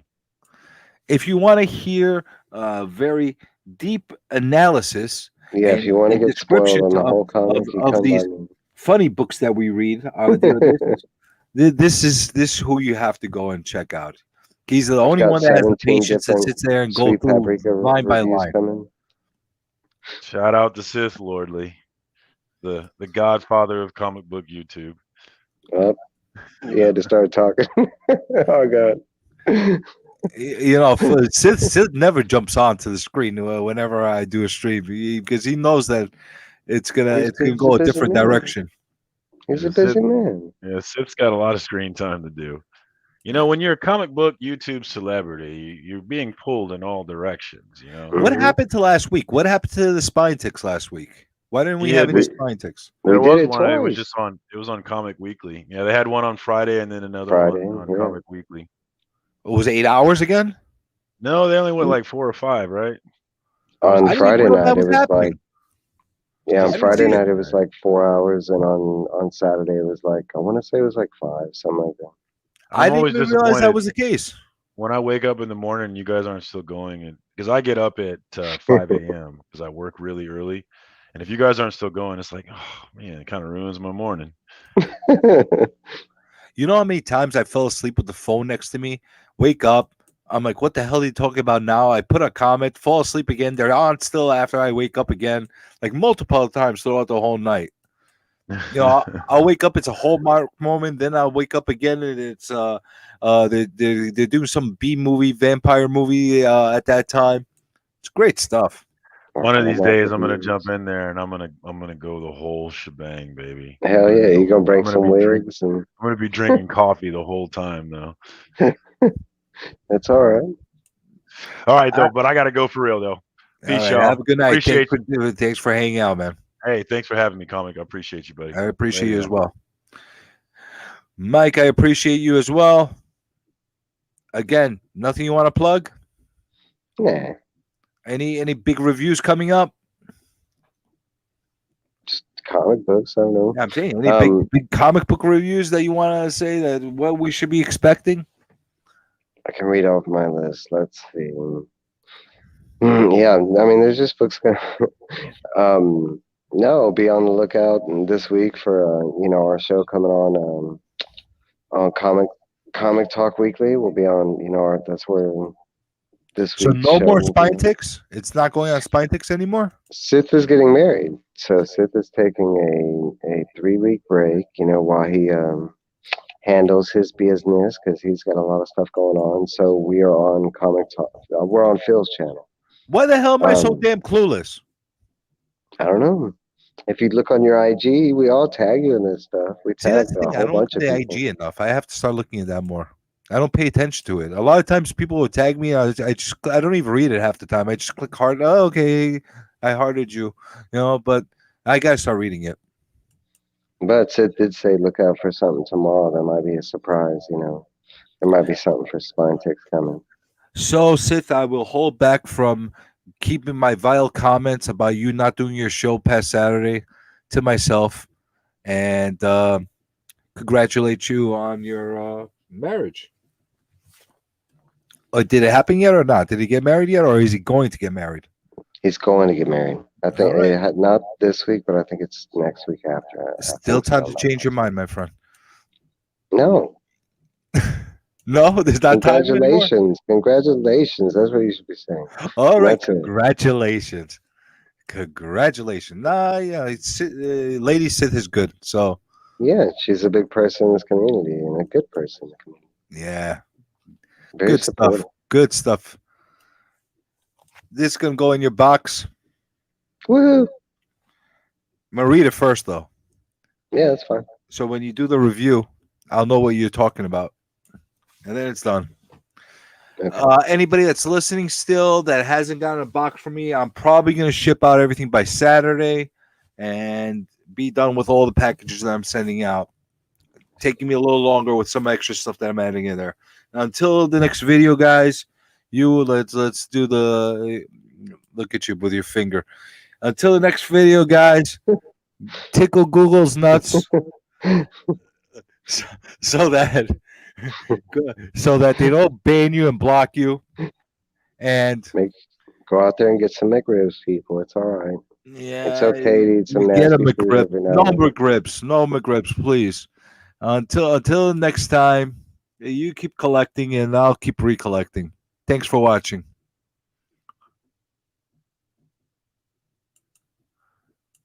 If you want to hear very deep analysis, Yeah, if And- you want to and get spoiled on the descriptions whole comic, you of come these- by me. funny books that we read, this is who you have to go and check out. He's the only got one that has the 17 patience that different sits there and go Sweet through Paprika line by reviews line. coming. Shout out to Sith Lordly, the godfather of comic book YouTube. Well, you had to start talking. Oh God. Sid never jumps onto the screen whenever I do a stream because he knows that it's gonna He's go a busy different man. direction. He's Yeah, a busy Sid- man. Yeah, Sith's got a lot of screen time to do. You know, when you're a comic book YouTube celebrity, you're being pulled in all directions. You know, What Mhm. happened to last week? What happened to the spine ticks last week? Why didn't we Yeah, have any we- spine ticks? We there did was it one. It was twice. just on. It was on Comic Weekly. Yeah, they had one on Friday and then another Friday, one on yeah. Comic Weekly. It was 8 hours again. No, they only went Mm. like 4 or 5, right? I On didn't Friday even know that night, was it was happening. like, yeah, I on didn't Friday see it. night, it was like 4 hours. And on Saturday, it was like, I want to say it was like 5, something like that. I I'm didn't always even realize that disappointed was the case. when I wake up in the morning and you guys aren't still going, and because I get up at 5 a.m. because I work really early, and if you guys aren't still going, it's like, oh man, it kind of ruins my morning. You know how many times I fell asleep with the phone next to me? Wake up. I'm like, what the hell are you talking about now? I put a comment, fall asleep again. They're on still after I wake up again, like multiple times throughout the whole night. You know, I'll wake up. It's a Hallmark moment. Then I'll wake up again, and it's they're doing some B movie, vampire movie at that time. It's great stuff. One of these Hallmark days, I'm gonna reviews. jump in there and I'm gonna go the whole shebang, baby. Hell yeah, you gonna bring I'm some be drink- wigs, and I'm gonna be drinking coffee the whole time, though. it's all right. All right, though, but I gotta go for real, though. Peace, All right, y'all. have a good night. Appreciate Thanks for hanging out, man. Hey, thanks for having me, comic. I appreciate you, buddy. I appreciate Later, you as y'all. well. Mike, I appreciate you as well. Again, nothing you want to plug? Nah, Any big reviews coming up? comic books. I don't know. Yeah, I'm saying any Um, big comic book reviews that you want to say that what we should be expecting. I can read off my list. Let's see. Yeah, I mean, there's just books. No, be on the lookout this week for our show coming on Comic Talk Weekly. We'll be on that's where this So week's no show more will Spine be. Ticks. It's not going on Spine Ticks anymore. Sith is getting married, so Sith is taking a 3-week break. While he handles his business because he's got a lot of stuff going on. So we are on Comic Talk. We're on Phil's channel. Why the hell am I so Um, damn clueless? I don't know. If you look on your IG, we all tag you in this stuff. We See, that's tag the a thing. I whole don't look bunch at of the people. IG enough. I have to start looking at that more. I don't pay attention to it. A lot of times people will tag me. I don't even read it half the time. I just click heart. Oh, okay, I hearted you. But I gotta start reading it. But Sid did say, look out for something tomorrow. There might be a surprise. There might be something for Spine Ticks coming. So, Sith, I will hold back from keeping my vile comments about you not doing your show past Saturday to myself, and congratulate you on your marriage. Did it happen yet or not? Did he get married yet, or is he going to get married? He's going to get married. I think All right. it had not this week, but I think it's next week after. Still time to change your mind, my friend. No. No, there's not time anymore. Congratulations. That's what you should be saying. All right, That's it. congratulations. Nah, yeah, Lady Sith is good. So Yeah, she's a big person in this community and a good person in the community. yeah, Very good supportive. stuff. Good stuff. This is gonna go in your box. Woo! I'm gonna read it first though. Yeah, that's fine. So when you do the review, I'll know what you're talking about, and then it's done. Okay. Anybody that's listening still that hasn't gotten a box from me, I'm probably gonna ship out everything by Saturday, and be done with all the packages that I'm sending out. Taking me a little longer with some extra stuff that I'm adding in there. Until the next video, guys, let's do the look at you with your finger. Until the next video, guys, tickle Google's nuts so that they don't ban you and block you. And Go out there and get some McRibs, people. It's all right. yeah, It's okay to eat some get a nasty food McRib. every now No and then. McRibs, please. Until next time, you keep collecting and I'll keep recollecting. Thanks for watching.